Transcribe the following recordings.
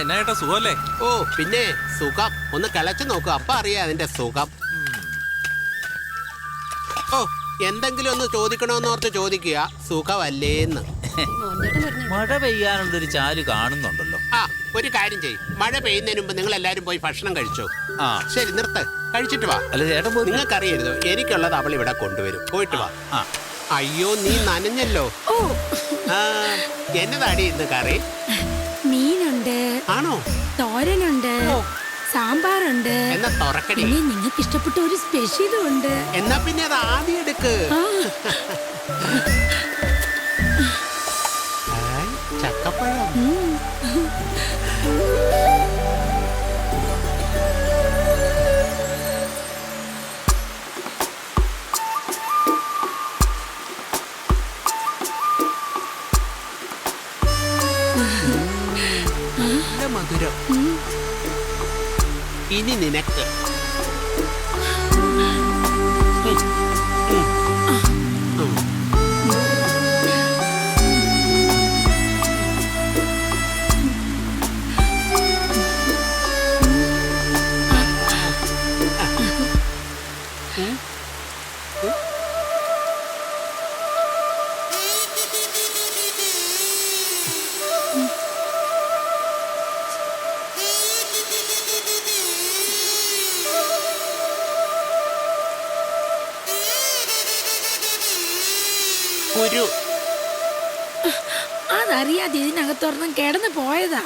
എന്നാ ഏട്ടാ സുഖല്ലേ? ഓ പിന്നെ സുഖം. ഒന്ന് കിളച്ചു നോക്കൂ, അപ്പൊ അറിയാ അതിന്റെ സുഖം. ഓ എന്തെങ്കിലും ഒന്ന് ചോദിക്കണോന്നോർത്ത് ചോദിക്കുക, സുഖമല്ലേന്ന്. മഴ പെയ്യാനുള്ളൊരു ചാല് കാണുന്നുണ്ടല്ലോ. ആ ഒരു കാര്യം ചെയ്യും, മഴ പെയ്യുന്നതിന് മുമ്പ് നിങ്ങൾ എല്ലാരും പോയി ഭക്ഷണം കഴിച്ചോ. ആ ശരി നിർത്ത്, കഴിച്ചിട്ട് വാ. അല്ല ചേട്ടൻ പോയി. നിങ്ങൾക്കറിയരുതോ, എനിക്കുള്ളത് അവൾ ഇവിടെ കൊണ്ടുവരും. പോയിട്ട് വാ. ആ അയ്യോ നീ നനഞ്ഞല്ലോ. ആ എന്നതാടി ഇന്ന് കറി? മീനുണ്ട്, ആണോ? തോരനുണ്ട്, സാമ്പാറുണ്ട്. എന്നാ തുറക്കടി. പിന്നെ നിങ്ങൾക്ക് ഇഷ്ടപ്പെട്ട ഒരു സ്പെഷ്യലും ഉണ്ട്. എന്നാ പിന്നെ അത് ആദ്യം എടുക്ക്. ചക്കപ്പഴം. മധുരം. ഇനി നിനക്ക് കുരു. അതറിയാതെ ഇതിനകത്തൊരെണ്ണം കിടന്നു പോയതാ.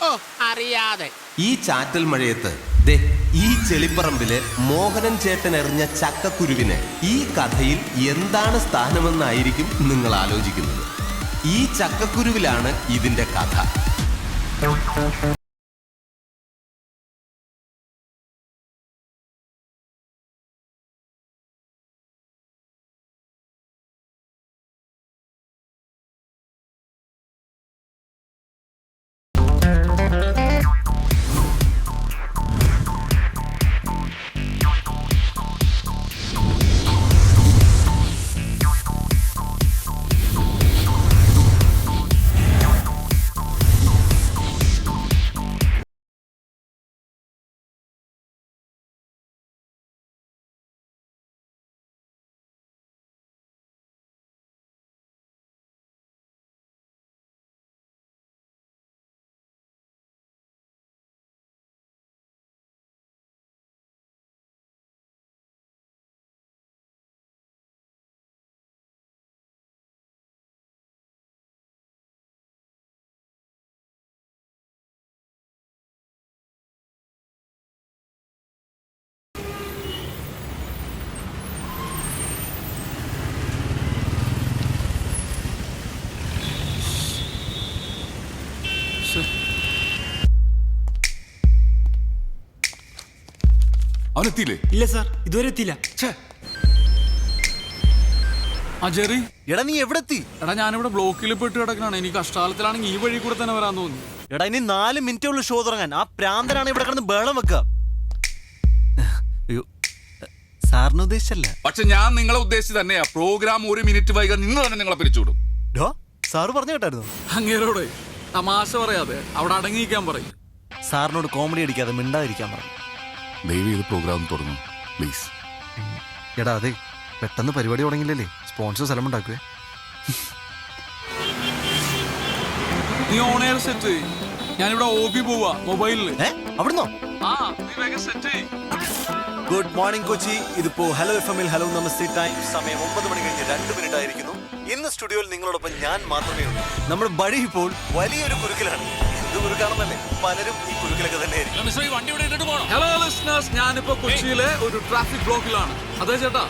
ഓ അറിയാതെ. ഈ ചാറ്റൽ മഴയത്ത് ദേ ഈ ചെളിപ്പറമ്പില് മോഹനൻ ചേട്ടൻ എറിഞ്ഞ ചക്കക്കുരുവിന് ഈ കഥയിൽ എന്താണ് സ്ഥാനമെന്നായിരിക്കും നിങ്ങൾ ആലോചിക്കുന്നത്. ഈ ചക്കക്കുരുവിലാണ് ഇതിന്റെ കഥ. അവനെത്തിയില്ലേ? ഇല്ല സാർ, ഇതുവരെ എത്തിയില്ല. ആ ജെറി, എടാ നീ എവിടെ എത്തി? എടാ ഞാനിവിടെ ബ്ലോക്കിൽ പെട്ട് കിടക്കണാണ്. എനിക്ക് കഷ്ടാലത്തിലാണെങ്കിൽ ഈ വഴി കൂടെ തന്നെ വരാൻ തോന്നി. എടാ ഇനി 4 മിനിറ്റേ ഉള്ളൂ ഷോ തുടങ്ങാൻ. ആ പ്രാന്തനാണ് ഇവിടെ കിടന്ന് ബഹളം വെക്കുക. അയ്യോ സാറിന് ഉദ്ദേശിച്ചല്ല. പക്ഷെ ഞാൻ നിങ്ങളെ ഉദ്ദേശിച്ച് തന്നെയാ. പ്രോഗ്രാം 1 മിനിറ്റ് വൈകാൻ നിങ്ങൾ തന്നെ നിങ്ങളെ പിരിച്ചുവിടും. ഡോ സാറ് പറഞ്ഞു കേട്ടായിരുന്നു. അങ്ങേരോടെ തമാശ പറയാതെ അവിടെ അടങ്ങിയിരിക്കാൻ പറയും. സാറിനോട് കോമഡി അടിക്കാതെ മിണ്ടാതിരിക്കാൻ പറഞ്ഞു. ദയവ് ചെയ്ത് പ്രോഗ്രാം തുടങ്ങും പ്ലീസ്. എടാ അതെ, പെട്ടെന്ന് പരിപാടി തുടങ്ങില്ലല്ലേ, സ്പോൺസർ സ്ഥലം ഉണ്ടാക്കുവേ. നീ ഓൺ എയർ സെറ്റ്. ഞാനിവിടെ OB പോവാ മൊബൈലില്. അവിടുന്നോ? ആ നീ വേഗം സെറ്റ്. Good morning Kochi. ഇതിപ്പോ ഹലോ FM-ൽ ഹലോ നമസ്തേ ടൈം. സമയം 9 മണി കഴിഞ്ഞ് 2 മിനിറ്റ് ആയിരിക്കുന്നു. ഇന്ന് സ്റ്റുഡിയോയിൽ നിങ്ങളോടൊപ്പം ഞാൻ മാത്രമേ ഉള്ളൂ. നമ്മുടെ ബഡി ഇപ്പോൾ വലിയൊരു കുരുക്കിലാണ്. എന്ത് കുരുക്കാണെന്നല്ലേ, പലരും ഈ കുരുക്കിലൊക്കെ തന്നെയായിരിക്കും. ഹലോ ലിസണേഴ്സ്, ഞാനിപ്പോ കൊച്ചിയിലെ ഒരു ട്രാഫിക് ബ്ലോക്കിലാണ്. അതെ ചേട്ടാ,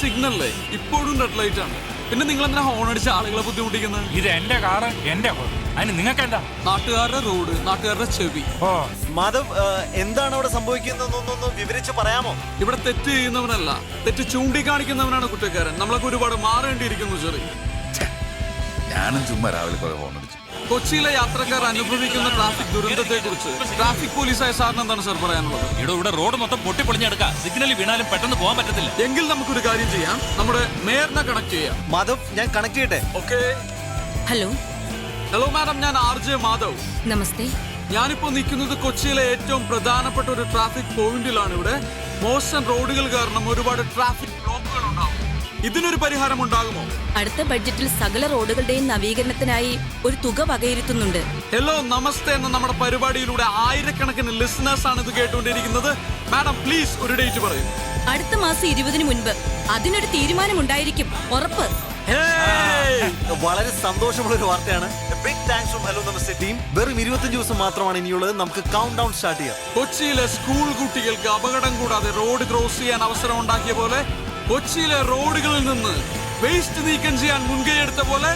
സിഗ്നലിലെ ഇപ്പോഴും റെഡ് ലൈറ്റ് ആണ്. പിന്നെ നിങ്ങൾ എന്തിനാ ഹോൺ അടിച്ച് ആളുകളെ ബുദ്ധിമുട്ടിക്കുന്നത്? ഇത് എന്റെ കാറ്, എന്റെ അതിന് നിങ്ങൾക്ക് എന്താ? നാട്ടുകാരുടെ റോഡ്, നാട്ടുകാരുടെ ചെവി. മാധവ്, എന്താണ് അവിടെ സംഭവിക്കുന്നതെന്നൊന്ന് വിവരിച്ച് പറയാമോ? ഇവിടെ തെറ്റ് ചെയ്യുന്നവനല്ല, തെറ്റ് ചൂണ്ടിക്കാണിക്കുന്നവനാണ് കുറ്റക്കാരൻ. നമ്മളൊക്കെ ഒരുപാട് മാറേണ്ടിയിരിക്കുന്നു ചെറിയ. ഞാനും ചുമ്മാ രാവിലെ കുറെ ഹോൺ അടിച്ചു. കൊച്ചിയിലെ യാത്രക്കാർ അനുഭവിക്കുന്ന ട്രാഫിക് ദുരന്തത്തെ കുറിച്ച് ട്രാഫിക് പോലീസായ സാറിന് എന്താണ് സാർ പറയാനുള്ളത്? ഇവിടെ റോഡ് മൊത്തം പൊട്ടിപ്പൊളിഞ്ഞെടുക്കാം. സിഗ്നലിൽ വീണാലും പെട്ടെന്ന് പോകാൻ പറ്റത്തില്ല. എങ്കിൽ നമുക്കൊരു കാര്യം ചെയ്യാം, നമ്മുടെ മേയറിനെ കണക്ട് ചെയ്യാം. മാധവ്, ഞാൻ കണക്ട് ചെയ്യട്ടെ? ഓക്കെ. ഹലോ ഹലോ മാഡം, ഞാൻ RJ മാധവ്. നമസ്തേ. ഞാനിപ്പോ നിൽക്കുന്നത് കൊച്ചിയിലെ ഏറ്റവും പ്രധാനപ്പെട്ട ഒരു ട്രാഫിക് പോയിന്റിലാണ്. ഇവിടെ മോശം റോഡുകൾ കാരണം ഒരുപാട് ട്രാഫിക് ബ്ലോക്കുകൾ ഉണ്ടാവും. ഇതിനൊരു പരിഹാരം ഉണ്ടാകുമോ? അടുത്ത ബഡ്ജറ്റിൽ സകല റോഡുകളുടെയും നവീകരണത്തിനായി ഒരു തുക വകയിരുത്തുന്നുണ്ട്. ഹലോ നമസ്തേ എന്ന നമ്മുടെ പരിപാടിയിലൂടെ ആയിരക്കണക്കിന് ലിസണേഴ്സ് ആണ് ഇത് കേട്ടുകൊണ്ടിരിക്കുന്നത്. മാഡം പ്ലീസ് ഒരു ഡേറ്റ് പറയൂ. അടുത്ത മാസം 20-ന് മുൻപ് അതിനൊരു തീരുമാനമുണ്ടായിരിക്കും, ഉറപ്പ്. വളരെ സന്തോഷമുള്ള ഒരു വാർത്തയാണ്. Big thanks from hello Namaste team. വെറും 25 ദിവസം മാത്രമാണ് ഇനിയുള്ളത്. നമുക്ക് കൗണ്ട് ഡൗൺ സ്റ്റാർട്ട് ചെയ്യാം. കൊച്ചിയിലെ സ്കൂൾ കുട്ടികൾക്ക് അപകടം കൂടാതെ റോഡ് ക്രോസ് ചെയ്യാൻ അവസരം ഉണ്ടാക്കിയ പോലെ, കൊച്ചിയിലെ റോഡുകളിൽ നിന്ന് വേസ്റ്റ് നീക്കം ചെയ്യാൻ മുൻകൈയെടുത്ത പോലെ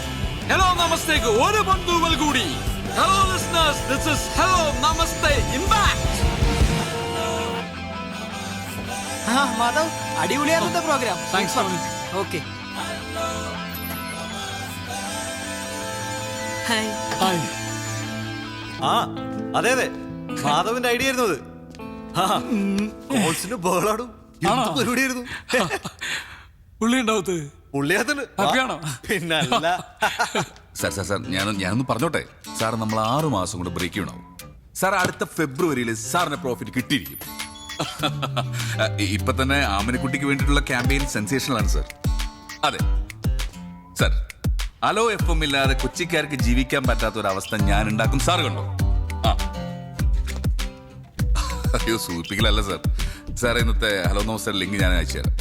ഹലോ നമസ്തേക്ക് ഒരു ബന്ധുവൽ കൂടി. Hello listeners, this is hello Namaste impact. Madhav, അടിപൊളിയായിരുന്ന programme. Thanks Tony. Okay. Hi. Hi. ആ അതെ അതെ, മാധവന്റെ ഐഡിയ ആയിരുന്നു അത്. ബഹളാടും പരിപാടിയായിരുന്നു. പുള്ളി ഉണ്ടാവത്ത് പുള്ളിയാത്തണ്ട് ഹാപ്പിയാണോ? പിന്നല്ല. സാർ ഞാനൊന്ന് പറഞ്ഞോട്ടെ സാർ. നമ്മൾ 6 മാസം കൊണ്ട് ബ്രേക്ക് ചെയ്യണാവും സാർ. അടുത്ത ഫെബ്രുവരിയിൽ സാറിന് പ്രോഫിറ്റ് കിട്ടിയിരിക്കും. ഇപ്പൊ തന്നെ ആമനക്കുട്ടിക്ക് വേണ്ടിയിട്ടുള്ള ക്യാമ്പയിൻ സെൻസേഷണൽ ആണ് സാർ. അതെ സാർ, ഹലോ FM ഇല്ലാതെ കൊച്ചിക്കാർക്ക് ജീവിക്കാൻ പറ്റാത്ത ഒരു അവസ്ഥ ഞാൻ ഉണ്ടാക്കും. സാർ കണ്ടോ? ആ അയ്യോ സൂചിപ്പിക്കലല്ല സാർ. സാർ ഇന്നത്തെ ഹലോ നമസ്തേ ലിങ്ക് ഞാൻ അയച്ചു തരാം.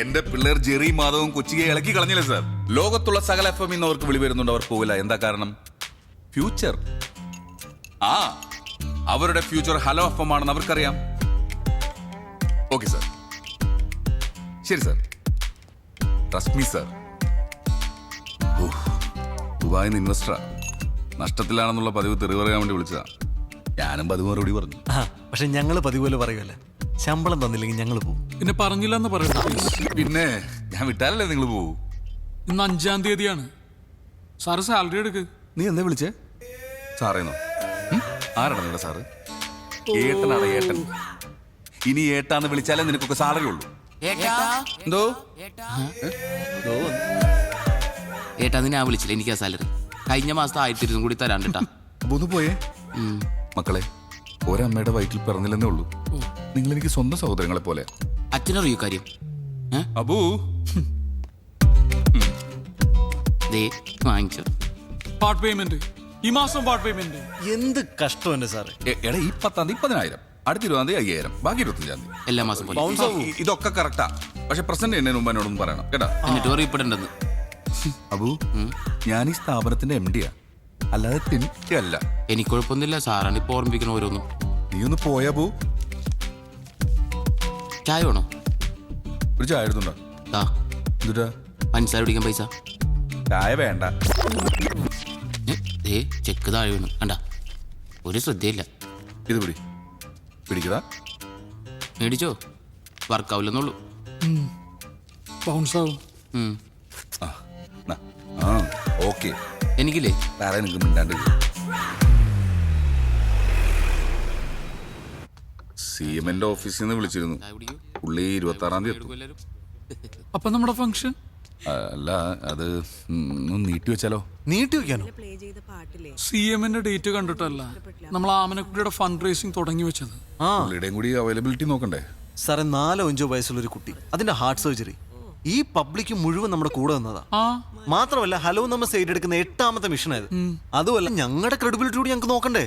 എന്റെ പിള്ളേർ ജെറി മാധവും കൊച്ചിയെ ഇളക്കി കളഞ്ഞില്ലേ സാർ. ലോകത്തുള്ള സകല FM ഇന്ന് അവർക്ക് വിളി വരുന്നുണ്ട്, അവർ പോവില്ല. എന്താ കാരണം? ഫ്യൂച്ചർ. ആ അവരുടെ ഫ്യൂച്ചർ ഹലോ FM ആണെന്ന് അവർക്കറിയാം. ഓക്കെ സാർ, ശരി സാർ. Trust me sir. ദുബായിന്ന് ഇൻവെസ്റ്ററാ, നഷ്ടത്തിലാണെന്നുള്ള പതിവ് തെറി പറയാൻ വേണ്ടി വിളിച്ചതാ. ഞാനും പതിവ് മറുപടി പറഞ്ഞു. പക്ഷെ ഞങ്ങള് പതിപോലെ പറയുമല്ലേ, ശമ്പളം തന്നില്ലെങ്കിൽ ഞങ്ങൾ പോകും. പിന്നെ പറഞ്ഞില്ലെന്ന് പറയണ്ട. പിന്നെ ഞാൻ വിട്ടാലല്ലേ നിങ്ങൾ പോവൂ. ഇന്ന് 5-ാം തീയതിയാണ്. സാറ് സാലറി എടുക്ക്. നീ എന്താ വിളിച്ചേ? സാറേന്നോ? ആരാണ് നിങ്ങളുടെ സാറ്? ഏട്ടനാണ് ഏട്ടൻ. ഇനി ഏട്ടാന്ന് വിളിച്ചാലേ നിനക്കൊക്കെ സാലറി ഉള്ളൂ. എന്തോ ഏട്ടാ ഞാൻ വിളിച്ചില്ല, എനിക്കാ സാലറി. കഴിഞ്ഞ മാസത്തെ 1200 കൂടി തരാൻ കേട്ടാ. ഒന്ന് പോയേ. മക്കളെ, ഒരമ്മയുടെ വയറ്റിൽ പിറന്നില്ലെന്നേ ഉള്ളൂ. നിങ്ങൾ എനിക്ക് സ്വന്തം സഹോദരങ്ങളെ പോലെ. അച്ഛനറിയോ കാര്യം? അബൂ വാങ്ങിച്ചോ പാർട്ട് പേയ്മെന്റ്. ഈ മാസം പാർട്ട് പേയ്മെന്റ്. എന്ത് കഷ്ടം എന്റെ സാറേ. എടാ, ഈ 10-ാം തീയതി 10,000, അടുത്ത 20-ാം തീയതി 5,000, ബാക്കി 25-ാം തീയതി. എല്ലാ മാസം പോലെ. ഇതൊക്കെ കറക്റ്റാ. പക്ഷെ പ്രസന്റ് എന്നെ മുമ്പ് എന്നോടൊന്നും പറയണം കേട്ടാ. എന്നിട്ട് അറിയപ്പെടേണ്ടത്. അബു, ഞാൻ ഈ സ്ഥാപനത്തിന്റെ MD-യാ, അല്ലാതെ തിന്നിക്കല്ല. എനിക്ക് കുഴപ്പമൊന്നുമില്ല, സാറാണ് ഇപ്പൊ ഓർമ്മിപ്പിക്കണ ഓരോന്നും. നീ ഒന്ന് പോയാ ബു. ചായ വേണോ? ഒരു ചായ എടുത്തുണ്ടോ? എന്തുട്ടാ? പഞ്ചസാര പിടിക്കാൻ പൈസ. ചായ വേണ്ട. ചെക്ക് താഴെ വീണു കണ്ട, ഒരു ശ്രദ്ധയില്ല. ഇത് പിടിക്കടാ. മേടിച്ചോ, വർക്കാവില്ലെന്നുള്ളൂ. ബൗൺസാവും. ഓക്കെ. എനിക്കില്ലേ വേറെ നിനക്ക് മിണ്ടാണ്ട്. CM-ന്റെ ഓഫീസിൽ നിന്ന് വിളിച്ചിരുന്നു. പുള്ളി 26-ാം തീയതി എത്തും. അപ്പൊ നമ്മുടെ ഫംഗ്ഷൻ അല്ല, അത് ഒന്ന് നീട്ടി വെച്ചാലോ? നീട്ടി വെക്കാനോ? CM-ന്റെ ഡേറ്റ് കണ്ടിട്ടല്ല, നമ്മൾ ആമനക്കുട്ടിയുടെ ഫണ്ട് റേസിംഗ് തുടങ്ങി വെച്ചത്. പുള്ളിയുടെയും കൂടി അവൈലബിലിറ്റി നോക്കണ്ടേ സാറേ? 4-5 വയസ്സുള്ള ഒരു കുട്ടി, അതിന്റെ ഹാർട്ട് സർജറി. ഈ പബ്ലിക് മുഴുവൻ നമ്മുടെ കൂടെ വന്നതാ. മാത്രമല്ല ഹലോ നമസ്തേ ഏറ്റെടുക്കുന്ന 8ാമത്തെ മിഷനായത്. അതുമല്ല, ഞങ്ങളുടെ ക്രെഡിബിലിറ്റി കൂടി ഞങ്ങൾക്ക് നോക്കണ്ടേ.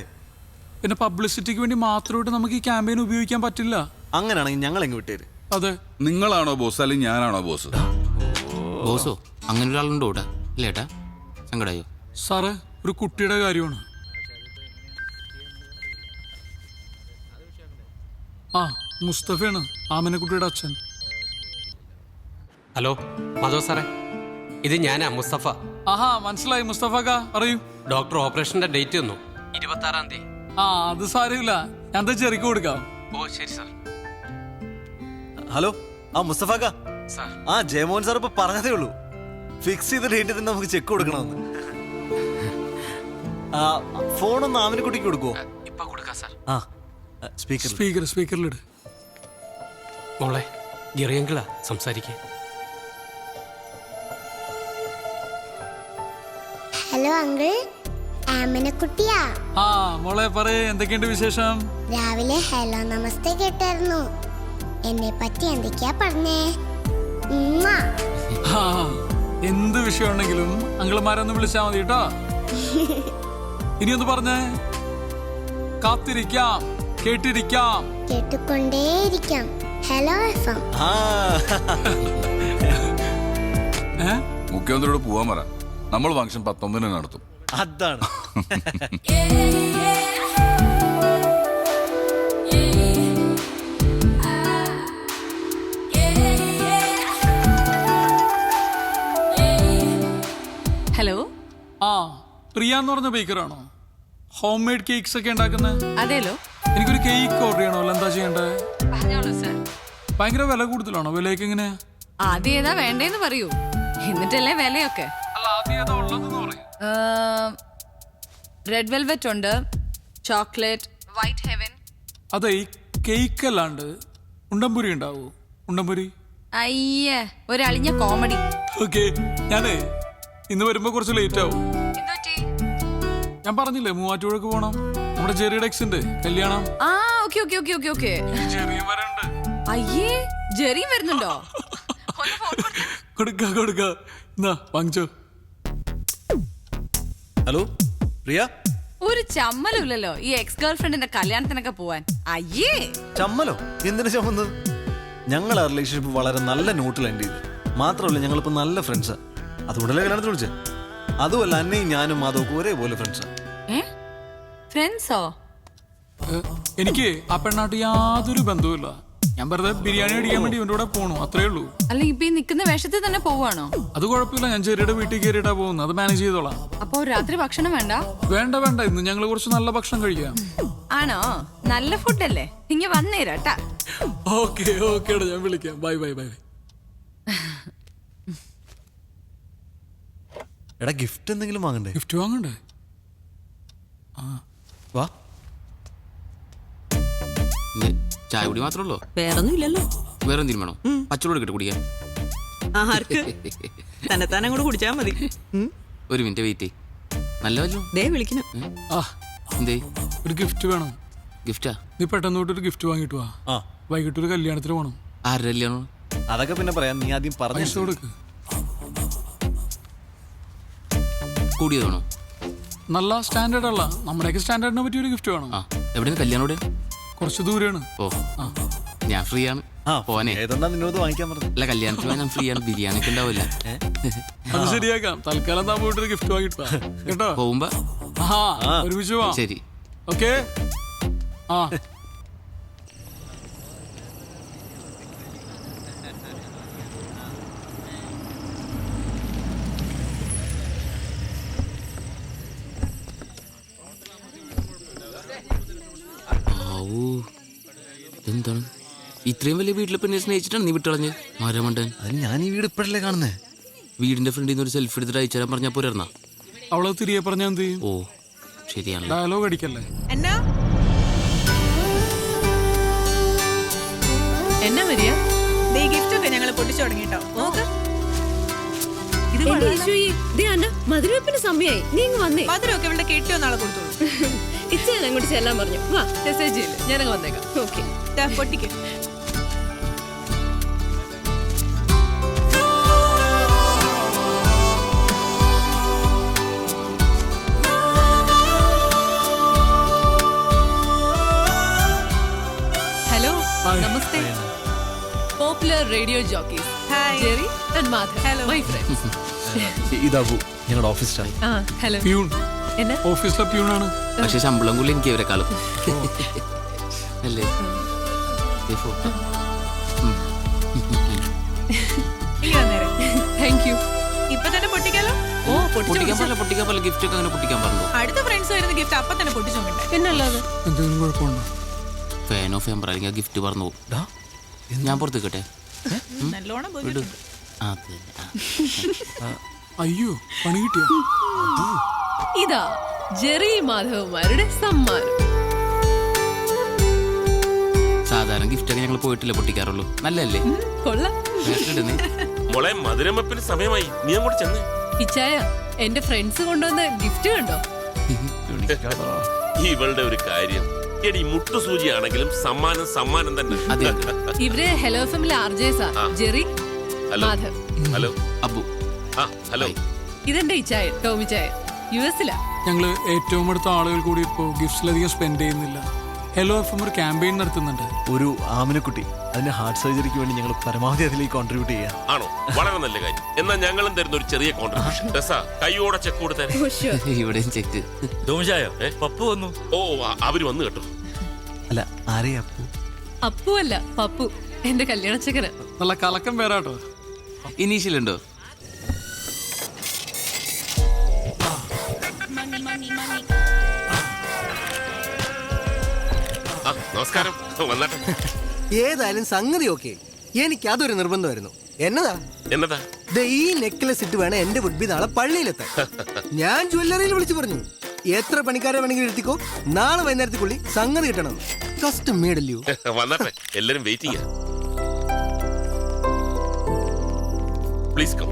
പിന്നെ പബ്ലിസിറ്റിക്ക് വേണ്ടി മാത്രമായിട്ട് നമുക്ക് ഈ ക്യാമ്പയിൻ ഉപയോഗിക്കാൻ പറ്റില്ല. അങ്ങനെയാണെങ്കിൽ ഞങ്ങൾ എങ്ങ് വിട്ടേര്. അതെ. നിങ്ങളാണോ ബോസ് അല്ലെങ്കിൽ ഞാനാണോ ബോസ്? ബോസോ? അങ്ങനെ ഒരാളുണ്ടോ ഇവിടെ? ഇല്ലേട്ടാ, സങ്കടായോ? സാറ്, ഒരു കുട്ടിയുടെ കാര്യമാണ്. മുസ്തഫയാണ് ആമനക്കുട്ടിയുടെ അച്ഛൻ. ഹലോ മാധവ് സാറേ, ഇത് ഞാനാ മുസ്തഫ. മനസ്സിലായി മുസ്തഫക്ക, പറയൂ. ഡോക്ടർ ഓപ്പറേഷന്റെ ഡേറ്റ് തന്നു, 26-ാം തീയതി. അത് സാരമില്ല, ഞാൻ ചെറിക്ക് കൊടുക്കാം. ഓ ശരി സാർ. ഹലോ, മുസ്തഫാക്ക. ജയമോഹൻ സാർ ഇപ്പൊ പറഞ്ഞതേ ഉള്ളൂ, ഫിക്സ് ചെയ്ത ഡേറ്റ് തന്നെ നമുക്ക് ചെക്ക് കൊടുക്കണമെന്ന്. ഫോണൊന്ന് ആമനക്കുട്ടിക്ക് കൊടുക്കുവോ? ഇപ്പൊ കൊടുക്കാം സാർ. സ്പീക്കറിലിട്. മോളെ, ജെറിയങ്കിളാ സംസാരിക്കേ. Hello uncle, ആമനക്കുട്ടിയാ. ആ മോളെ പറയേ, എന്തൊക്കെയുണ്ട് വിശേഷം? രാവിലെ ഹലോ നമസ്തേ കേട്ടായിരുന്നു. എന്നെ പറ്റി എന്തൊക്കെയാ പറഞ്ഞേ? ഉമ്മ. ആ, എന്ത് വിഷയം ഉണ്ടെങ്കിലും അങ്കിളമാരൊന്ന് വിളിച്ചാ മതി കേട്ടോ. ഇനി ഒന്ന് പറഞ്ഞേ. കാത്തിരിക്കാം, കേട്ടിരിക്കാം, കേട്ടുകൊണ്ടേയിരിക്കാം. Hello FM. മുഖ്യമന്ത്രിയോട് പോവാൻ പറ. നമ്മൾ ഫംഗ്ഷൻ 19 നടത്തും. അതാണ്. ഹലോ. ആ, പ്രിയ എന്ന് പറഞ്ഞ ബേക്കറാണോ? ഹോം മെയ്ഡ് കേക്ക്സ് ഒക്കെ ഉണ്ടാക്കുന്നത്? അതേലോ. എനിക്കൊരു കേക്ക് ഓർഡർ ചെയ്യണമല്ലോ, എന്താ ചെയ്യണ്ടേ? പറഞ്ഞോളൂ സർ. ഭയങ്കര വില കൂടുതലാണോ? വിലയൊക്കെ എങ്ങനെയാ? ആദ്യം ഏതാ വേണ്ടേന്ന് പറയൂ, എന്നിട്ടല്ലേ വിലയൊക്കെ. റെഡ് വെൽവെറ്റ് ഉണ്ട്, ചോക്ലേറ്റ്, വൈറ്റ് ഹെവൻ. അതെ, ഈ കേക്ക് അല്ലാണ്ട് ഉണ്ടംപുരി ഉണ്ടാവൂ? ഉണ്ടംപുരി? അയ്യേ, ഒരളിഞ്ഞ കോമഡി. ഓക്കെ, ഞാനേ ഇന്ന് വരുമ്പോ കുറച്ച് ലേറ്റ് ആവും. ഞാൻ പറഞ്ഞില്ലേ മൂവാറ്റുപുഴക്ക് പോണം, നമ്മുടെ ജെറിയുടെ എക്സിന്റെ കല്യാണം. ആ, okay okay okay okay okay. അയ്യേ, ജെറിയും വരുന്നുണ്ടോ? കൊടുക്ക കൊടുക്ക, എന്നാ വാങ്ങിച്ചോ. ഹലോ പ്രിയ. ഒരു ചമ്മലുമില്ലല്ലോ ഈ എക്സ് ഗേൾ ഫ്രണ്ടിന്റെ കല്യാണത്തിനൊക്കെ പോവാൻ. അയ്യേ, ചമ്മലോ? എന്തിനു ചമ്മന്നത്? ഞങ്ങൾ ആ റിലേഷൻഷിപ്പ് വളരെ നല്ല നോട്ടിൽ എൻഡ് ചെയ്തു. മാത്രമല്ല ഞങ്ങളിപ്പോ നല്ല ഫ്രണ്ട്സാ. അതുകൊണ്ടല്ലേ കല്യാണത്തിന് വിളിച്ചേ. അതുമല്ല, അന്നയും ഞാനും മാധവക്കും ഒരേപോലെ ഫ്രണ്ട്സാ. ഫ്രണ്ട്സോ? എനിക്ക് ആ പെണ്ണാട്ട് യാതൊരു ബന്ധവുമില്ല. ഞാൻ വെറുതെ ബിരിയാണി അടിക്കാൻ വേണ്ടി ഇവന്റെ കൂടെ പോണു, അത്രേ ഉള്ളൂ. അല്ല, ഇപ്പൊ ഈ നിക്കുന്ന വേഷത്തിൽ തന്നെ പോവാണോ? അത് കുഴപ്പമില്ല, ഞാൻ ചെറിയുടെ വീട്ടിൽ കയറിയിട്ടാ പോകുന്നു, അത് മാനേജ് ചെയ്തോളാം. അപ്പൊ രാത്രി ഭക്ഷണം വേണ്ട? വേണ്ട വേണ്ട, ഇന്ന് ഞങ്ങൾ കുറച്ച് നല്ല ഭക്ഷണം കഴിക്കാം. ആണോ? നല്ല ഫുഡല്ലേ, ഇങ്ങ വന്നേരാട്ടാ. ഓക്കെ ഓക്കെ, ഞാൻ വിളിക്കാം. Bye bye bye. എടാ, ഗിഫ്റ്റ് എന്തെങ്കിലും വാങ്ങണ്ടേ? ഗിഫ്റ്റ് വാങ്ങണ്ടേ? വാ. ചായ കുടി മാത്രമേ ഉള്ളൂ? വേറൊന്നും ഇല്ലല്ലോ. വേറെ എന്തെങ്കിലും വേണോ? പച്ചവെള്ളം കിട്ടി കുടിക്കാൻ? ആർക്ക്? തന്നെ അങ്ങോട്ട് കുടിച്ചാ മതി. ഒരു മിനിറ്റ് വെയിറ്റ്. നല്ല വല്ലോ ദേ വിളിക്കുന്നു. എന്തേ? ഒരു ഗിഫ്റ്റ് വേണം. ഗിഫ്റ്റാ? നീ പെട്ടെന്ന് തൊട്ടൊരു ഗിഫ്റ്റ് വാങ്ങിട്ട് വാ. വൈകിട്ട് ഒരു കല്യാണത്തിന് പോണം. ആരുടെ കല്യാണം? അതൊക്കെ പിന്നെ പറയാം, നീ ആദ്യം പറഞ്ഞു കൊടുക്ക്. കൂടിയതാണോ? നല്ല സ്റ്റാൻഡേർഡ് അല്ല, നമ്മുടെയൊക്കെ സ്റ്റാൻഡേർഡിനെ പറ്റിയ ഒരു ഗിഫ്റ്റ് വേണം. എവിടെ കല്യാണം? കുറച്ച് ദൂരെയാണ്. ഓ, ഞാൻ ഫ്രീ ആണ്. പോനെ. നിന്നോട് വാങ്ങിക്കാൻ പറഞ്ഞു. അല്ല, കല്യാണത്തിന് ഞാൻ ഫ്രീ ആണ്. ബിരിയാണി ഒക്കെ ഉണ്ടാവില്ല. അത് ശരിയാക്കാം. തൽക്കാലം താൻ പോയിട്ടൊരു ഗിഫ്റ്റ് വാങ്ങിട്ട് വാ കേട്ടോ. പോകുമ്പോ ഒരുമിച്ച് വാ. ശരി. ഓക്കെ. ആ, എന്താണ് ഇത്രയും വലിയ വീട്ടിലെ പെണ്ണെ സ്നേഹിച്ചിട്ടാണ് നീ വിട്ടളഞ്ഞ് മരമണ്ടൻ? അതിന് ഞാൻ ഈ വീട് ഇപ്പോഴല്ലേ കാണുന്നേ. വീടിന്റെ ഫ്രണ്ടിൽ നിന്ന് ഒരു സെൽഫി എടുത്തിട്ട് അയച്ചു തരാൻ പറഞ്ഞാൽ പോരാ? അവളെ തിരികെ പറഞ്ഞാ എന്ത് ചെയ്യും? ഓ, ശരിയാണ്. ഡയലോഗ് അടിക്കല്ലേ. എന്നാ വരിക? ഗിഫ്റ്റ് ഒക്കെ ഞങ്ങൾ പൊട്ടിച്ചു തുടങ്ങിട്ടോ. നോക്ക്, മധുരവെപ്പിന് സമയമായി. നീ ഇങ്ങ് വന്നേ. മധുരമൊക്കെ ഇവിടെ കെട്ടിയോ നാളെ കൊടുത്തോളൂ. ഇച്ചാൻ അങ്ങോട്ട് ചെല്ലാൻ പറഞ്ഞു. വാ, മെസ്സേജ് ചെയ്യില്ല, ഞാനങ്ങ് വന്നേക്കാം. ഓക്കെ, പൊട്ടിക്ക്. ഹലോ, നമസ്തേ. Popular radio jockey Jerry and Madhav. Hello, my friends. ഇതാവൂ ഞങ്ങളുടെ ഓഫീസ് സ്റ്റാഫ്. ഹലോ. പ്യൂൺ. ഓഫീസിലെ പ്യൂണാണ്. പക്ഷെ ശമ്പളം കൂടി എനിക്ക് ഇവരെക്കാളും അല്ലേ? Thank you. ഇപ്പൊ തന്നെ പൊട്ടിക്കാലോ? ഓ, പൊട്ടിക്കാൻ പോലെ ഗിഫ്റ്റ് ഒക്കെ അങ്ങനെ പൊട്ടിക്കാൻ പറഞ്ഞു. അടുത്ത ഫ്രണ്ട്സ് വരുന്ന ഗിഫ്റ്റ് അപ്പൊ തന്നെ പൊട്ടിച്ചു നോക്കണ്ടേ? പിന്നല്ലാതെ എന്തെങ്കിലും കുഴപ്പമുണ്ടോ? ഫാൻ ഓഫ് ചെയ്യാൻ അല്ലെങ്കിൽ ഗിഫ്റ്റ് പറഞ്ഞു പോകും. ഞാൻ പുറത്ത് കേട്ടെ. നല്ലോണം അയ്യോ, പണി കിട്ടിയ. ഇതാ ജെറി മാധവന്മാരുടെ സമ്മാനം. സാധാരണ ഗിഫ്റ്റ് ഒക്കെ ഞങ്ങൾ പോയിട്ടില്ല പൊട്ടിക്കാറുള്ളൂ. നല്ലല്ലേ? കൊള്ളാം. മോളെ, മധുരമപ്പിന് സമയമായി, നീ അങ്ങോട്ട് ചെന്ന്. ഇച്ചായ, എന്റെ ഫ്രണ്ട്സ് കൊണ്ടുവന്ന ഗിഫ്റ്റ് കണ്ടോ? ഇവളുടെ ഒരു കാര്യം എടി മുട്ടുസൂചിയാണെങ്കിലും സമ്മാനം തന്നെ. ഇവര് ഹലോ എഫ്എമ്മിലെ ആർജേസാ. Jerry, Madhav. Hello Abu. Hello. ഇതെന്റെ ഇച്ചായ ടോമി ചായ, യുഎസിലാ. ഞങ്ങള് ഏറ്റവും അടുത്ത ആളുകൾ കൂടി ഇപ്പോ ഗിഫ്റ്റ്സിലധികം സ്പെൻഡ് ചെയ്യുന്നില്ല. ഹലോ എഫ്എം ഒരു ക്യാമ്പയിൻ നടത്തുന്നുണ്ട്. ഒരു ആമിനക്കുട്ടി, അതിന്റെ ഹാർട്ട് സർജറിക്ക് വേണ്ടി ഞങ്ങൾ പരമാവധി അതിലേക്ക് കോൺട്രിബ്യൂട്ട് ചെയ്യാം. ആണോ? വളരെ നല്ല കാര്യം. എന്നാൽ ഞങ്ങളും തരുന്ന ഒരു ചെറിയ കോൺട്രിബ്യൂഷൻ. കൈയോടെ ചെക്ക് കൊടുത്തേ. ഇവിടെയും ചെക്ക്. പപ്പു വന്നു. ഓ, അവര് വന്നു കേട്ടോ. അല്ല, ആരെയാ അപ്പു? അപ്പു അല്ല, പപ്പു, എന്റെ കല്യാണച്ചക്കന. നല്ല കലക്കം പേരാട്ടോ. ഇനീഷ്യൽ ഉണ്ടോ? നമസ്കാരം. വന്നാട്ടെ. ഏതായാലും സംഗതി ഓക്കെ. എനിക്ക് അതൊരു നിർബന്ധമായിരുന്നു. എന്നതാ ഈ നെക്ലസ് ഇട്ട് വേണം എന്റെ വുഡ്ബി നാളെ പള്ളിയിലെത്താൻ. ഞാൻ ജ്വല്ലറിയിൽ വിളിച്ചു പറഞ്ഞു, എത്ര പണിക്കാരെ വേണമെങ്കിലും എടുത്തിക്കോ, നാളെ വൈകുന്നേരത്തേക്കുള്ളിൽ സംഗതി കിട്ടണം. കസ്റ്റം മേഡല്ലോ. വന്നാട്ടെ, എല്ലാരും വെയിറ്റിംഗ്. Please come.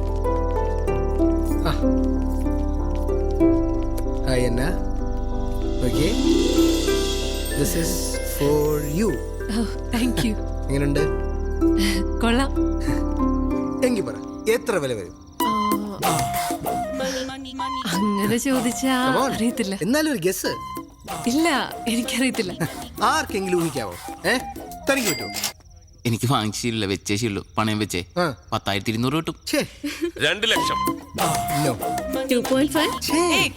എന്നാ okay, this is for you. Thank you. എങ്ങനെയുണ്ട്? കൊള്ളാം. എങ്കിൽ പറ, എത്ര വില വരും? അങ്ങനെ ചോദിച്ചാ അറിയത്തില്ല. എന്നാലും ഒരു ഗസ്. ഇല്ല, എനിക്കറിയത്തില്ല. ആർക്കെങ്കിലും ഊഹിക്കാവോ? തനിക്ക് പറ്റുമോ? എനിക്ക് വാങ്ങിച്ചില്ല, വെച്ചേ ശീലു. പണയം വെച്ചേ 10,200 കിട്ടും. 2 ലക്ഷം.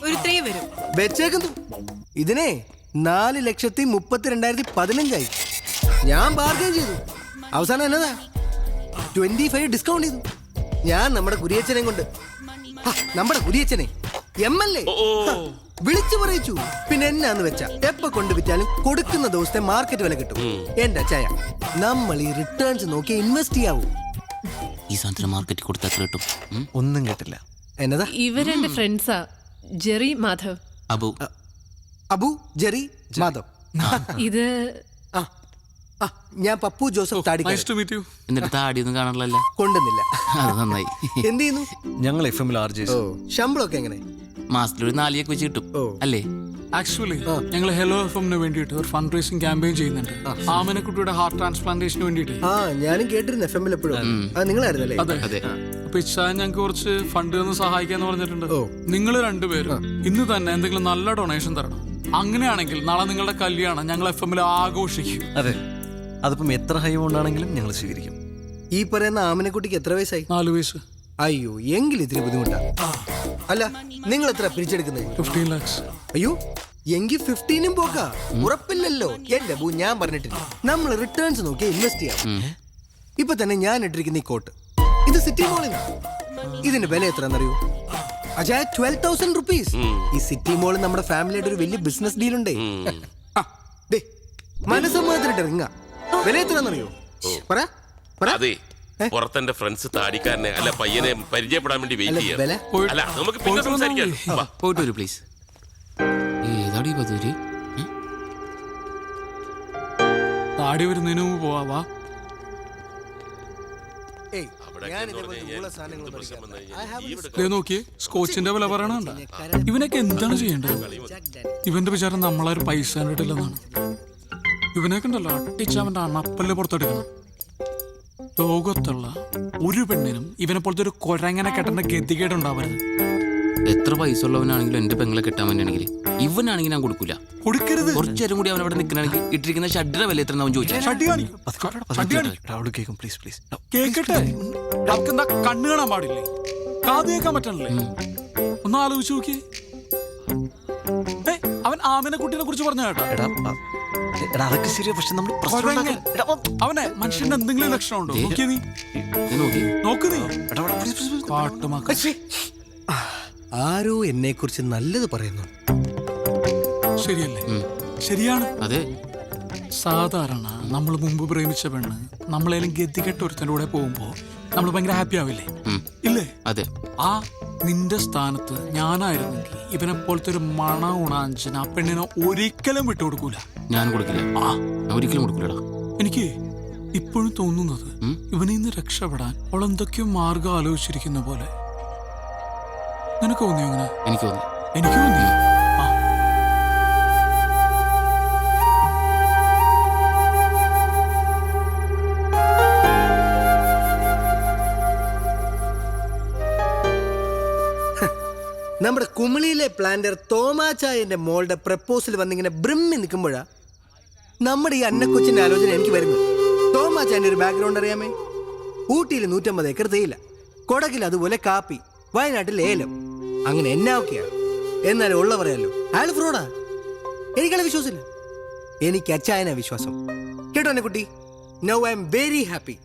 ഒരു 3 വരും. വെച്ചേക്കുന്നു. ഇതിനെ 4,32,15,000 ഞാൻ ബാർഗൈൻ ചെയ്തു. അവസാനം എന്നതാ 25 ഡിസ്കൗണ്ട് ചെയ്തു. ഞാൻ നമ്മുടെ കുരിയച്ചനെ കൊണ്ട്, നമ്മുടെ കുരിയച്ചനെ MLA വിളിച്ചു പറയിച്ചു. പിന്നെ എന്നാന്ന് വെച്ചാ എപ്പ കൊണ്ട് വിറ്റാലും കൊടുക്കുന്ന ദിവസത്തെ മാർക്കറ്റ് വില കിട്ടും. എന്റെ ചായ, നമ്മൾ ഈ റിട്ടേൺസ് നോക്കി ഇൻവെസ്റ്റ് ചെയ്യാവൂ. ഈ സാധനത്തിന് മാർക്കറ്റ് കൊടുത്താൽ കിട്ടും. ഒന്നും കേട്ടില്ല. എന്നതാ? ഇവരെന്റെ ഫ്രണ്ട്സാ, ജെറി, മാധവ്. അബു, ജെറി, മാധവ്. ഇത് ഞാൻ പപ്പു ജോസഫ് താടിക്കാരൻ. എന്നിട്ട് താടിയൊന്നും കാണാറില്ലല്ലോ. കൊണ്ടുവന്നില്ല. അത് നന്നായി. എന്ത് ചെയ്യുന്നു? ഞങ്ങൾ FM RJs. ശമ്പളമൊക്കെ എങ്ങനെ? മാസത്തിലൊരു 4 വെച്ച് കിട്ടും അല്ലേ? ആക്ച്വലി ഞങ്ങൾ ഹലോ എഫ്എമ്മിന് വേണ്ടിയിട്ട് ഒരു ഫണ്ട് റേസിംഗ് ക്യാമ്പയിൻ ചെയ്യുന്നുണ്ട്. ആമനക്കുട്ടിയുടെ ഹാർട്ട് ട്രാൻസ്പ്ലാന്റേഷന് വേണ്ടിയിട്ട്. ഞാനും കേട്ടിരുന്നു FM-ൽ എപ്പോഴും. നിങ്ങളായിരുന്നല്ലേ? അതെ. അപ്പൊ ഇച്ചാൻ ഞങ്ങൾക്ക് കുറച്ച് ഫണ്ട് ഒന്ന് സഹായിക്കാന്ന് പറഞ്ഞിട്ടുണ്ട്. നിങ്ങൾ രണ്ടുപേരും ഇന്ന് തന്നെ എന്തെങ്കിലും നല്ല ഡൊണേഷൻ തരണം. അങ്ങനെയാണെങ്കിൽ നാളെ നിങ്ങളുടെ കല്യാണം ഞങ്ങൾ FM-ൽ ആഘോഷിക്കും. അതെ, അതിപ്പം എത്ര ഹൈ കൊണ്ടാണെങ്കിലും ഞങ്ങൾ സ്വീകരിക്കും. ഈ പറയുന്ന ആമനക്കുട്ടിക്ക് എത്ര വയസ്സായി? 4 വയസ്സ്. അയ്യോ, എങ്കിൽ ഇത്തിരി ബുദ്ധിമുട്ടാ. അല്ല, നിങ്ങൾ എത്ര പിരിച്ചെടുക്കുന്നത്? 15 lakhs. അയ്യോ, എങ്കിൽ 15 പോക്കാ. ഉറപ്പില്ലല്ലോ. എന്റെ ബൂ, ഞാൻ പറഞ്ഞിട്ടില്ല, നമ്മൾ റിട്ടേൺസ് നോക്കി ഇൻവെസ്റ്റ് ചെയ്യാം. ഇപ്പൊ തന്നെ ഞാൻ ഇട്ടിരിക്കുന്ന ഈ കോട്ട്, ഇത് സിറ്റി മോളിൽ. ഇതിന്റെ വില എത്രയെന്നറിയോ? 12,000 rupees. ഈ സിറ്റി മോളിൽ നമ്മുടെ ഫാമിലിയുടെ ഒരു വലിയ ബിസിനസ് ഡീൽ ഉണ്ടേ. മനസ്സമ്മതത്തിനിട്ട് ഇറങ്ങ. വില എത്രയെന്നറിയോ? പറ. അതെ, പുറത്തെന്റെ ഫ്രണ്ട്സ് താടിക്കാരനെ അല്ല പയ്യനെ പരിചയപ്പെടാൻ വേണ്ടി വെയിറ്റ് ചെയ്യാം. അല്ല, നമുക്ക് പിന്നെ സംസാരിക്കാം. പോയിട്ട് വരൂ പ്ലീസ്. ഏതാടി പതൂര്? താടി വരുന്നതിന് മുമ്പ് പോവാ. നോക്കിയേ, സ്കോച്ചിന്റെ വില പറയണണ്ട. ഇവനൊക്കെ എന്താണ് ചെയ്യേണ്ടത്? ഇവന്റെ വിചാരം നമ്മളാരും പൈസ കണ്ടിട്ടില്ലെന്നാണ്. ഇവനൊക്കെ ഉണ്ടല്ലോ, അട്ടിച്ചവന്റെ അണപ്പല്ല് പുറത്തെടുക്കണം. ലോകത്തുള്ള ഒരു പെണ്ണിനും ഇവനെ പോലത്തെ ഒരു കൊരങ്ങനെ കെട്ടേണ്ട ഗതികേടുണ്ടാവരുത്. എത്ര പൈസ ഉള്ളവനാണെങ്കിലും എന്റെ പെങ്ങളെ കെട്ടാൻ വേണ്ടിയാണെങ്കിൽ ഇവനാണെങ്കിൽ ഞാൻ കൊടുക്കൂല. കൊടുക്കരുത്. കുറച്ചേരം കൂടി അവൻ അവിടെ നിൽക്കണമെങ്കിൽ ഇട്ടിരിക്കുന്ന ഷഡ്ഡിയുടെ വില എത്ര അവൻ ചോദിച്ചാൽ കേക്കട്ടെ. എന്താ കണ്ണു കാണാൻ പാടില്ലേ? കാത് കേൾക്കാൻ പറ്റണല്ലേ? ഒന്ന് ആലോചിച്ച് നോക്കി. അവൻ ആമിനെക്കുട്ടിനെ കുറിച്ച് പറഞ്ഞു കേട്ടോ. അതൊക്കെ ശരിയാ, പക്ഷെ നമ്മൾ അവനെ മനുഷ്യന്റെ എന്തെങ്കിലും ലക്ഷണം ഉണ്ടോ? നോക്ക് നീ. ആരോ എന്നെ കുറിച്ച് നല്ലത് പറയുന്നു. ശരിയല്ലേ? ശരിയാണ്. അതെ. സാധാരണ നമ്മൾ മുമ്പ് പ്രേമിച്ച പെണ്ണ് നമ്മളേലും ഗതികെട്ട ഒരുത്തൻ്റെ കൂടെ പോകുമ്പോ നമ്മൾ ഭയങ്കര ഹാപ്പി ആവില്ലേ? ഇല്ലേ? അതെ. ആ നിന്റെ സ്ഥാനത്ത് ഞാനായിരുന്നെങ്കിൽ ഇവനെ പോലത്തെ ഒരു മണ ഉണാഞ്ചന ആ പെണ്ണിനെ ഒരിക്കലും വിട്ടുകൊടുക്കൂല. ഞാൻ കൊടുക്കില്ല. ഒരിക്കലും കൊടുക്കൂലടാ. എനിക്ക് ഇപ്പോഴും തോന്നുന്നത് ഇവനിൽ നിന്ന് രക്ഷപ്പെടാൻ അവൾ എന്തൊക്കെയോ മാർഗം ആലോചിച്ചിരിക്കുന്ന പോലെ. നിനക്ക് തോന്നിയോ അങ്ങനെ? എനിക്ക് തോന്നി. എനിക്ക് തോന്നി. നമ്മുടെ കുമിളിയിലെ പ്ലാന്റർ തോമാച്ചായന്റെ മോളുടെ പ്രപ്പോസൽ വന്നിങ്ങനെ ബ്രിമ്മി നിൽക്കുമ്പോഴാ നമ്മുടെ ഈ അന്നക്കൊച്ചിന്റെ ആലോചന എനിക്ക് വരുന്നത്. തോമാച്ചായന്റെ ഒരു ബാക്ക്ഗ്രൗണ്ട് അറിയാമേ? ഊട്ടിയിൽ 150 ഏക്കർ തേയില, കൊടകിൽ അതുപോലെ കാപ്പി, വയനാട്ടിൽ ഏലം, അങ്ങനെ എന്നാക്കെയാണ്. എന്നാലും ഉള്ള പറയാലോ, അയാൾ ഫ്രോഡാ. എനിക്കയാളെ വിശ്വാസമില്ല. എനിക്ക് അച്ചായനാ വിശ്വാസം. കേട്ടോ എന്നെ കുട്ടി? Now I am very happy.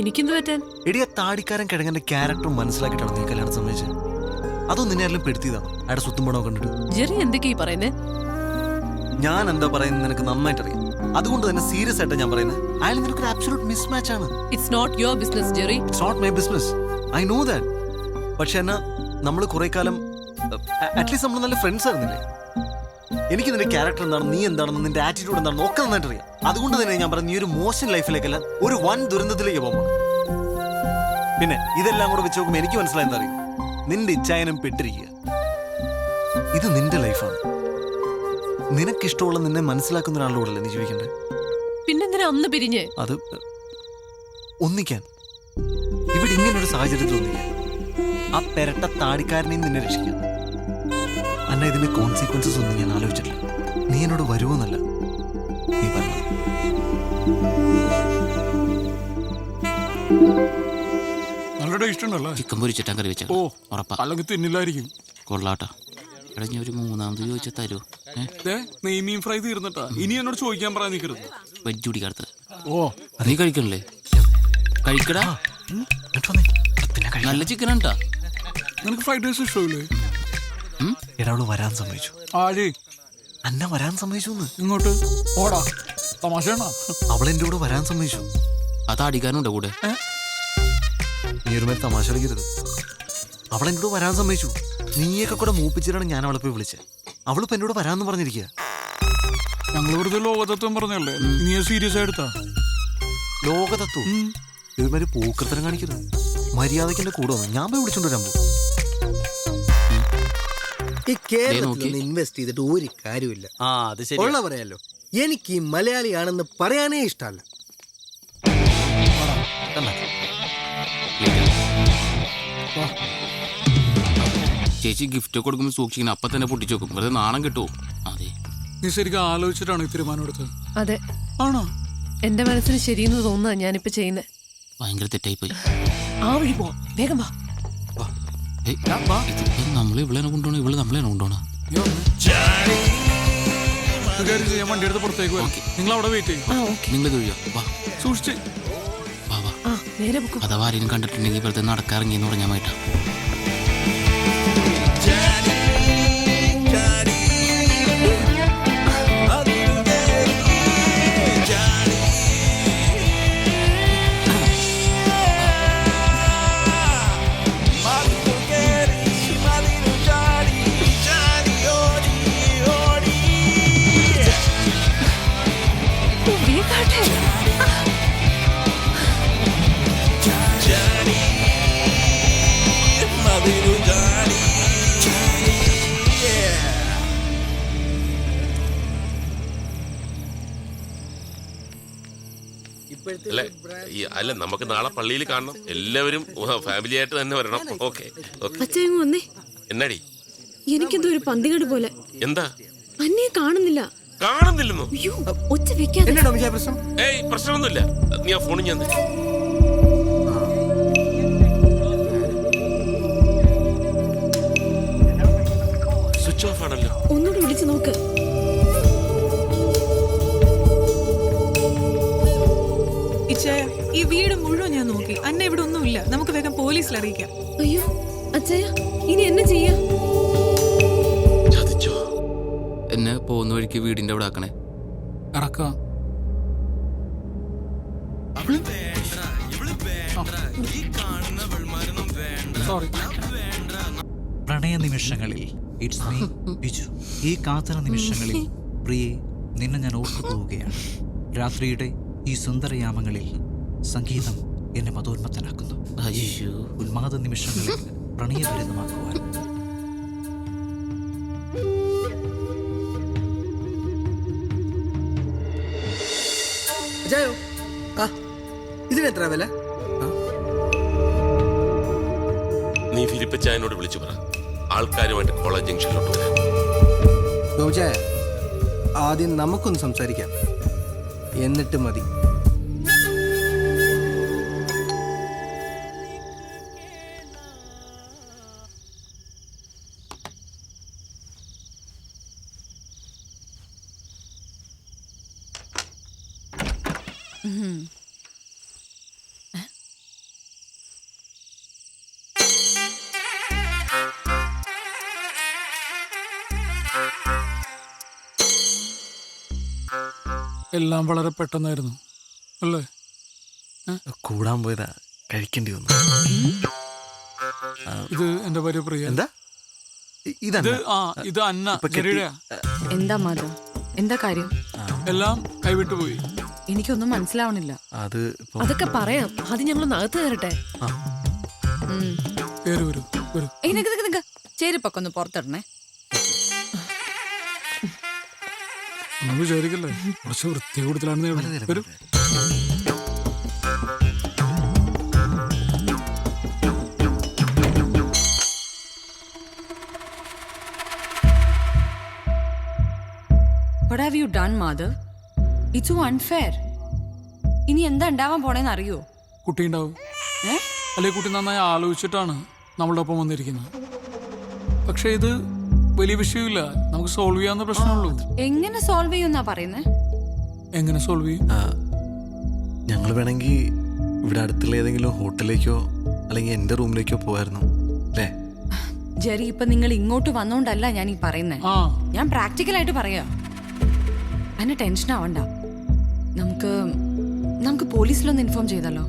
എനിക്കെന്ത് പറ്റാൻ? എടിയ താടിക്കാരൻ കിഴങ്ങന്റെ ക്യാരക്ടർ മനസ്സിലാക്കിയിട്ടാണ് നീ കല്യാണം സമ്മതിച്ചത്? അതോ നിന്നെ ആരെങ്കിലും പെടുത്തിയതാണ് അയാളുടെ സ്വത്തും പണവും കണ്ടിട്ട്? ജെറി എന്തൊക്കെയാ പറയുന്നേ? ഞാൻ എന്താ പറയുന്നത് നിനക്ക് നന്നായിട്ട് അറിയാം. അതുകൊണ്ട് തന്നെ സീരിയസ് ആയിട്ട് ഞാൻ പറയുന്നത്, അയാൾ നിനക്ക് ഒരു അബ്സല്യൂട്ട് മിസ്മാച്ച് ആണ്. It's not your business Jerry. It's not my business, I know that. പക്ഷെ എന്നാ നമ്മൾ കുറെ കാലം അറ്റ്ലീസ്റ്റ് നമ്മൾ നല്ല ഫ്രണ്ട്സ് ആയിരുന്നില്ലേ? എനിക്ക് നിന്റെ ക്യാരക്ടർ എന്താണെന്ന്, നീ എന്താണെന്ന്, നിന്റെ ആറ്റിറ്റ്യൂഡ് എന്താണെന്ന് ഒക്കെ നന്നായിട്ട് അറിയാം. അതുകൊണ്ട് തന്നെ ഞാൻ പറഞ്ഞു, നീ ഒരു മോശം ലൈഫിലേക്കല്ല, ഒരു വൻ ദുരന്തത്തിലേക്ക് പോകുമ്പോൾ. പിന്നെ ഇതെല്ലാം കൂടെ വെച്ച് നോക്കുമ്പോൾ എനിക്ക് മനസ്സിലായി എന്താ അറിയും, നിന്റെ ഇച്ഛായനം പെട്ടിരിക്കുക. ഇത് നിന്റെ ലൈഫാണ്. നിനക്കിഷ്ടമുള്ള നിന്നെ മനസ്സിലാക്കുന്ന ഒരാളുടെ കൂടെ അല്ലേ നീ ജീവിക്കണ്ടേ? പിന്നെന്തിനാ അന്ന് പിരിഞ്ഞ്? അത് ഒന്നിക്കാൻ, ഇവിടെ ഇങ്ങനൊരു സാഹചര്യത്തിൽ ഒന്നിക്കാൻ, ആ പെരട്ട താടിക്കാരനെയും നിന്നെ രക്ഷിക്കാം. അല്ല, ഇതിന്റെ കോൺസിക്വൻസസ് ഒന്നും ഞാൻ ആലോചിച്ചിട്ടില്ല. നീ എന്നോട് വരുമോന്നല്ല, നീ പറഞ്ഞു. നല്ല ടേസ്റ്റ് ഉണ്ടല്ലോ. ചിക്കൻ പൊരിച്ചിട്ടാ കറി വെച്ച. ഉറപ്പാ അല്ലെങ്കിൽ തിന്നില്ലായിരിക്കും. കൊള്ളാട്ടാ. എടാ ഞാൻ ഒരു മൂന്നാമത് ചോദിച്ചാൽ തരുമോ? നെയ്മീൻ ഫ്രൈ തീർന്നിട്ടാ. ഇനി എന്നോട് ചോദിക്കാൻ പറയാൻ നിൽക്കരുത്. വെജ് കുടിക്കാത്ത. നീ കഴിക്കണല്ലേ? കഴിക്കടാ. നല്ല ചിക്കൻ ഉണ്ടാ. നിനക്ക് ഫ്രൈഡ് റൈസ് ഇഷ്ടമില്ലേ? എടാ അവള് വരാൻ സമ്മതിച്ചു. ആര്? അന്ന വരാൻ സമ്മതിച്ചു. ഇങ്ങോട്ട് ഓടാ. തമാശയാണോ? അവൾ എന്റെ കൂടെ വരാൻ സമ്മതിച്ചു. അത് അടിക്കാനുണ്ടോ കൂടെ? നീ ഒരു മേൽ തമാശ കളിക്കരുത്. അവൾ എന്നോട് വരാൻ സമ്മതിച്ചു. നീയൊക്കെ കൂടെ മൂപ്പിച്ചിട്ടാണ് ഞാൻ അവളെ പോയി വിളിച്ചത്. അവളിപ്പോ എന്നോട് വരാന്ന് പറഞ്ഞിരിക്കുക. ഞങ്ങൾ വെറുതെ ലോകതത്വം പറഞ്ഞല്ലേ, നീ സീരിയസ് ആയിട്ടാ? ലോകതത്വം ഇതുമാതിരി പൂക്കൃത്തരം കാണിക്കരുത്. മര്യാദയ്ക്ക് എന്റെ കൂടെ വന്നു, ഞാൻ പോയി വിളിച്ചോണ്ട് വരാൻ പോകും. ഈ കേരളത്തിൽ ഇൻവെസ്റ്റ് ചെയ്തിട്ട് ഒരു കാര്യമില്ല. ഉള്ള പറയാലോ, എനിക്ക് ഈ മലയാളിയാണെന്ന് പറയാനേ ഇഷ്ടമല്ല. ചേച്ചി ഗിഫ്റ്റ് കൊടുക്കുമ്പോൾ സൂക്ഷിക്കണം, അപ്പൊ തന്നെ പൊട്ടിച്ചു നോക്കും. വെറുതെ നാണം കിട്ടുമോ? അതെ, നീ ശരിക്കും ആലോചിച്ചിട്ടാണ് ഈ തീരുമാനം എടുത്തത്? അതെ. ആണോ? എന്റെ മനസ്സിന് ശരിയെന്ന് തോന്നുക ഞാനിപ്പോ ചെയ്യുന്നത്. ഭയങ്കര തെറ്റായി പോയി. ആ വഴി പോവാം, വേഗം വാ. നമ്മള് ഇവളെ കൊണ്ടുപോണോ? ഇവള് നമ്മളെ കൊണ്ടുപോണോ? ഞാൻ വണ്ടി എടുത്ത് പുറത്തേക്ക് പോകാം. നിങ്ങൾ അവിടെ വെയിറ്റ് ചെയ്യും. നിങ്ങൾ തൊഴിയോ? വാ, സൂക്ഷിച്ച് വാ വാ. അഥവാ ആരെയും കണ്ടിട്ടുണ്ടെങ്കിൽ വെറുതെ നടക്കാറിങ്ങിയെന്ന് പറഞ്ഞാൽ മായിട്ടാ. അല്ല, നമുക്ക് നാളെ പള്ളിയിൽ കാണണം. എല്ലാവരും ഫാമിലി ആയിട്ട് തന്നെ വരണം. ഓക്കെ. എന്നാടി? എനിക്കെന്തോ ഒരു പന്തികേട് പോലെ. എന്താ? അന്നെ കാണുന്നില്ല. കാണുന്നില്ലെന്നോ? ഒച്ച വെക്കാതെ. ഏയ്, പ്രശ്നമൊന്നുമില്ല. നീ ആ ഫോണിൽ ഞാൻ സ്വിച്ച് ഓഫ് ആണല്ലോ. ഒന്നുകൂടി വിളിച്ചു നോക്ക്. ഈ വീട് മുഴുവൻ ഞാൻ നോക്കി. അന്നെ ഇവിടെ ഒന്നുമില്ല. നമുക്ക് വേഗം പോലീസിൽ അറിയിക്കാം. അയ്യോ അച്ഛയ, ഇനി എന്നെ ചെയ്യാ? എന്നെ പോകുന്ന വഴിക്ക് വീടിന്റെ അവിടെ ആക്കണേ. ഇറക്കാം. പ്രണയ നിമിഷങ്ങളിൽ ഇറ്റ്സ് മീ ബിജു. ഈ കാത്തര നിമിഷങ്ങളിൽ പ്രിയെ നിന്നെ ഞാൻ ഓർത്തു പോവുകയാണ്. രാത്രിയുടെ ഈ സുന്ദരയാമങ്ങളിൽ സംഗീതം എന്നെ മതോന്മത്തനാക്കുന്നു. ഉന്മാദ നിമിഷങ്ങളിൽ പ്രണയഭരിതമാക്കുവാൻ. അജയോ ആ ഇതിനെത്ര വില? നീ ഫിലിപ്പച്ചായനോട് വിളിച്ചു പറ, ആൾക്കാരുമായിട്ട് കോളേജ് ജംഗ്ഷനിലോട്ട് വരാം. ഗോപചായ, ആദ്യം നമുക്കൊന്ന് സംസാരിക്കാം, എന്നിട്ട് മതി. എല്ലാം വളരെ പെട്ടെന്നായിരുന്നു അല്ലേ? കൂടാൻ പോയതാ, കഴിക്കേണ്ടി വന്നു. ഇത് എന്റെ ഭാര്യ പ്രിയ. എന്താ ഇത് അന്ന ജെറിയുടെയാ. എന്താ മാധവ്, എന്താ കാര്യം? എല്ലാം കൈവിട്ടു പോയി. എനിക്കൊന്നും മനസ്സിലാവണില്ല. അതൊക്കെ പറയാം, ആദ്യം ഞങ്ങൾ അകത്ത് കയറട്ടെ. ചേരിപ്പൊക്കെ ഒന്ന് പുറത്തിടണേ. ഒന്നും വിചാരിക്കല്ലേ, കുറച്ച് വൃത്തി കൂടുതലാണെന്ന് വരും. What have you done, Madhav? It's so unfair. ഇനി എന്താ ഉണ്ടാവാൻ പോണേന്ന് അറിയോ? കുട്ടി ഉണ്ടാവും, അല്ലെ കുട്ടി നന്നായി ആലോചിച്ചിട്ടാണ് നമ്മളുടെ ഒപ്പം വന്നിരിക്കുന്നത്. പക്ഷെ ഇത് വലിയ വിഷയമില്ല, നമുക്ക് സോൾവ് ചെയ്യാവുന്ന പ്രശ്നമുള്ളൂ. എങ്ങനെ സോൾവ് ചെയ്യുന്നാ പറയുന്നേ? എങ്ങനെ സോൾവ് ചെയ്യും? ഞങ്ങൾ വേണമെങ്കിൽ ഇവിടെ അടുത്തുള്ള ഏതെങ്കിലും ഹോട്ടലിലേക്കോ അല്ലെങ്കിൽ എന്റെ റൂമിലേക്കോ പോവായിരുന്നു അല്ലേ? ജെറി, ഇപ്പൊ നിങ്ങൾ ഇങ്ങോട്ട് വന്നോണ്ടല്ല ഞാൻ ഈ പറയുന്നേ, ഞാൻ പ്രാക്ടിക്കലായിട്ട് പറയാ. അതിന് ടെൻഷൻ ആവണ്ട. നമുക്ക് പോലീസിലൊന്ന് ഇൻഫോം ചെയ്താലോ?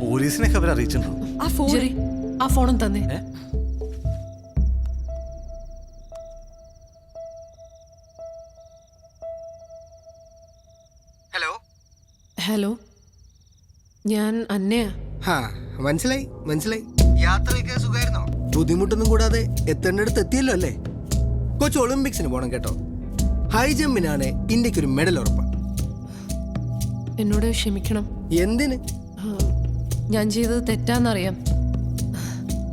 പോലീസിനെ അവർ അറിയിച്ചിട്ടുണ്ടോ? ആ ഫോണും തന്നെ. ഹലോ, ഞാൻ അന്നയാ. മനസ്സിലായി. യാത്രയൊക്കെ സുഖമായിരുന്നോ? ബുദ്ധിമുട്ടൊന്നും കൂടാതെ എത്തേണ്ടടുത്ത് എത്തിയല്ലോ അല്ലേ? കൊച്ചു ഒളിമ്പിക്സിന് പോണം കേട്ടോ. ഹൈ ജമ്പിനാണ് ഇന്ത്യക്ക് ഒരു മെഡൽ ഉറപ്പാ. എന്നോട് ക്ഷമിക്കണം. എന്തിന്? ഞാൻ ചെയ്തത് തെറ്റാന്നറിയാം.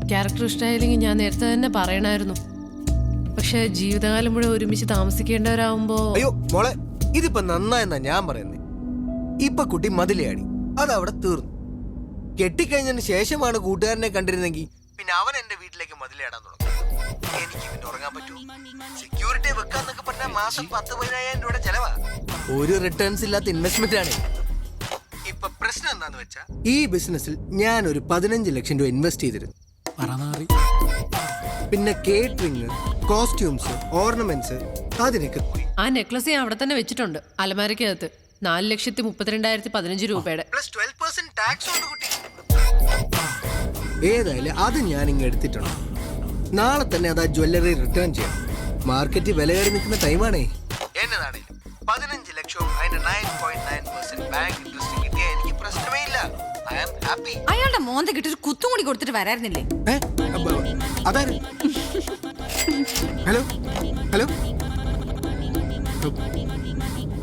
ക്യാരക്ടർ ഇഷ്ടമായില്ലെങ്കിൽ ഞാൻ നേരത്തെ തന്നെ പറയണമായിരുന്നു. പക്ഷെ ജീവിതകാലം മുഴുവൻ ഒരുമിച്ച് താമസിക്കേണ്ടവരാകുമ്പോ. അയ്യോ മോളെ, ഇതിപ്പോ നന്നായെന്നാ ഞാൻ പറയുന്നത്. ഇപ്പൊ കുട്ടി മതിലയാടി, അതവിടെ തീർന്നു. കെട്ടിക്കഴിഞ്ഞതിന് ശേഷമാണ് കൂട്ടുകാരനെ കണ്ടിരുന്നെങ്കിൽ പിന്നെ അവൻ എന്റെ വീട്ടിലേക്ക് മതിലയാടാൻ തുടങ്ങും. എനിക്ക് പിന്നെ ഉറങ്ങാൻ പറ്റൂ? സെക്യൂരിറ്റി വെക്കാന്നൊക്കെ പറഞ്ഞാൽ മാസം 10,000-15,000 രൂപയുടെ ചെലവാ. ഒരു റിട്ടേൺസ് ഇല്ലാത്ത ഇൻവെസ്റ്റ്മെന്റ് ആണ്. ഇപ്പൊ പ്രശ്നം എന്താന്ന് വെച്ചാ, ഈ ബിസിനസ്സിൽ ഞാൻ ഒരു 15 ലക്ഷം രൂപ ഇൻവെസ്റ്റ് ചെയ്തിരുന്നു. പിന്നെ കേറ്ററിംഗ്, കോസ്റ്റ്യൂംസ്, ഓർണമെന്റ്സ്, അതിനൊക്കെ ആ നെക്ലസ് ഞാൻ അവിടെ തന്നെ വെച്ചിട്ടുണ്ട്, അലമാരക്കകത്ത്. 4,32,15 രൂപയുടെ. ഏതായാലും അത് ഞാൻ ഇങ്ങ് എടുത്തിട്ടുണ്ട്. നാളെ തന്നെ അത് ആ ജ്വല്ലറി റിട്ടേൺ ചെയ്യാം. മാർക്കറ്റ് വില കയറി നിൽക്കുന്ന ടൈമാണേ. എന്നതാണേലും 15 ലക്ഷവും അതിന്റെ 9.9% ബാങ്ക് ഇൻട്രസ്റ്റ് കിട്ടിയാൽ എനിക്ക് പ്രശ്നമേ ഇല്ല. I am happy. അയാളുടെ മോന്ത കിട്ടി ഒരു കുത്തും കൂടി കൊടുത്തിട്ട് വരായിരുന്നില്ലേ? അതാര്? Hello hello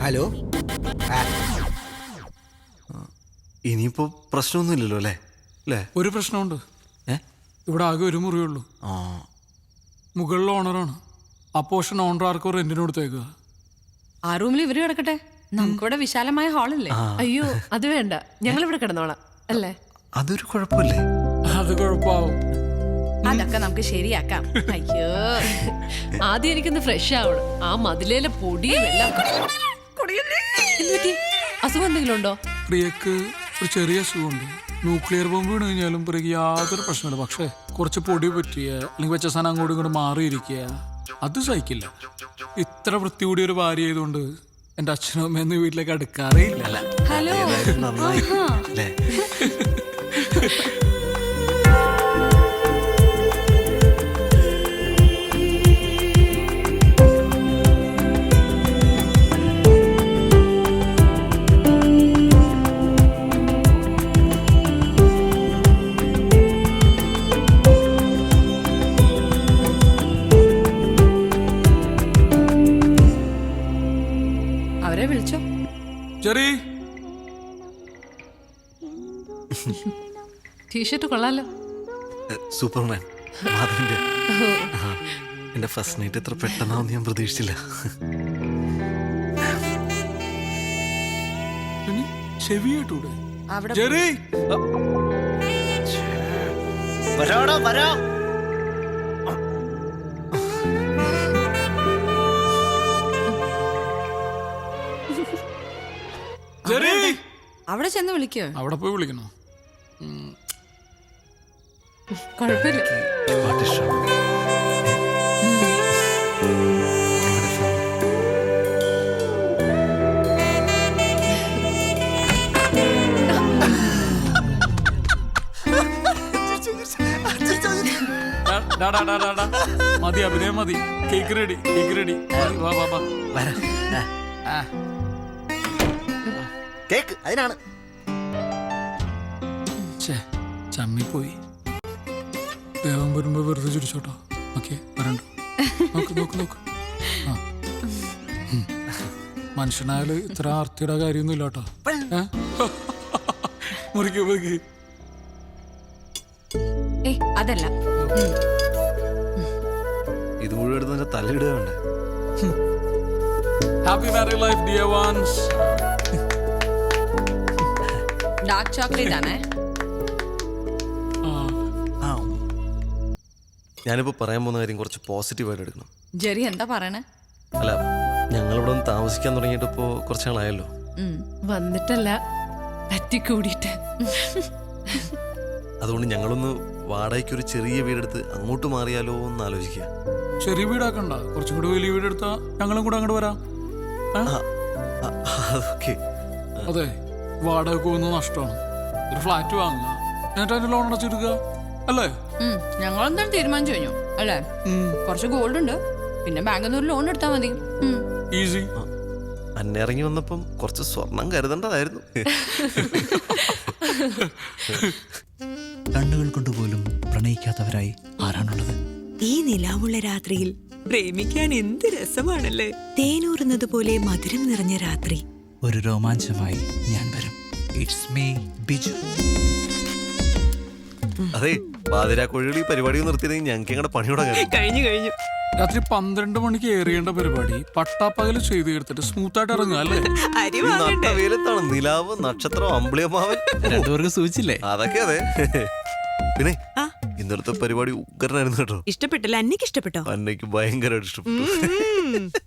hello. ഇനിയിപ്പോ പ്രശ്നമൊന്നുമില്ലല്ലോ അല്ലേ? ഒരു പ്രശ്നമുണ്ട്. ഇവിടെ ആകെ ഒരു മുറിയുള്ളൂ. മുകളിലെ ഓണറാണ്. ആ പോർഷൻ ഓണർ ആർക്കോ റെന്റിന് കൊടുത്തേക്കുക. ആ റൂമിൽ ഇവര് കിടക്കട്ടെ, നമുക്കിവിടെ വിശാലമായ ഹാളില്ലേ? അയ്യോ അത് വേണ്ട, ഞങ്ങൾ ഇവിടെ കിടന്നോളാം അല്ലേ? അതൊരു കുഴപ്പമില്ലേ? അത് കുഴപ്പമാവും. അതൊക്കെ നമുക്ക് ശരിയാക്കാം. അയ്യോ, ആദ്യം എനിക്കൊന്ന് ഫ്രഷ് ആവണം. ആ മതിലേലെ പൊടിയും എല്ലാം. അസുഖം എന്തെങ്കിലും ഉണ്ടോ? പ്രിയക്ക് ഒരു ചെറിയ അസുഖമുണ്ട്. ന്യൂക്ലിയർ ബോംബ് വീണ് കഴിഞ്ഞാലും പ്രിയക്ക് യാതൊരു പ്രശ്നമില്ല. പക്ഷേ കുറച്ച് പൊടി പറ്റിയ അല്ലെങ്കിൽ വെച്ച സാധനം അങ്ങോട്ടും ഇങ്ങോട്ട് മാറിയിരിക്കുക, അത് സഹിക്കില്ല. ഇത്ര വൃത്തി കൂടിയ ഒരു ഭാര്യ ആയതുകൊണ്ട് എന്റെ അച്ഛനും അമ്മയൊന്നും വീട്ടിലേക്ക് അടുക്കാറേ ഇല്ല. ഹലോ. ടീഷർട്ട് കൊള്ളാലോ. സൂപ്പർമാൻ മാധവന്റെ. എന്റെ ഫസ്റ്റ് നൈറ്റ് എത്ര പെട്ടെന്നാവും ഞാൻ പ്രതീക്ഷിച്ചില്ല. ചെവിയേട്ടൂടെ അവിടെ ജെറി? വരാടാ വരാ. ജെറി, അവിടെ ചെന്ന് വിളിക്കോ? അവിടെ പോയി വിളിക്കണോ? കുഴപ്പമില്ല. മതി അഭിനയം മതി. Cake ready, cake ready. വാ വാ വാ. കേക്ക് അതിനാണ്. ചമ്മിപ്പോയി. ദേവം വരുമ്പോ വെറുതെ ചിരിച്ചോട്ടോ. ഓക്കെ വരണ്ട. നോക്ക് നോക്ക് നോക്ക്. മനുഷ്യനായാല് ഇത്ര ആർത്തിയുടെ കാര്യമൊന്നും ഇല്ല കേട്ടോ. മുറിക്ക് മുറിക്ക്. അതല്ല, ഇത് മുഴുവൻ എടുത്ത് തലയിടുക വേണ്ടേ? Happy married life dear ones. Dark chocolate ആണേ. ഞാനിപ്പോ പറയാൻ പോകുന്ന കാര്യം കുറച്ച് പോസിറ്റീവായിട്ട് എടുക്കണം. ജെറി എന്താ പറയണേ? അല്ല, ഞങ്ങളിവിടെ ഒന്ന് താമസിക്കാൻ തുടങ്ങിയിട്ട് ഇപ്പോ കുറച്ച് നാളായല്ലോ. വന്നിട്ടല്ല, പറ്റിക്കൂടിയിട്ട്. അതുകൊണ്ട് ഞങ്ങളൊന്ന് വാടകയ്ക്ക് ഒരു ചെറിയ വീടെടുത്ത് അങ്ങോട്ട് മാറിയാലോ എന്ന് ആലോചിക്കുക. ചെറിയ വീടാക്കണ്ട, കുറച്ചും കൂടി വലിയ വീടെടുത്താ ഞങ്ങളും കൂടെ അങ്ങോട്ട് വരാം. അതൊക്കെ അതെ, വാടക പോകുന്ന നഷ്ടമാണ്. ഒരു ഫ്ലാറ്റ് വാങ്ങുക, എന്നിട്ട് അതിന്റെ ലോൺ അടച്ചെടുക്കുക അല്ലേ? ഞങ്ങളെന്തായാലും തീരുമാനിച്ചു കഴിഞ്ഞു അല്ലേ? കുറച്ച് ഗോൾഡ് ഉണ്ട്, പിന്നെ ബാങ്കിൽ നിന്ന് ഒരു ലോൺ എടുത്താൽ മതി. ഈസി. അന്നെ ഇറങ്ങി വന്നപ്പം കുറച്ച് സ്വർണം കരുതേണ്ടതായിരുന്നു. കണ്ണുകൾ കൊണ്ടുപോലും പ്രണയിക്കാത്തവരായി ആരാണുള്ളത്? ഈ നിലാവുള്ള രാത്രിയിൽ പ്രേമിക്കാൻ എന്ത് രസമാണല്ലേ. തേനൂറുന്നത് പോലെ മധുരം നിറഞ്ഞ രാത്രി. ഒരു രോമാഞ്ചമായി ഞാൻ വരും. It's me Biju. അതെ, പാതിരാക്കോഴികൾ ഈ പരിപാടി നിർത്തിയിരുന്നെങ്കിൽ ഞങ്ങൾക്ക് ഞങ്ങളുടെ പണിയോടെ കഴിഞ്ഞു കഴിഞ്ഞു. രാത്രി 12 മണിക്ക് ഏറിയേണ്ട പരിപാടി പട്ടാപ്പകല് ചെയ്ത് എടുത്തിട്ട് സ്മൂത്ത് ആയിട്ട് ഇറങ്ങുക അല്ലേ? വെയിലത്താണ് നിലാവ്, നക്ഷത്രം, അമ്പിളിയമ്മാവൻ രണ്ടുപേർക്ക് സൂചിച്ചില്ലേ? അതൊക്കെ അതെ. പിന്നെ ഇന്നലത്തെ പരിപാടി ഉഗ്രനായിരുന്നു കേട്ടോ. ഇഷ്ടപ്പെട്ടില്ല? അന്നയ്ക്ക് ഇഷ്ടപ്പെട്ടോ? അന്നയ്ക്ക് ഭയങ്കരമായിട്ട് ഇഷ്ടപ്പെട്ടു.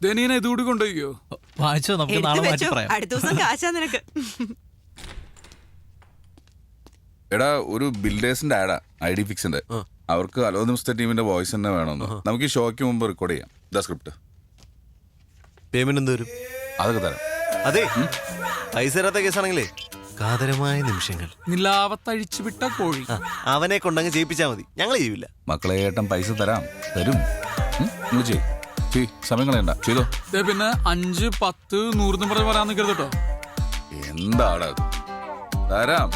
ദനീനെ ഇതുകൂടി കൊണ്ടുപോയിക്കോ. വായിച്ചോ, നമുക്ക് നാളെ മാറ്റി പറയാം. അടുത്ത ദിവസം കാശാ നിനക്ക്. എടാ, ഒരു ബിൽഡേഴ്സിന്റെ ആഡാ, ID ഫിക്സിന്റെ. അവർക്ക് ഹലോ നമസ്തേ ടീമിന്റെ വോയിസ് തന്നെ വേണമെന്ന്. നമുക്ക് ഈ ഷോയ്ക്ക് മുമ്പ് റെക്കോർഡ് ചെയ്യാം. The script. പേയ്മെന്റ് എന്ത് വരും? അതൊക്കെ തരാം. അതെ, പൈസ തരാത്ത കേസാണെങ്കിലേ കാതരമായ നിമിഷങ്ങൾ. നിലാവത്തഴിച്ചു വിട്ട കോഴി. അവനെ കൊണ്ടങ്ങ് ചെയ്യിപ്പിച്ചാ മതി, ഞങ്ങൾ ചെയ്യൂല. മക്കളെ, ഏട്ടൻ പൈസ തരാം, തരും. സമയം കളയണ്ട, ചെയ്തോ. പിന്നെ 5, 10, 100 പറഞ്ഞ് പറയാൻ നിൽക്കരുത് കേട്ടോ. എന്താടാ തരാം.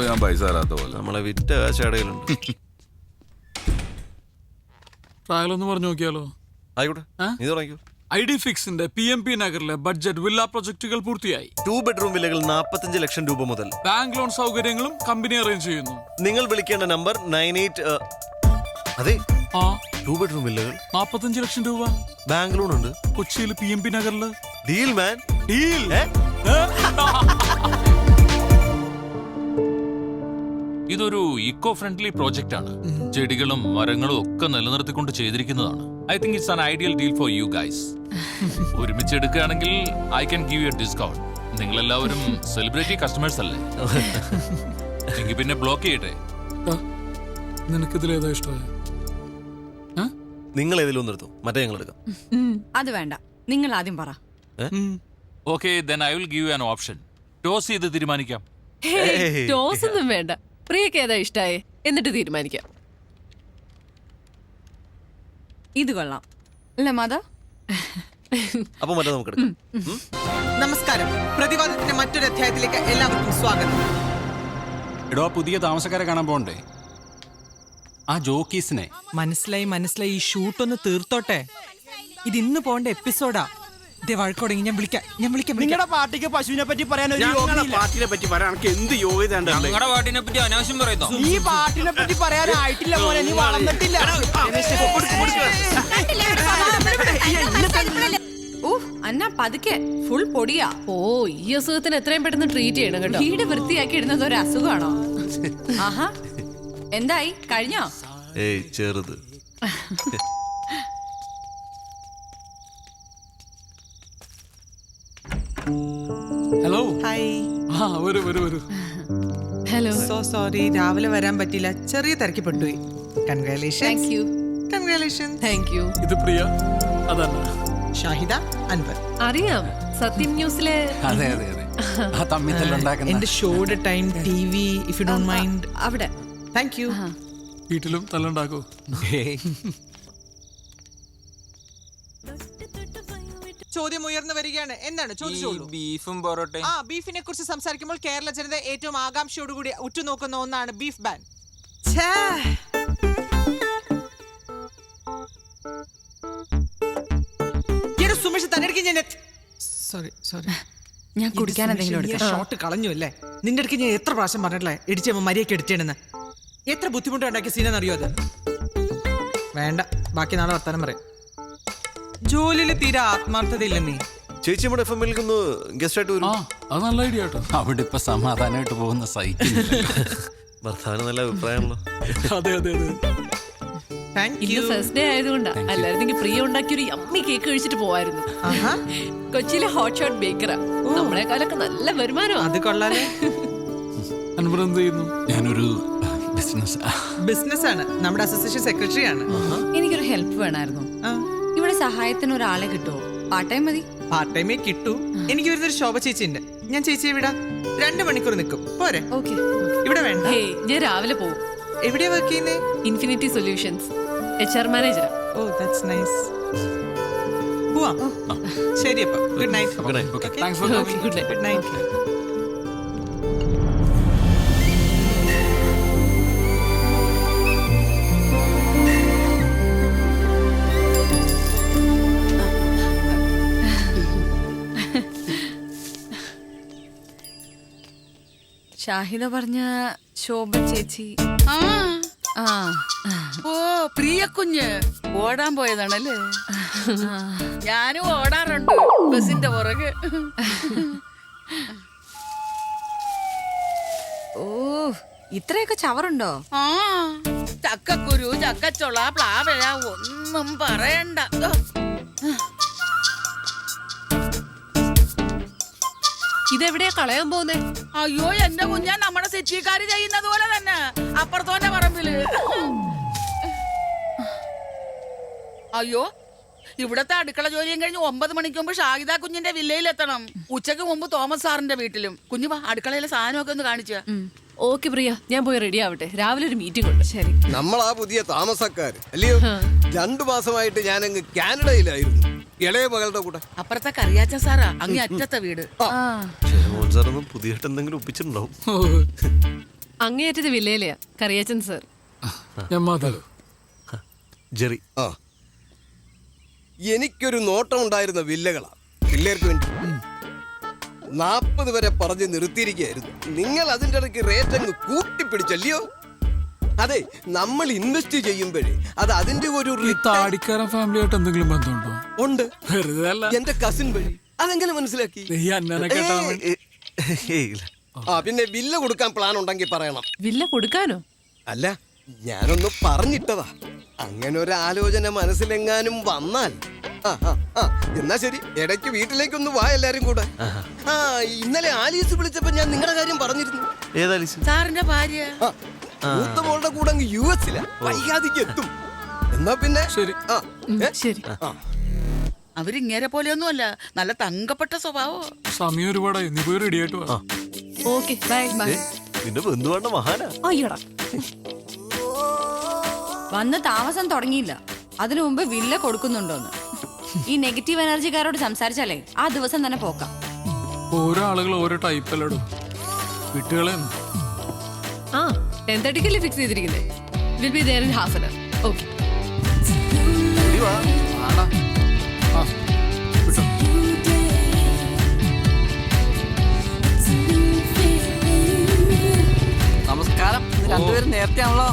ഞാൻ പൈസ തരാത്ത പോലെ നമ്മളെ വിറ്റ കാശടയിലുണ്ട്. ട്രയൽ ഒന്ന് പറഞ്ഞു നോക്കിയാലോ? ആയിക്കോട്ടെ, നീ തുടങ്ങിക്കോ. ID ഫിക്സിന്റെ PMP നഗറിലെ ബഡ്ജറ്റ് വില്ല പ്രൊജക്ടുകൾ പൂർത്തിയായി. 2 ബെഡ്റൂം വില്ലകൾ 45 ലക്ഷം രൂപ മുതൽ. ബാങ്ക് ലോൺ സൗകര്യങ്ങളും കമ്പനി അറേഞ്ച് ചെയ്യുന്നു. നിങ്ങൾ വിളിക്കേണ്ട നമ്പർ 98. അതെ, 2 ബെഡ്റൂം വില്ലകൾ 45 ലക്ഷം രൂപ. ബാങ്ക് ലോൺ ഉണ്ട് കൊച്ചിയിൽ PMP നഗറില്. Deal man, deal. ഇതൊരു ഇക്കോ ഫ്രണ്ട്ലി പ്രോജക്റ്റ് ആണ്. ചെടികളും മരങ്ങളും ഒക്കെ നിലനിർത്തിക്കൊണ്ട് ചെയ്തിരിക്കുന്നതാണ്. I think it's an ideal deal for you guys. ഒരുമിച്ച് എടുക്കുകയാണെങ്കിൽ I can give you a discount. നിങ്ങളെല്ലാവരും സെലിബ്രിറ്റി കസ്റ്റമേഴ്സ് അല്ലേ? എങ്കിൽ പിന്നെ ബ്ലോക്ക് ചെയ്യട്ടെ. നിനക്കിതിലേതാ ഇഷ്ടമായ? നിങ്ങൾ ഏതെങ്കിലും ഒന്ന് എടുത്തു, മറ്റേ ഞങ്ങൾ എടുക്കാം. അത് വേണ്ട, നിങ്ങൾ ആദ്യം പറ. Okay, then I will give you an option. Toss ചെയ്ത് തീരുമാനിക്കാം. ടോസ് ഒന്നും വേണ്ട, പ്രിയക്ക് ഏതാ ഇഷ്ടായേ എന്നിട്ട് തീരുമാനിക്കാം. ഇത് കൊള്ളാം അല്ലേ മാധവ്? അപ്പൊ മറ്റേ നമുക്ക് എടുക്കാം. നമസ്കാരം. പ്രതിവാദത്തിന്റെ മറ്റൊരു അധ്യായത്തിലേക്ക് എല്ലാവർക്കും സ്വാഗതം. എടോ, പുതിയ താമസക്കാരെ കാണാൻ പോണ്ടേ? ആ ജോക്കീസിനെ മനസ്സിലായി. ഈ ഷൂട്ടൊന്ന് തീർത്തോട്ടെ. ഇത് ഇന്ന് പോണ്ട എപ്പിസോഡാ. വഴക്കോടെങ്കിൽ ഞാൻ വിളിക്കാം നിങ്ങളുടെ പാർട്ടിക്ക് പശുവിനെ പറ്റി പറയാൻ ഒരു പാട്ടിനെ പറ്റി പറയാൻ എന്ത് യോഗ്യത ഞങ്ങളുടെ പാട്ടിനെ പറ്റി അനാവശ്യം പറയുന്നു. ഈ പാർട്ടിനെ പറ്റി പറയാനായിട്ടില്ല മോനെ, നീ വളർന്നിട്ടില്ല. അന്ന പതുക്കെ ഫുൾ പൊടിയാ. ഓ, ഈ അസുഖത്തിന് എത്രയും പെട്ടെന്ന് ട്രീറ്റ് ചെയ്യണം കേട്ടോ. വീട് വൃത്തിയാക്കി ഇടുന്നത് ഒരു അസുഖമാണോ? ആഹാ, എന്തായി കഴിഞ്ഞോ? ഏയ് ചെറുത്. ഹലോ. ഹായ്. വരൂ വരൂ വരൂ. ഹലോ. സോ സോറി, രാവിലെ വരാൻ പറ്റില്ല, ചെറിയ തിരക്കി പെട്ടുപോയി. Thank you. Thank U. ഇത് പ്രിയ, അതാണ് ഷാഹിദ, അൻവർ. അറിയാം, സത്യം ന്യൂസിലെ. അതെ അതെ അതെ, ആ തമ്മിത്തല്ലുണ്ടാക്കുന്ന എന്റെ ഷോയുടെ time TV, if you don't mind. അവിടെ. Thank you. വീട്ടിലും തല്ലുണ്ടാക്കോ? ചോദ്യം ഉയർന്നു വരികയാണ്. എന്താണ് ചോദിച്ചോളൂ. ബീഫും പൊറോട്ടയും. ബീഫിനെ കുറിച്ച് സംസാരിക്കുമ്പോൾ കേരള ജനത ഏറ്റവും ആകാംക്ഷയോടുകൂടി ഉറ്റുനോക്കുന്ന ഒന്നാണ് ബീഫ് ബാൻ. സുമേഷ് ഞാൻ കുടിക്കാൻ എന്തെങ്കിലും ഷോട്ട് കളഞ്ഞു അല്ലേ? നിന്റെ അടുക്ക് ഞാൻ എത്ര പ്രാവശ്യം പറഞ്ഞിട്ടില്ലേ ഇടിച്ചമ്മ മരിയൊക്കെ എടുത്തേണെന്ന്. എത്ര ബുദ്ധിമുട്ടുണ്ടാക്കിയ സീനെന്ന് അറിയോ അത്? വേണ്ട, ബാക്കി നാളെ വർത്താനം പറയാം. ജോലിയിൽ തീരെ ആത്മാർത്ഥത ഇല്ല നീ. ചേച്ചി നമ്മുടെ FM ഗസ്റ്റ് ആയിട്ട് വരും. അത് നല്ല ഐഡിയ കേട്ടോ. അവിടെ ഇപ്പൊ സമാധാനമായിട്ട് പോകുന്ന സൈക്കിൾ. ഭർത്താവിന് നല്ല അഭിപ്രായമാണല്ലോ. അതെ അതെ അതെ. ഇന്ന് ഫസ്റ്റ് ഡേ ആയതുകൊണ്ടാ. അല്ലായിരുന്നെങ്കിൽ പ്രിയ ഉണ്ടാക്കിയ ഒരു യമ്മി കേക്ക് കഴിച്ചിട്ട് പോവായിരുന്നു. കൊച്ചിയിലെ ഹോട്ട് ഷോട്ട് ബേക്കറാ. നമ്മളെക്കാളൊക്കെ നല്ല വരുമാനമാണ്. അത് കൊള്ളാലേ. അൻവർ എന്ത് ചെയ്യുന്നു? ഞാനൊരു ബിസിനസ് ആണ്, നമ്മുടെ അസോസിയേഷൻ സെക്രട്ടറി ആണ്. എനിക്കൊരു ഹെൽപ്പ് വേണമായിരുന്നു. ഇവിടെ സഹായത്തിന് ഒരാളെ കിട്ടുമോ? പാർട്ട് ടൈം മതി. പാർട്ട് ടൈമേ കിട്ടൂ. എനിക്ക് വരുന്നൊരു ശോഭ ചേച്ചി ഉണ്ട്, ഞാൻ ചേച്ചിയെ വിടാം. 2 മണിക്കൂർ നിൽക്കും, പോരെ? ഓക്കെ. ഇവിടെ വേണ്ട. ഞാൻ രാവിലെ പോവും. എവിടെയാ വർക്ക് ചെയ്യുന്നേ? Infinity Solutions, HR manager. Oh, that's nice. പോവാം. ശരി, അപ്പൊ good night. Good night. Okay. Thanks for coming. Good night. Good night. Shahida പറഞ്ഞ ശോഭ ചേച്ചി. ഓ, പ്രിയ കുഞ്ഞ് ഓടാൻ പോയതാണല്ലേ? ഞാനും ഓടാറുണ്ട് ബസിന്റെ പുറകെ. ഓ, ഇത്രയൊക്കെ ചവറുണ്ടോ? ചക്കക്കുരു, ചക്കച്ചൊള, പ്ലാവഴ, ഒന്നും പറയണ്ട. ഇതെവിടെയാ കളയാൻ പോകുന്നേ? അയ്യോ, എന്റെ കുഞ്ഞാ നമ്മുടെ സെറ്റിക്കാര് ചെയ്യുന്നത് പോലെ തന്നെ, അപ്പുറത്തോന്റെ പറമ്പില്. അയ്യോ, ഇവിടത്തെ അടുക്കള ജോലിയും കഴിഞ്ഞ് 9 മണിക്ക് മുമ്പ് ഷാഹിദ കുഞ്ഞിന്റെ വില്ലയിൽ എത്തണം. ഉച്ചക്ക് മുമ്പ് തോമസ് സാറിന്റെ വീട്ടിലും. കുഞ്ഞു വാ, അടുക്കളയിലെ സാധനമൊക്കെ ഒന്ന് കാണിച്ച. ഓക്കെ പ്രിയ, ഞാൻ പോയി റെഡി ആവട്ടെ, രാവിലെ ഒരു മീറ്റിംഗ് ഉണ്ട്. ശരി. നമ്മളാ പുതിയ താമസക്കാര് അല്ലയോ? 2 മാസമായിട്ട് ഞാനങ്ങ് കാനഡയിലായിരുന്നു, ഇളയ മകളുടെ കൂടെ. അപ്പുറത്തെ കറിയാച്ച സാറാ, അങ്ങേ അറ്റത്തെ വീട്. സാറൊന്നും പുതിയായിട്ട് എന്തെങ്കിലും ഒപ്പിച്ചിട്ടുണ്ടാവും. അങ്ങേയറ്റത് വില്ലയിലെയാ കറിയാച്ചൻ സർ. ജെറി. എനിക്കൊരു നോട്ടം ഉണ്ടായിരുന്ന വില്ലകളാ, പിള്ളേർക്ക് വേണ്ടി 40 വരെ പറഞ്ഞ് നിർത്തിയിരിക്കുകയായിരുന്നു. നിങ്ങൾ അതിൻ്റെ ഇടയ്ക്ക് റേറ്റ് അങ്ങ് കൂട്ടിപ്പിടിച്ചല്ലയോ? അതെ, നമ്മൾ ഇൻവെസ്റ്റ് ചെയ്യുമ്പോഴേ അത് അതിന്റെ ഒരു താടിക്കാരൻ ഫാമിലി ആയിട്ട് എന്തെങ്കിലും ബന്ധമുണ്ടോ? ഉണ്ട്, വെറുതെ അല്ല. എന്റെ കസിൻ വഴി. അതെങ്ങനെ മനസ്സിലാക്കി? പിന്നെ വില്ല കൊടുക്കാൻ പ്ലാൻ ഉണ്ടെങ്കിൽ പറയണം. വില്ല കൊടുക്കാനോ? അല്ല, ഞാനൊന്ന് പറഞ്ഞിട്ടതാ. അങ്ങനെ ഒരു ആലോചന മനസ്സിലെങ്ങാനും വന്നാൽ. എന്നാ ശരി, ഇടയ്ക്ക് വീട്ടിലേക്കൊന്ന് വാ എല്ലാരും കൂടെ. ഇന്നലെ ആലീസ് വിളിച്ചപ്പോ ഞാൻ നിങ്ങളുടെ കാര്യം പറഞ്ഞിരുന്നു. സാറിന്റെ ഭാര്യ മൂത്ത മോളുടെ കൂടെ അങ്ങ് US വൈകാതിക്ക് എത്തും. എന്നാ പിന്നെ ശരി. ശരി. അവരിങ്ങേരെ പോലെയൊന്നുമല്ല, നല്ല തങ്കപ്പെട്ട സ്വഭാവം. സമയം ഒരുപാടായി, നീ പോയി റെഡി ആയിട്ട് വാ. Okay, bye bye. നിന്റെ ബന്ധുവാണ്ട മഹാനാ. അയ്യടാ, വന്ന് താമസം തുടങ്ങിയില്ല, അതിനു മുമ്പ് വില്ല കൊടുക്കുന്നുണ്ടോന്ന്. ഈ നെഗറ്റീവ് എനർജിക്കാരോട് സംസാരിച്ചാലേ ആ ദിവസം തന്നെ പോക്കാം. ഓരോ ആളുകൾ ഓരോ ടൈപ്പല്ലോ, വിട്ടുകളെ. 10:30 ഫിക്സ് ചെയ്തിരിക്കുന്നേ. Will be there in half an hour. Okay. വിട്ടോ. രണ്ടുപേരും നേരത്തെ ആണല്ലോ.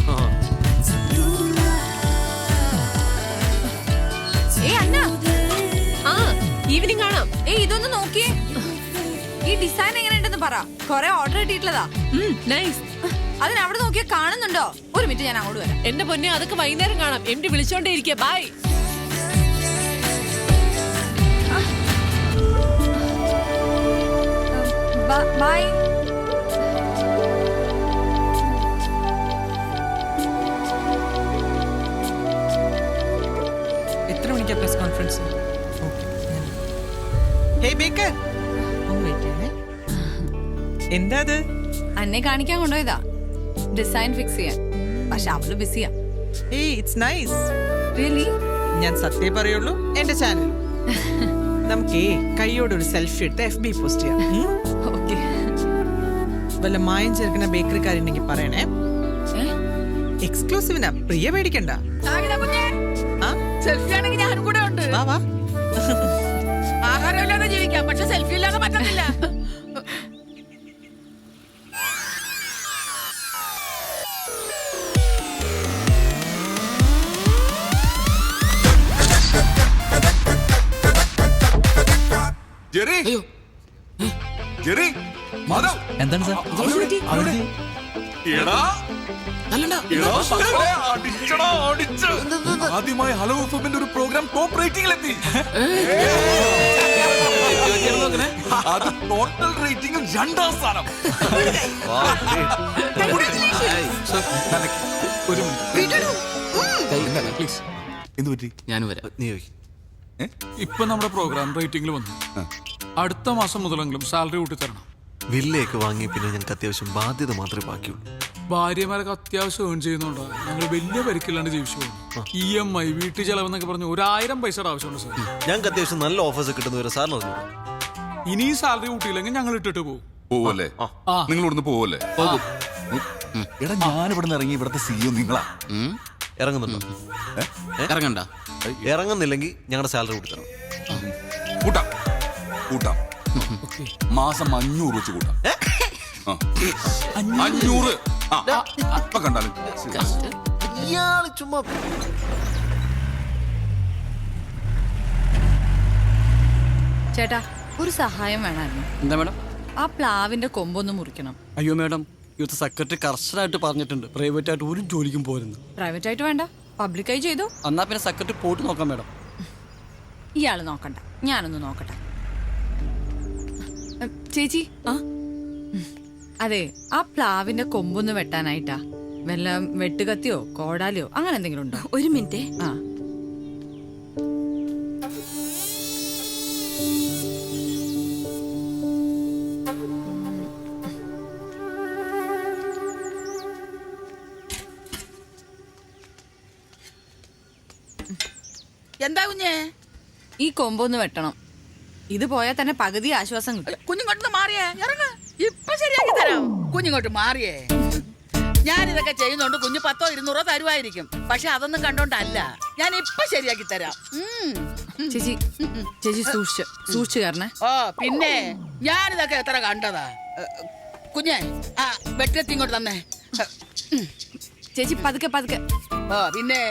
ഈവനിങ് കാണാം. ഇതൊന്ന് നോക്കിയേ, ഈ ഡിസൈൻ എങ്ങനെയുണ്ടെന്ന് പറ. കൊറേ ഓർഡർ കിട്ടിയിട്ടുള്ളതാ. നൈസ്. അതിനവിടെ നോക്കിയാ കാണുന്നുണ്ടോ? ഒരു മിനിറ്റ്, ഞാൻ അങ്ങോട്ട് വരാം. എന്റെ പൊന്നെ, അതൊക്കെ വൈകുന്നേരം കാണാം. എം ഡി വിളിച്ചോണ്ടേ ഇരിക്കുക. ബൈ. ബൈ. എത്ര മണിക്കാ പ്രസ് കോൺഫറൻസ്? ഹേയ് ബേക്കർ, ഒന്ന് വെയിറ്റ് ചെയ്യണേ. എന്താ അത്? അന്നെ കാണിക്കാൻ കൊണ്ടുപോയതാ, ഡിസൈൻ ഫിക്സ് ചെയ്യാൻ. പക്ഷെ അവള് ബിസിയാ. ഏയ് ഇറ്റ്സ് നൈസ്. റിയലി? ഞാൻ സത്യം പറയുള്ളൂ, എന്റെ ചാനൽ. നമുക്കേ കൈയോടൊരു സെൽഫി എടുത്ത് FB പോസ്റ്റ് ചെയ്യാം. ഓക്കെ. വല്ല മായം ചേർക്കുന്ന ബേക്കറിക്കാരുണ്ടെങ്കിൽ പറയണേ. എക്സ്ക്ലൂസീവിനാ, പ്രിയ പേടിക്കണ്ട. സെൽഫി ആണെങ്കിൽ ഞാനും കൂടെ ഉണ്ട്. വാ വാ. ആഹാരം ഇല്ലാതെ ജീവിക്കാം, പക്ഷെ സെൽഫി ഇല്ലാതെ പറ്റത്തില്ല. Jerry, Jerry, Madhav. എന്താണ് സാർ? എടാ, എടാ, മക്കളെ, അടിച്ചടാ, അടിച്ച്. ആദ്യമായി ഹലോ എഫ്എമ്മിന്റെ ഒരു പ്രോഗ്രാം ടോപ്പ് റേറ്റിംഗിലെത്തി. അത് ടോട്ടൽ റേറ്റിംഗിൽ 2ാം സ്ഥാനം. ഒരു മിനിറ്റ് പ്ലീസ്. എന്ത് പറ്റി? ഞാൻ വരാം. നീ ഇപ്പൊ നമ്മുടെ പ്രോഗ്രാം റേറ്റിംഗിൽ വന്നു. അടുത്ത മാസം മുതലെങ്കിലും സാലറി കൂട്ടി തരണം. വില്ലയൊക്കെ വാങ്ങിയ പിന്നെ ഞങ്ങൾക്ക് അത്യാവശ്യം ബാധ്യത മാത്രമേ ബാക്കിയുള്ളൂ. ഭാര്യമാരൊക്കെ അത്യാവശ്യം ഏൺ ചെയ്യുന്നുണ്ടോ? ഞങ്ങൾ വലിയ പരിക്കില്ലാണ്ട് ജീവിച്ചു പോകും. EMI, വീട്ടു ചെലവെന്നൊക്കെ പറഞ്ഞ് 1000 പൈസയുടെ ആവശ്യമുണ്ട് സാർ. ഞങ്ങൾക്ക് അത്യാവശ്യം നല്ല ഓഫേഴ്സ് കിട്ടുന്നവരെ സാറിന് അറിഞ്ഞു. ഇനി സാലറി കൂട്ടിയില്ലെങ്കിൽ ഞങ്ങൾ ഇട്ടിട്ട് പോകും. പോവല്ലേ? നിങ്ങൾ ഇവിടുന്ന് പോവല്ലേ? എടാ, ഞാൻ ഇവിടുന്ന് ഇറങ്ങി ഇവിടുത്തെ CEO നിങ്ങളാ. ഇറങ്ങുന്നുണ്ടോ? ഇറങ്ങണ്ട. ഇറങ്ങുന്നില്ലെങ്കിൽ ഞങ്ങളുടെ സാലറി കൂട്ടിത്തരണം. കൂട്ടാം, കൂട്ടാം. മാസം 500 വെച്ച് കൂട്ടാം. 500. കണ്ടാലും ഇയാള് ചുമ്മാ. ചേട്ടാ, ഒരു സഹായം വേണമായിരുന്നു. എന്താ മാഡം? ആ പ്ലാവിന്റെ കൊമ്പൊന്ന് മുറിക്കണം. അയ്യോ മാഡം, യൂത്ത് സെക്രട്ടറി കർശനമായിട്ട് പറഞ്ഞിട്ടുണ്ട് പ്രൈവറ്റ് ആയിട്ട് ഒരു ജോലിക്കും പോരുന്നു. പ്രൈവറ്റ് ആയിട്ട് വേണ്ട, പബ്ലിക്കായി ചെയ്തു. എന്നാ പിന്നെ സെക്രട്ടറി പോയിട്ട് നോക്കാം മാഡം. ഇയാള് നോക്കണ്ട, ഞാനൊന്ന് നോക്കട്ടെ. ചേച്ചി, അതെ, ആ പ്ലാവിന്റെ കൊമ്പൊന്ന് വെട്ടാനായിട്ടാ. വല്ല വെട്ടുകത്തിയോ കോടാലിയോ അങ്ങനെ എന്തെങ്കിലും ഉണ്ടോ? ഒരു മിനിറ്റ്. ആ, എന്താ കുഞ്ഞേ? ഈ കൊമ്പൊന്ന് വെട്ടണം. ഇത് പോയാൽ തന്നെ പകുതി ആശ്വാസം കിട്ടും. കുഞ്ഞിങ്ങോട്ട് മാറിയേ, ഇറങ്ങ. ഇപ്പൊ ശരിയാക്കി തരാം. കുഞ്ഞിങ്ങോട്ട് മാറിയേ. ഞാനിതൊക്കെ ചെയ്യുന്നോണ്ട് കുഞ്ഞ് 100 200 തരുമായിരിക്കും. പക്ഷെ അതൊന്നും കണ്ടോണ്ടല്ല. ഞാൻ ഇപ്പൊ ശരിയാക്കി തരാം. ചേച്ചി, ചേച്ചി സൂക്ഷിച്ചു കയറണേ. ഓ പിന്നെ, ഞാനിതൊക്കെ എത്ര കണ്ടതാ. കുഞ്ഞെ, ആ വെട്ടത്തി ഇങ്ങോട്ട് തന്നെ. ചേച്ചി പതുക്കെ പതുക്കെ. ഓ പിന്നെ,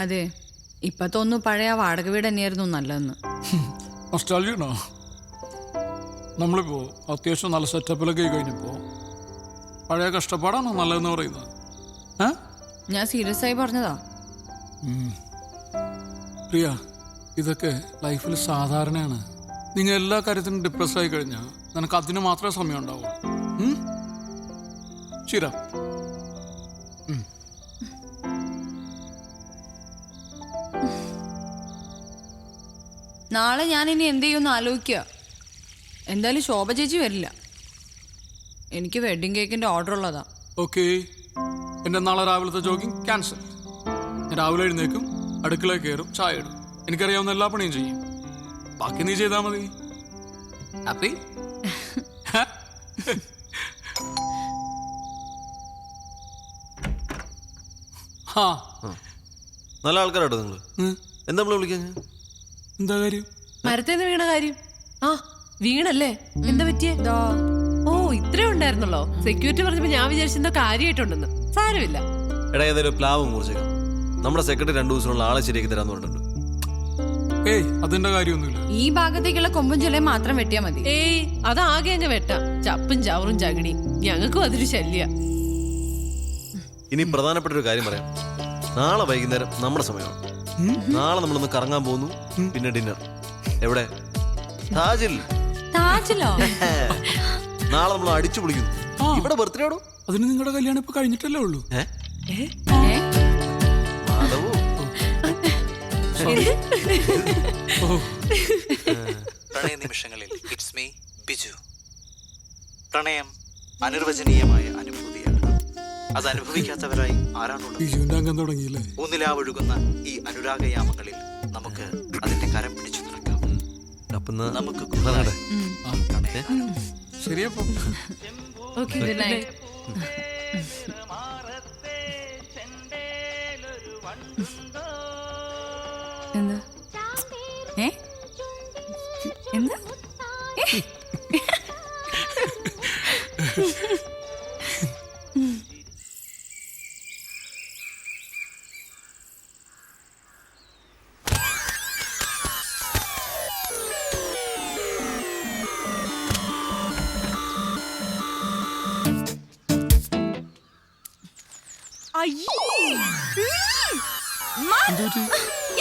അതെ, ഇപ്പൊ തോന്നുന്നു പഴയ വാടക വീട് തന്നെയായിരുന്നു നല്ലതെന്ന്. നൊസ്റ്റാൾജിയാണോ? നമ്മളിപ്പോ അത്യാവശ്യം നല്ല സെറ്റപ്പിലൊക്കെ കഴിഞ്ഞപ്പോ പഴയ കഷ്ടപ്പാടാണോ നല്ലതെന്ന് പറയുന്നത്? ഞാൻ സീരിയസ് ആയി പറഞ്ഞതാ. പ്രിയ, ഇതൊക്കെ ലൈഫിൽ സാധാരണയാണ്. നിങ്ങൾ എല്ലാ കാര്യത്തിനും ഡിപ്രസ് ആയി കഴിഞ്ഞാൽ നിനക്ക് അതിന് മാത്രമേ സമയം ഉണ്ടാവൂ. ശരി. നാളെ ഞാൻ ഇനി എന്ത് ചെയ്യുമെന്ന് ആലോചിക്കുക. എന്തായാലും ശോഭ ചേച്ചി വരില്ല. എനിക്ക് വെഡിങ് കേക്കിന്റെ ഓർഡർ ഉള്ളതാ. ഓക്കെ, എന്റെ നാളെ രാവിലത്തെ ജോഗിങ് ക്യാൻസൽ. ഞാൻ രാവിലെ എഴുന്നേക്കും, അടുക്കളയിൽ കയറും, ചായ ഇടും. എനിക്കറിയാവുന്ന എല്ലാ പണിയും ചെയ്യും. ബാക്കി നീ ചെയ്താൽ മതി. ഹാപ്പി? നല്ല ആൾക്കാരാട്ടോ നിങ്ങള്. എന്താ നമ്മള് വിളിക്കാൻ? എന്താ കാര്യം? മരത്തേന്ന് വീണ കാര്യം. ആ വീണല്ലേ? എന്താ പറ്റിയേ? ഓ ഇത്രേ ഉണ്ടായിരുന്നല്ലോ. സെക്യൂരിറ്റി പറഞ്ഞപ്പോ ഞാൻ വിചാരിച്ചെന്തോ കാര്യമായിട്ടുണ്ടെന്ന്. സാരമില്ല. എടാ ഏതായാലും പ്ലാവ് മുറിച്ചേക്കാം. നമ്മുടെ സെക്രട്ടറി 2 ദിവസത്തിനുള്ള ആളെ ശരിയാക്കി തരാന്ന് പറഞ്ഞിട്ടുണ്ട്. ഏയ് അതിന്റെ കാര്യമൊന്നുമില്ല. ഈ ഭാഗത്തേക്കുള്ള കൊമ്പും ചൊലയും മാത്രം വെട്ടിയാ മതി. ഏയ് അതാകെ അങ്ങ് വെട്ടാം. ചപ്പും ചവറും ചകിടി ഞങ്ങൾക്കും അതൊരു ശല്യ. ഇനി പ്രധാനപ്പെട്ട ഒരു കാര്യം പറയാം. നാളെ വൈകുന്നേരം നമ്മുടെ സമയമാണ്. നാളെ നമ്മളൊന്ന് കറങ്ങാൻ പോകുന്നു. പിന്നെ ഡിന്നർ എവിടെ? താജിൽ. താജിലോ? നാളെ നമ്മൾ അടിച്ചു പൊളിക്കുന്നു. ഇവിടെ ബർത്ത്ഡേ ആണോ? അതിന് നിങ്ങളുടെ കല്യാണം ഇപ്പൊ കഴിഞ്ഞിട്ടല്ലേ ഉള്ളൂ. പ്രണയ നിമിഷങ്ങളിൽ ഇറ്റ്സ് മീ ബിജു. പ്രണയം അനിർവചനീയമായ അനുഭൂതിയാണ്. അത് അനുഭവിക്കാത്തവരായി ആരാണുള്ളത്? ഊന്നിലാവൊഴുകുന്ന ഈ അനുരാഗയാമങ്ങളിൽ നമുക്ക് അതിന്റെ കരം പിടിച്ചു നിൽക്കാം. നമുക്ക് ശരിയപ്പോ ഓക്കേ, ഗുഡ് നൈറ്റ്. എന്താ? എന്താ?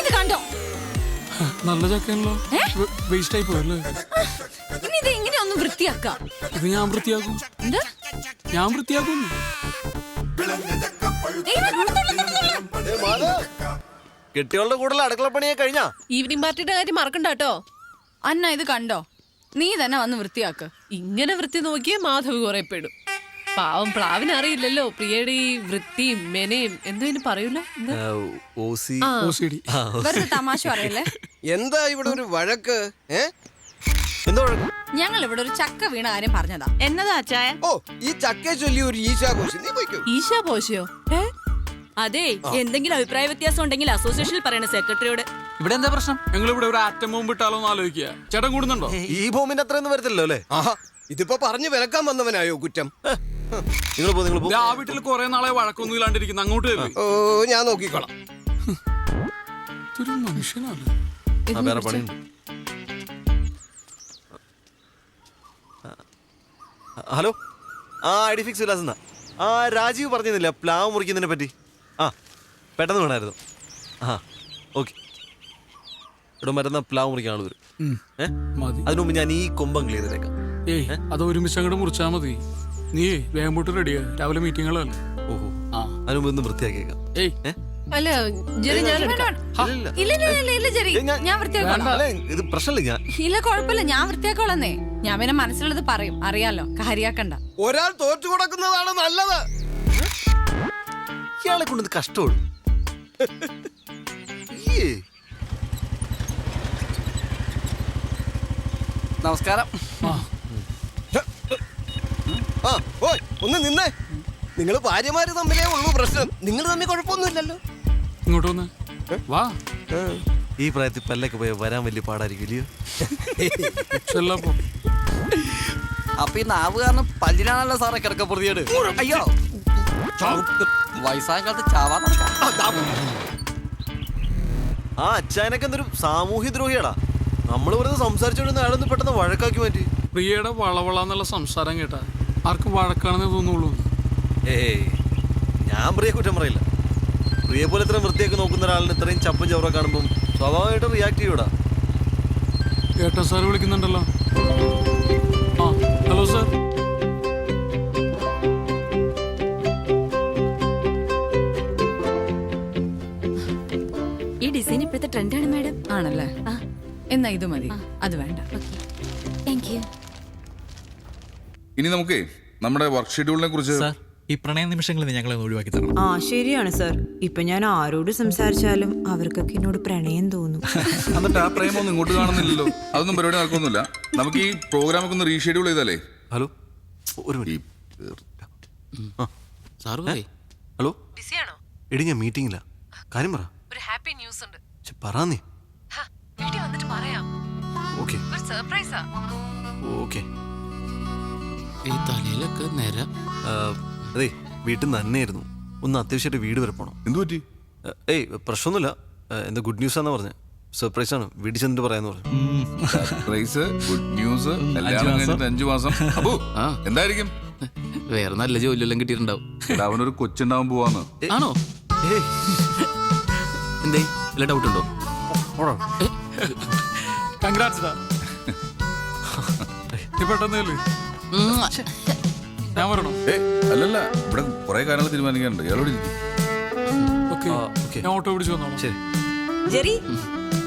ഇത് കണ്ടോ? നല്ല ചക്കയാണല്ലോ. വേസ്റ്റ് ആയി പോയല്ലേ? ഇനി ഇത് ഇങ്ങനെ ഒന്ന് വൃത്തിയാക്കാം. ഇത് ഞാൻ വൃത്തിയാക്കും. ഞാൻ വൃത്തിയാക്കും. കെട്ടികളുടെ കൂടെ അടുക്കള പണിയെ കഴിഞ്ഞാ? ഈവനിങ് പാർട്ടിയുടെ കാര്യം മറക്കണ്ട കേട്ടോ. അന്ന ഇത് കണ്ടോ? നീ തന്നെ വന്ന് വൃത്തിയാക്ക്. ഇങ്ങനെ വൃത്തി നോക്കിയേ മാധവ് കുറെ പെടും. പാവം പ്ലാവിന് അറിയില്ലല്ലോ പ്രിയയുടെ ഈ വൃത്തിയും മെനയും എന്തോ പറയൂല. വെറുതെ തമാശ പറയല്ലേ. എന്താ ഇവിടെ ഒരു വഴക്ക്? ഞങ്ങൾ ഇവിടെ ഒരു ചക്ക വീണ കാര്യം പറഞ്ഞതാ. എന്നതാ അച്ചായ? ഓ ഈ ചക്കയെ ചൊല്ലി ഒരു ഈശാഘോഷം. നീ പോയിക്കോ. ഈശാഘോഷയോ? അതെ, എന്തെങ്കിലും അഭിപ്രായ വ്യത്യാസം ഉണ്ടെങ്കിൽ അസോസിയേഷനിൽ പറയണ സെക്രട്ടറിയോട്. ഇവിടെ എന്താ പ്രശ്നം? ഞങ്ങൾ ഇവിടെ ഒരു ആറ്റം ബോംബ് ഇട്ടാലോ എന്ന് ആലോചിക്കുക. ചേട്ടൻ കൂടുന്നുണ്ടോ? ഈ ബോംബിന്റെ അത്രയൊന്നും വരത്തില്ലല്ലോ അല്ലേ? ഇതിപ്പോ പറഞ്ഞു വിലക്കാൻ വന്നവനായോ കുറ്റം? നിങ്ങൾ ആ വീട്ടിൽ കുറെ നാളെ വഴക്കൊന്നും ഇല്ലാണ്ടിരിക്കുന്നു. അങ്ങോട്ട് ഓ ഞാൻ നോക്കിക്കോളാം. ഇതൊരു മനുഷ്യനാണ്. വേറെ പണിയുണ്ട്. ഹലോ, ഐഡി ഫിക്സ് വിലാസെന്ന. രാജീവ് പറഞ്ഞിരുന്നില്ല പ്ലാവ് മുറിക്കുന്നതിനെ പറ്റി? പെട്ടെന്ന് വേണമായിരുന്നു. ഓക്കെ. ഇവിടെ മരുന്ന പ്ലാവ് മുറിക്കാൻ ആൾ വരും. അതിനു മുമ്പ് ഞാൻ ഈ കൊമ്പം ക്ലിയർ ചെയ്തേക്കാം. അത് ഒരുമിച്ച് അങ്ങോട്ട് മുറിച്ചാൽ മതി. നീ വേഗം പോട്ട് റെഡിയാ, രാവിലെ മീറ്റിങ്ങുകളല്ലേ. ഓഹോ, അതിനു മുമ്പ് ഒന്ന് വൃത്തിയാക്കിയേക്കാം. അല്ല ഇത് പ്രശ്നമില്ല. ഇല്ല കുഴപ്പമില്ല, ഞാൻ വൃത്തിയാക്കോളന്നേ. ഞാൻ പിന്നെ മനസ്സിലുള്ളത് പറയും, അറിയാലോ, കാര്യാക്കണ്ട. ഒരാൾ തോറ്റു കൊടുക്കുന്നതാണ് നല്ലത്. ഇയാളെ കൊണ്ട് കഷ്ടമുള്ളൂ. നമസ്കാരം. ഒന്ന് നിന്നേ. നിങ്ങൾ ഭാര്യമാര് തമ്മിലേ ഉള്ളൂ പ്രശ്നം. നിങ്ങൾ തമ്മിൽ കുഴപ്പമൊന്നുമില്ലല്ലോ. ഇങ്ങോട്ട് വന്ന് വാ. ഈ പ്രായത്തിൽ പല്ലൊക്കെ പോയി വരാൻ വലിയ പാടായിരിക്കും. അപ്പൊ ഈ നാവ് കാരണം പല്ലിനാണല്ലോ സാറേ കിടക്ക പൊറുതിയോട്. അയ്യോ, വയസ്സായ കാലത്ത് ചാവാ. അച്ഛനൊക്കെ എന്തൊരു സാമൂഹ്യ ദ്രോഹിയാടാ. നമ്മൾ വെറുതെ സംസാരിച്ചോണ്ട് അയാളൊന്ന് പെട്ടെന്ന് വഴക്കാക്കി മാറ്റി. പ്രിയയുടെ വളവളന്നുള്ള സംസാരം കേട്ടാ ആർക്കും വഴക്കാണെന്ന് തോന്നുള്ളൂ. ഞാൻ പ്രിയ കുറ്റം പറയില്ല. പ്രിയ പോലെ ഇത്രയും വൃത്തിയൊക്കെ നോക്കുന്ന ഒരാളിന് ഇത്രയും ചപ്പും ചവറൊക്കെ കാണുമ്പോൾ സ്വാഭാവികമായിട്ടും റിയാക്ട് ചെയ്യൂടാ. ഏട്ടൻ സാർ വിളിക്കുന്നുണ്ടല്ലോ. Hello sir. ഈ ഡിസൈൻ ഇപ്പോഴത്തെ ട്രെൻഡാണ് മാഡം. ആണല്ലേ? എന്നാ ഇത് മതി, അത് വേണ്ട. ഇനി നമുക്ക് നമ്മുടെ വർക്ക് ഷെഡ്യൂളിനെ കുറിച്ച് ഈ പ്രണയ നിമിഷങ്ങളിൽ നിന്ന് ഞങ്ങളെ ഒന്ന് ഒഴിവാക്കി തരണം. ആ ശരിയാണ് സർ. ഇപ്പൊ ഞാൻ ആരോട് സംസാരിച്ചാലും അവർക്കൊക്കെ എന്നോട് പ്രണയം തോന്നും. എന്നിട്ട് ആ പ്രേമൊന്നും ഇങ്ങോട്ട് കാണുന്നില്ലല്ലോ. അതൊന്നും പരിപാടി നടക്കൊന്നുമില്ല. നമുക്ക് ഈ പ്രോഗ്രാമൊക്കെ ഒന്ന് റീഷെഡ്യൂൾ ചെയ്താലേ. ഹലോ, ഒരു മിനിറ്റ്. ഹലോ, ബിസിയാണോ? എടി ഞാൻ മീറ്റിംഗില്ല. കാര്യം പറ. ഒരു ഹാപ്പി ന്യൂസ് ഉണ്ട്. പറ നീ. വീട്ടിൽ വന്നിട്ട് പറയാം. ഓക്കെ ഒരു സർപ്രൈസാ. ഓക്കെ. ഈ തലയിലൊക്കെ നേരം. അതെ, വീട്ടിൽ നിന്ന് തന്നെയായിരുന്നു. ഒന്ന് അത്യാവശ്യമായിട്ട് വീട് വരെ പോകണം. എന്തു പറ്റി? ഏയ് പ്രശ്നമൊന്നുമില്ല. എന്താ ഗുഡ് ന്യൂസ് ആണെന്ന് പറഞ്ഞത്. സർപ്രൈസ് ആണ്, വീട്ടിൽ ചെന്നിട്ട് പറയാന്ന് പറഞ്ഞു. സർപ്രൈസ്, ഗുഡ് ന്യൂസ്, 5 മാസം. അപ്പോ എന്തായിരിക്കും? വേറെ നല്ല ജോലിയെല്ലാം കിട്ടിയിട്ടുണ്ടാവും. അവനൊരു കൊച്ചുണ്ടാവാൻ പോവാന്ന്. ആണോ? എന്തേ വല്ല ഡൗട്ട് ഉണ്ടോ? ഞാൻ പറയണോ? അല്ലല്ല, ഇവിടെ കുറെ കാര്യങ്ങൾ തീരുമാനിക്കാനുണ്ട്. ഇയാളോട് ഞാൻ ഓട്ടോ പിടിച്ചു വന്നോളാം. ശരി. ജെറി,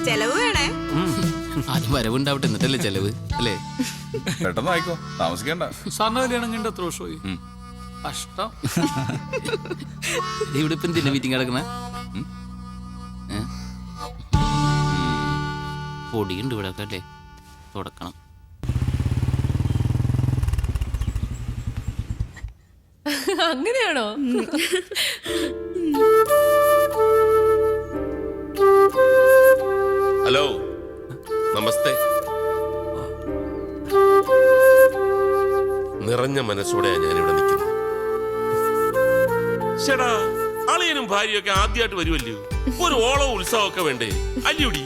ചെലവ് വേണേ. ആദ്യം വരവുണ്ടാവട്ടെ, എന്നിട്ടല്ലേ ചെലവ് അല്ലേ? പെട്ടെന്ന് ആയിക്കോ, താമസിക്കണ്ട. സാറിന് കല്യാണം എത്ര വർഷമായി? കഷ്ടം. ഇവിടെ ഇപ്പം എന്തിനാ മീറ്റിംഗ് കിടക്കണ? പൊടിയുണ്ട് ഇവിടെ ഒക്കെ അല്ലേ, തുടക്കണം. അങ്ങനെയാണോ? ഹലോ, നമസ്തേ. നിറഞ്ഞ മനസ്സോടെയാണ് ഞാനിവിടെ നിൽക്കുന്നത്. ചേടാ, അളിയനും ഭാര്യയൊക്കെ ആദ്യമായിട്ട് വരുമല്ലോ. ഒരു ഓളവും ഉത്സവമൊക്കെ വേണ്ടേ? അല്ലൂടി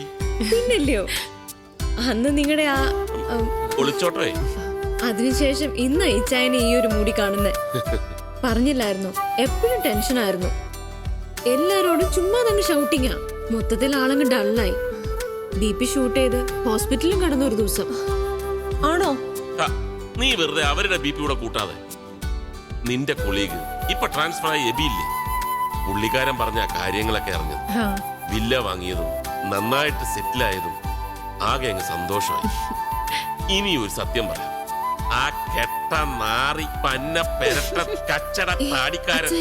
പിന്നല്ലയോ. അന്ന് നിങ്ങളുടെ ആ ഒളിച്ചോട്ടേ. അതിനുശേഷം ഇന്ന് ഇച്ചായനെ ഈ ഒരു മൂടി കാണുന്നേ. പറഞ്ഞില്ലായിരുന്നു, എപ്പോഴും ടെൻഷനായിരുന്നു. എല്ലാരോടും ചുമ്മാ തന്നെ ഷൗട്ടിങ്ങാ. മൊത്തത്തിൽ ആളങ്ങ് ഡള്ളായി. ദീപി ഷൂട്ട് ചെയ്ത് ഹോസ്പിറ്റലിലും കടന്നു ഒരു ദിവസം. ആണോ? നീ വെറുതെ അവരുടെ ബി പി കൂടെ കൂട്ടാതെ. നിന്റെ കൊളീഗ് ഇപ്പൊ ട്രാൻസ്ഫർ ആയി എബിയില്ലേ, പുള്ളിക്കാരൻ പറഞ്ഞ കാര്യങ്ങളൊക്കെ അറിഞ്ഞത്. വില്ല വാങ്ങിയതും നന്നായിട്ട് സെറ്റിലായതും ആകെ അങ്ങ് സന്തോഷമായി. ഇനി ഒരു സത്യം പറയാം, ആ കെട്ട നാറി പന്ന പെരട്ട കച്ചട താടിക്കാരൻ,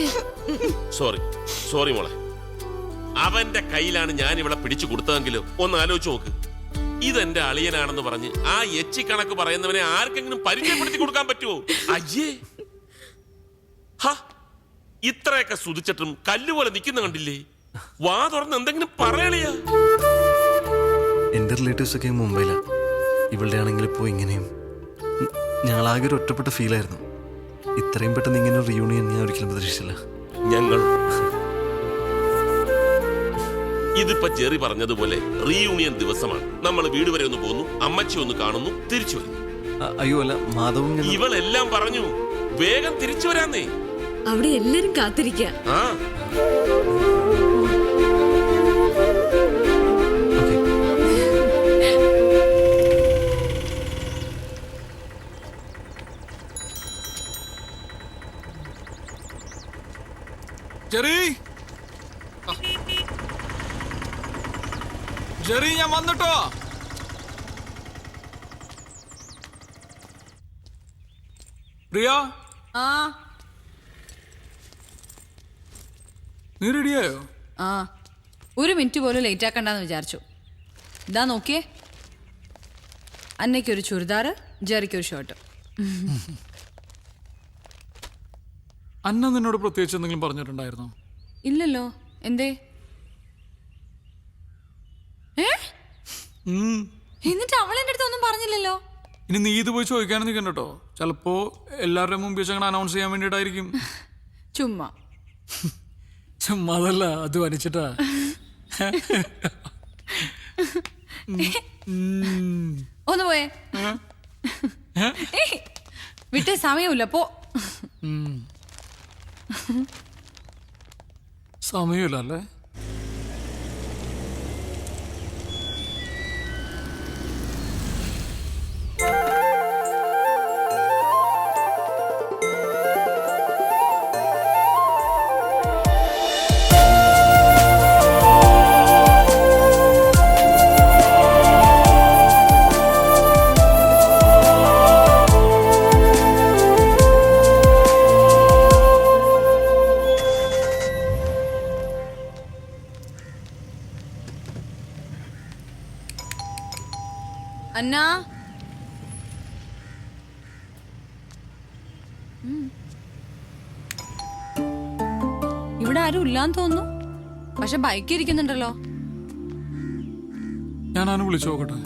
സോറി മോളെ, അവന്റെ കയ്യിലാണ് ഞാൻ ഇവിടെ പിടിച്ചു കൊടുത്തതെങ്കിലും ഒന്ന് ആലോചിച്ച് നോക്ക്. ഇതെന്റെ അളിയനാണെന്ന് പറഞ്ഞ് ആ എച്ചി കണക്ക് പറയുന്നവനെ ആർക്കെങ്കിലും പരിചയപ്പെടുത്തി കൊടുക്കാൻ പറ്റുമോ? അയ്യേ, ഇത്രയൊക്കെ സുതിച്ചിട്ടും കല്ലുപോലെ നിൽക്കുന്ന കണ്ടില്ലേ? വാ തുറന്ന് എന്തെങ്കിലും പറയണിയാ. എന്റെ റിലേറ്റീവ്സ് ഒക്കെ മുംബൈയിലാ. ഇവളുടെ ആണെങ്കിൽ ഇപ്പോൾ ഇങ്ങനെയും. ഞങ്ങളാകെ ഒരു ഒറ്റപ്പെട്ട ഫീലായിരുന്നു. ഇത്രയും പെട്ടെന്ന് ഇങ്ങനെ ഒരു റിയൂണിയൻ ഞാൻ ഒരിക്കലും പ്രതീക്ഷിച്ചില്ല. ഞങ്ങൾ ഇതിപ്പോ ജെറി പറഞ്ഞതുപോലെ റീയൂണിയൻ ദിവസമാണ്. നമ്മൾ വീട് വരെ ഒന്ന് പോകുന്നു, അമ്മച്ചി ഒന്ന് കാണുന്നു, തിരിച്ചു വരുന്നു. അയ്യോ അല്ല, മാധവും ഇവളെല്ലാം പറഞ്ഞു വേഗം തിരിച്ചു വരാന്നേ. അവിടെ എല്ലാരും കാത്തിരിക്കാം. ജെറി, ഞാൻ വന്നിട്ടോ. പ്രിയ, നീ റെഡിയായോ? ഒരു മിനിറ്റ് പോലും ലേറ്റ് ആക്കണ്ടെന്ന് വിചാരിച്ചു. ഇതാ നോക്കിയേ, അന്നയ്ക്കൊരു ചുരിദാറ്, ജെറിക്കൊരു ഷർട്ട്. അന്ന നിന്നോട് പ്രത്യേകിച്ച് എന്തെങ്കിലും പറഞ്ഞിട്ടുണ്ടായിരുന്നോ? ഇല്ലല്ലോ. എന്തേ? എന്നിട്ട് അവൾ എൻ്റെ അടുത്ത് ഒന്നും പറഞ്ഞില്ലല്ലോ. ഇനി നീ ഇത് പോയി ചോദിക്കാനും നിൽക്കണ്ട കേട്ടോ. ചിലപ്പോ എല്ലാവരുടെ മുമ്പിൽ വെച്ച് അങ്ങനെ അനൗൺസ് ചെയ്യാൻ വേണ്ടിയിട്ടായിരിക്കും. ചുമ്മാതല്ല, അത് വരച്ചിട്ടാ. ഒന്ന് പോയേ, വിട്ടേ, സമയമില്ല പോ. സമയമില്ല അല്ലേ? അന്നാ ഇവിടെ ആരും ഇല്ലാന്ന് തോന്നുന്നു. പക്ഷെ ബൈക്ക് ഇരിക്കുന്നുണ്ടല്ലോ. ഞാനാണ് വിളിച്ചു നോക്കട്ടെ.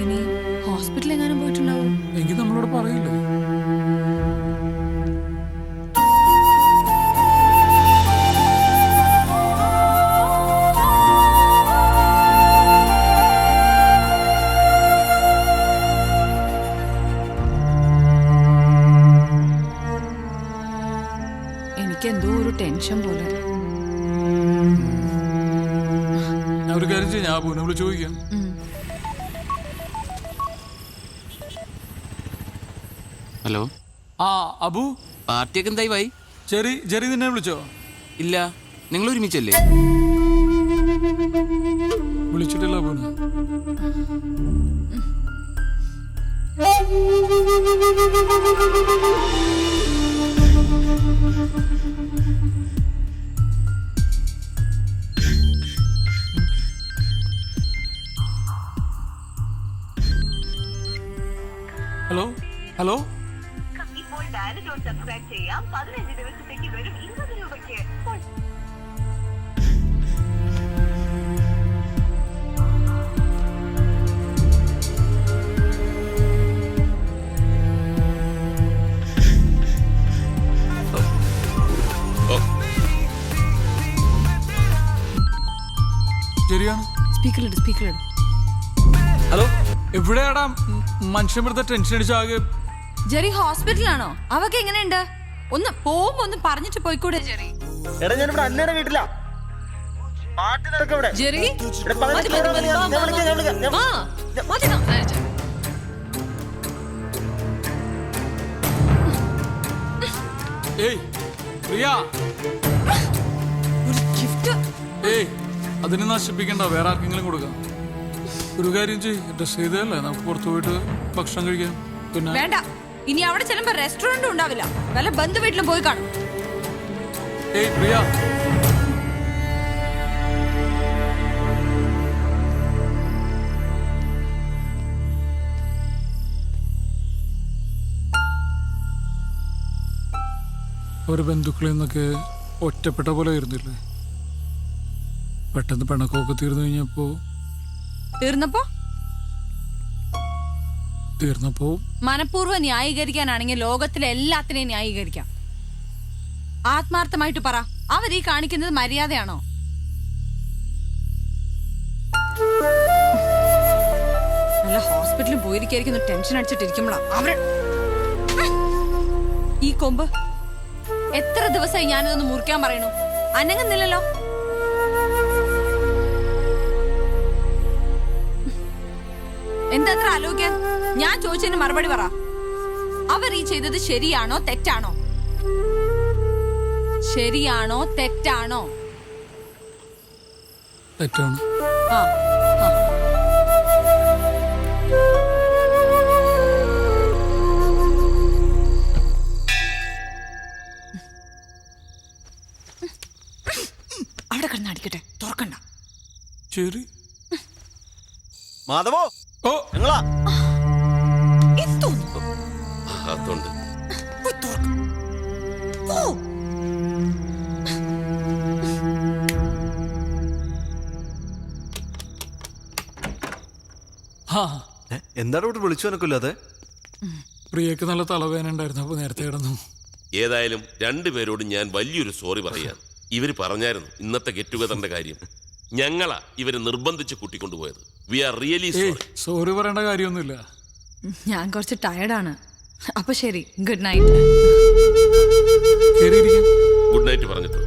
ഇനി ഹോസ്പിറ്റലിൽ എങ്ങാനും പോയിട്ടുണ്ടാവും. എങ്കിൽ നമ്മളോട് പറയില്ലേ? എനിക്കെന്തോ ഒരു ടെൻഷൻ പോലെ. ഞാൻ ഒരു കാര്യം ചെയ്യാം, ഞാൻ അബുവിനെ വിളിച്ച് ചോദിക്കാം. ഹലോ. ആ അബു, പാർട്ടിയൊക്കെ എന്തായി ഭായി? ജെറി നിന്നെ വിളിച്ചോ? ഇല്ല, നിങ്ങൾ ഒരുമിച്ചല്ലേ? വിളിച്ചിട്ടില്ല അബുവിനെ. Hello hello. ഇപ്പോൾ ഡയൽ ടോൺ സബ്സ്ക്രൈബ് ചെയ്യാം. 15 ദിവസത്തേക്ക് വെറും 20 രൂപയ്ക്ക്. ശരിയാണ്. സ്പീക്കറിലിട്. ഹലോ, എവിടെയാടാ മനുഷ്യൻ വെറുതെ ടെൻഷൻ അടിച്ചാകെ? ജെറി ഹോസ്പിറ്റലാണോ? അവക്ക് എങ്ങനെയുണ്ട്? ഒന്ന് പോകുമ്പോ ഒന്ന് പറഞ്ഞിട്ട് പോയിക്കൂടെ ജെറി? എടാ ഞാനിവിടെ അന്നേരം വീട്ടിലാ. ജെറി ഏയ് പ്രിയ, ഒരു ഗിഫ്റ്റ്. ഏയ് അതിനെ നശിപ്പിക്കണ്ട, വേറെ ആർക്കെങ്കിലും കൊടുക്കാം. ഒരു കാര്യം ചെയ്യ്, ഡ്രസ് ചെയ്തല്ലേ, നമുക്ക് പുറത്തു പോയിട്ട് ഭക്ഷണം കഴിക്കാം. പിന്നെ വേണ്ട, ഇനി അവിടെ ചെല്ലുമ്പോ റെസ്റ്റോറന്റും ഉണ്ടാവില്ല, വല്ല ബന്ധു വീട്ടിലും പോയി കാണും. ഏയ് പ്രിയ, അവര് ബന്ധുക്കളിൽ നിന്നൊക്കെ ഒറ്റപ്പെട്ട പോലെ ആയിരുന്നില്ലേ? പെട്ടെന്ന് പിണക്കമൊക്കെ തീർന്നു കഴിഞ്ഞപ്പോ തീർന്നപ്പോ മനഃപൂർവ്വം ന്യായീകരിക്കാനാണെങ്കിൽ ലോകത്തിലെ എല്ലാത്തിനെയും ന്യായീകരിക്കാം. ആത്മാർത്ഥമായിട്ട് പറ, അവരീ കാണിക്കുന്നത് മര്യാദയാണോ? നല്ല ഹോസ്പിറ്റലിൽ പോയിരിക്കുന്നു, ടെൻഷൻ അടിച്ചിട്ടിരിക്കുമ്പോഴാ അവര് ഈ കൊമ്പ്. എത്ര ദിവസമായി ഞാനിതൊന്ന് മുറിക്കാൻ പറയണു, അനങ്ങുന്നില്ലല്ലോ. എന്താ അത്ര ആലോചിക്കാൻ? ഞാൻ ചോദിച്ചതിന് മറുപടി പറ. അവർ ഈ ചെയ്തത് ശരിയാണോ തെറ്റാണോ? ശരിയാണോ തെറ്റാണോ? തെറ്റാണ്. ആ അവിടെ കിടന്ന് അടിക്കട്ടെ, തുറക്കണ്ട. ശരി മാധവോ. ഓ നിങ്ങളാ? അതുണ്ട്. എന്താണ് ഇവിടെ വിളിച്ചു എനക്കില്ലാതെ? പ്രിയക്ക് നല്ല തലവേദന ഉണ്ടായിരുന്നു, അപ്പൊ നേരത്തെ കിടന്നു. ഏതായാലും രണ്ടുപേരോട് ഞാൻ വലിയൊരു സോറി പറയാം. ഇവര് പറഞ്ഞായിരുന്നു ഇന്നത്തെ ഗെറ്റ് ടുഗദറിന്റെ കാര്യം. ഞങ്ങളാ ഇവരെ നിർബന്ധിച്ച് കൂട്ടിക്കൊണ്ടുപോയത്. We are really sorry. Sorry പറയേണ്ട കാര്യമൊന്നുമില്ല. ഞാൻ കുറച്ച് ടയർഡാണ്. അപ്പൊ ശരി, ഗുഡ് നൈറ്റ്. ഗുഡ് നൈറ്റ് പറഞ്ഞിട്ടു.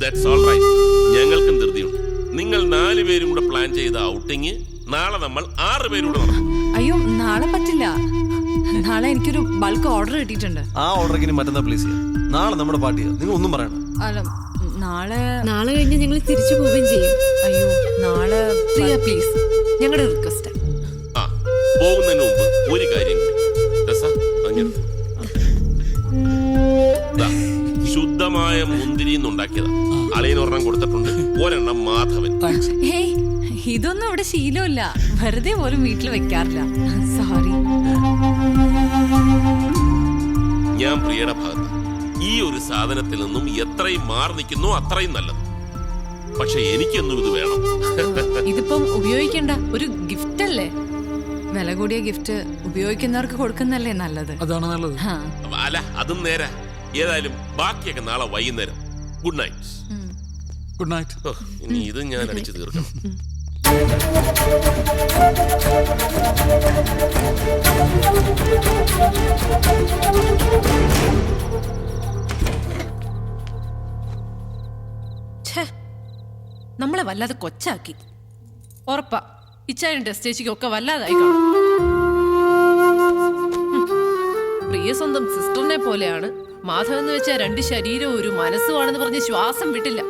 That's all right. ഞങ്ങൾക്കും ധൃതിയുണ്ട്. നിങ്ങൾ 4 പേരും കൂടെ പ്ലാൻ ചെയ്ത ഔട്ടിങ് നാളെ നമ്മൾ 6 പേരും കൂടെ നടക്കും. അയ്യോ, നാളെ പറ്റില്ല. നാളെ എനിക്കൊരു ബൾക്ക് ഓർഡർ കിട്ടിയിട്ടുണ്ട്. ആ ഓർഡർ മറ്റന്നാ പ്ലീസ് ചെയ്യാം. നാളെ നമ്മുടെ പാർട്ടിയാ, നിങ്ങൾ ഒന്നും പറയണം. അല്ല, നാളെ കഴിഞ്ഞ് ഞങ്ങൾ തിരിച്ചു പോവുകയും ചെയ്യും. അയ്യോ, നാളെ പ്രിയ പ്ലീസ്, ഞങ്ങളുടെ റിക്വസ്റ്റ്. ആ പോകുന്നതിന് മുമ്പ് ഒരു കാര്യം കൂടി. രസ, അങ്ങനെ നിന്ന് ഉണ്ടാക്കിയതാ. അളിയന് ഒരെണ്ണം കൊടുത്തിട്ടുണ്ട്, ഒരെണ്ണം മാധവൻ. ഹേയ്, ഇതൊന്നും ഇവിടെ ശീലമില്ല. വെറുതെ പോലും വീട്ടിൽ വെക്കാറില്ല. സോറി. ഞാൻ പ്രിയയുടെ ഭാഗത്ത്. ഈ ഒരു സാധനത്തിൽ നിന്നും എത്രയും മാറി നിൽക്കുന്നോ അത്രയും നല്ലത്. പക്ഷെ എനിക്കെന്നും ഇത് വേണം. ഇതിപ്പം ഉപയോഗിക്കണ്ട, ഒരു ഗിഫ്റ്റ് അല്ലേ? വില കൂടിയ ഗിഫ്റ്റ് ഉപയോഗിക്കുന്നവർക്ക് കൊടുക്കുന്നല്ലേ നല്ലത്. അതാണ് നല്ലത്. അല്ല, അതും നേരെ. ഏതായാലും ബാക്കിയൊക്കെ നാളെ വൈകുന്നേരം. Good night. Good night. ഇനി ഇത് ഞാൻ അടിച്ചു തീർക്കണം. നമ്മളെ വല്ലാതെ കൊച്ചാക്കി. ഉറപ്പാ ഇച്ചാനും ടെസ്റ്റേച്ചിക്കും ഒക്കെ വല്ലാതായി കാണും. പ്രിയ സ്വന്തം സിസ്റ്ററിനെ പോലെയാണ്. മാധവൻ എന്ന് വെച്ചാൽ 2 ശരീരവും ഒരു മനസ്സുമാണെന്ന് പറഞ്ഞ് ശ്വാസം വിട്ടില്ല.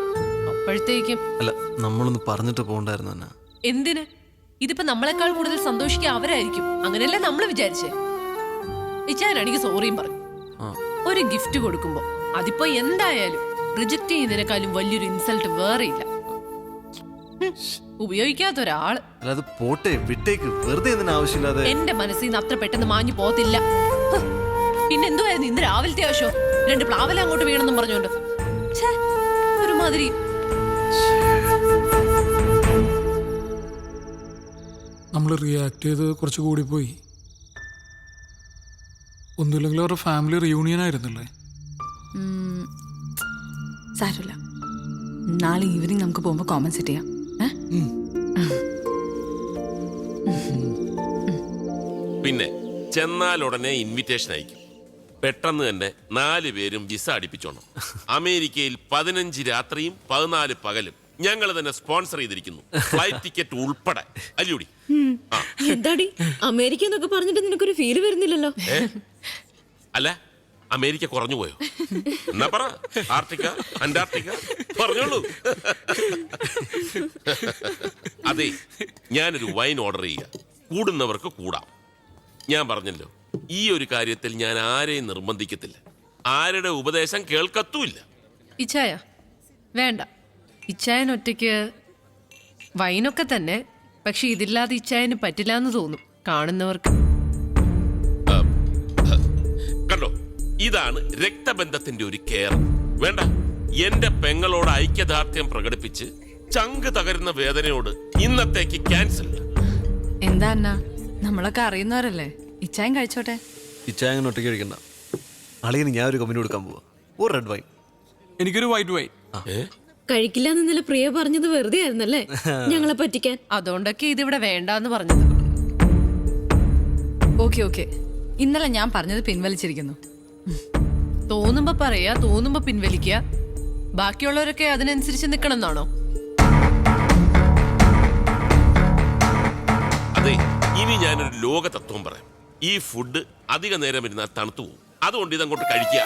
അപ്പോഴത്തേക്കും അല്ല, നമ്മളൊന്ന് പറഞ്ഞിട്ട് പോകണ്ടായിരുന്നു എന്നാ. എന്തിന്? ഇതിപ്പോ നമ്മളെക്കാൾ കൂടുതൽ സന്തോഷിക്കുക അവരായിരിക്കും. അങ്ങനെയല്ലേ നമ്മൾ വിചാരിച്ചേ. ഇച്ചാനാണെങ്കിൽ സോറിയും പറഞ്ഞു. ഒരു ഗിഫ്റ്റ് കൊടുക്കുമ്പോ അതിപ്പോ എന്തായാലും റിജക്ട് ചെയ്യുന്നതിനേക്കാളും വലിയൊരു ഇൻസൾട്ട് വേറെ ഇല്ല. ഉപയോഗിക്കാത്ത ഒരാള്. അത് പോട്ടെ, വിട്ടേക്ക്. വെറുതെ എന്തിനാ ആവശ്യമില്ലാതെ. എന്റെ മനസ്സിൽ നിന്ന് അത്ര പെട്ടെന്ന് മാഞ്ഞു പോകത്തില്ല. പിന്നെന്തുവായിരുന്നു ഇന്ന് രാവിലത്തെ ആവശ്യം? 2 പ്ലാവല അങ്ങോട്ട് വീണെന്നും പറഞ്ഞോണ്ട് ഒരുമാതിരി. നമ്മൾ റിയാക്ട് ചെയ്ത് കുറച്ച് കൂടി പോയി. ഒന്നുമില്ലെങ്കിൽ അവരുടെ ഫാമിലി റിയൂണിയൻ ആയിരുന്നല്ലേ. സാരമില്ല, നാളെ ഈവനിങ് നമുക്ക് പോകുമ്പോ കോമന്റ് സെറ്റ് ചെയ്യാം. പിന്നെ ചെന്നാൽ ഉടനെ ഇൻവിറ്റേഷൻ അയക്കും. പെട്ടെന്ന് തന്നെ 4 പേരും വിസ അടിപ്പിച്ചോണം. അമേരിക്കയിൽ 15 രാത്രിയും 14 പകലും ഞങ്ങൾ തന്നെ സ്പോൺസർ ചെയ്തിരിക്കുന്നു, ഫ്ലൈറ്റ് ടിക്കറ്റ് ഉൾപ്പെടെ. അല്ലൂടി എന്താടി അമേരിക്ക എന്നൊക്കെ പറഞ്ഞിട്ട് നിനക്കൊരു ഫീല് വരുന്നില്ലല്ലോ? അല്ല, അമേരിക്ക കുറഞ്ഞു പോയോ? എന്നാ പറ, ആർട്ടിക്ക, അന്റാർട്ടിക്ക പറഞ്ഞോളൂ. അതെ, ഞാനൊരു വൈൻ ഓർഡർ ചെയ്യുക. കൂടുന്നവർക്ക് കൂടാം. ഞാൻ പറഞ്ഞല്ലോ, ഈ ഒരു കാര്യത്തിൽ ഞാൻ ആരെയും നിർബന്ധിക്കത്തില്ല. ആരുടെ ഉപദേശം കേൾക്കത്തുമില്ല. ഇച്ചായ വേണ്ട. ഇച്ചായൻ ഒറ്റയ്ക്ക് വൈനൊക്കെ തന്നെ, പക്ഷെ ഇതില്ലാതെ ഇച്ചായന് പറ്റില്ല എന്ന് തോന്നും കാണുന്നവർക്ക്. കണ്ടോ, ഇതാണ് രക്തബന്ധത്തിന്റെ ഒരു കെയർ. വേണ്ട, എന്റെ പെങ്ങളോട് ഐക്യദാർഢ്യം പ്രകടിപ്പിച്ച് ചങ്ക് തകരുന്ന വേദനയോട് ഇന്നത്തേക്ക് ക്യാൻസൽ. എന്താ അണ്ണാ, നമ്മളൊക്കെ അറിയുന്നവരല്ലേ. ഇച്ചായൻ കഴിച്ചോട്ടെ. ഇച്ചായൻ ഒറ്റയ്ക്ക് കഴിക്കണ്ട. അളിയന് ഞാൻ ഒരു കമ്പനി കൊടുക്കാൻ പോവാ. ഒരു റെഡ് വൈൻ. എനിക്കൊരു വൈറ്റ് വൈൻ. കഴിക്കില്ല എന്നല്ല പ്രിയ പറഞ്ഞത് വെറുതെ ആയിരുന്നല്ലേ ഞങ്ങളെ പറ്റിക്കാൻ. അതുകൊണ്ടൊക്കെ ഇതിവിടെ വേണ്ടാന്ന് പറഞ്ഞത്. ഓക്കെ, ഇന്നലെ ഞാൻ പറഞ്ഞത് പിൻവലിച്ചിരിക്കുന്നു. തോന്നുമ്പോ പറയാ, തോന്നുമ്പോ പിൻവലിക്കുക. ബാക്കിയുള്ളവരൊക്കെ അതിനനുസരിച്ച് നിക്കണം എന്നാണോ? അതെ, ഇനി ഞാനൊരു ലോക തത്വം പറയാം. ഈ ഫുഡ് അധിക നേരം ഇരുന്നാൽ തണുത്തു പോകും. അതുകൊണ്ട് ഇതങ്ങോട്ട് കഴിക്കുക.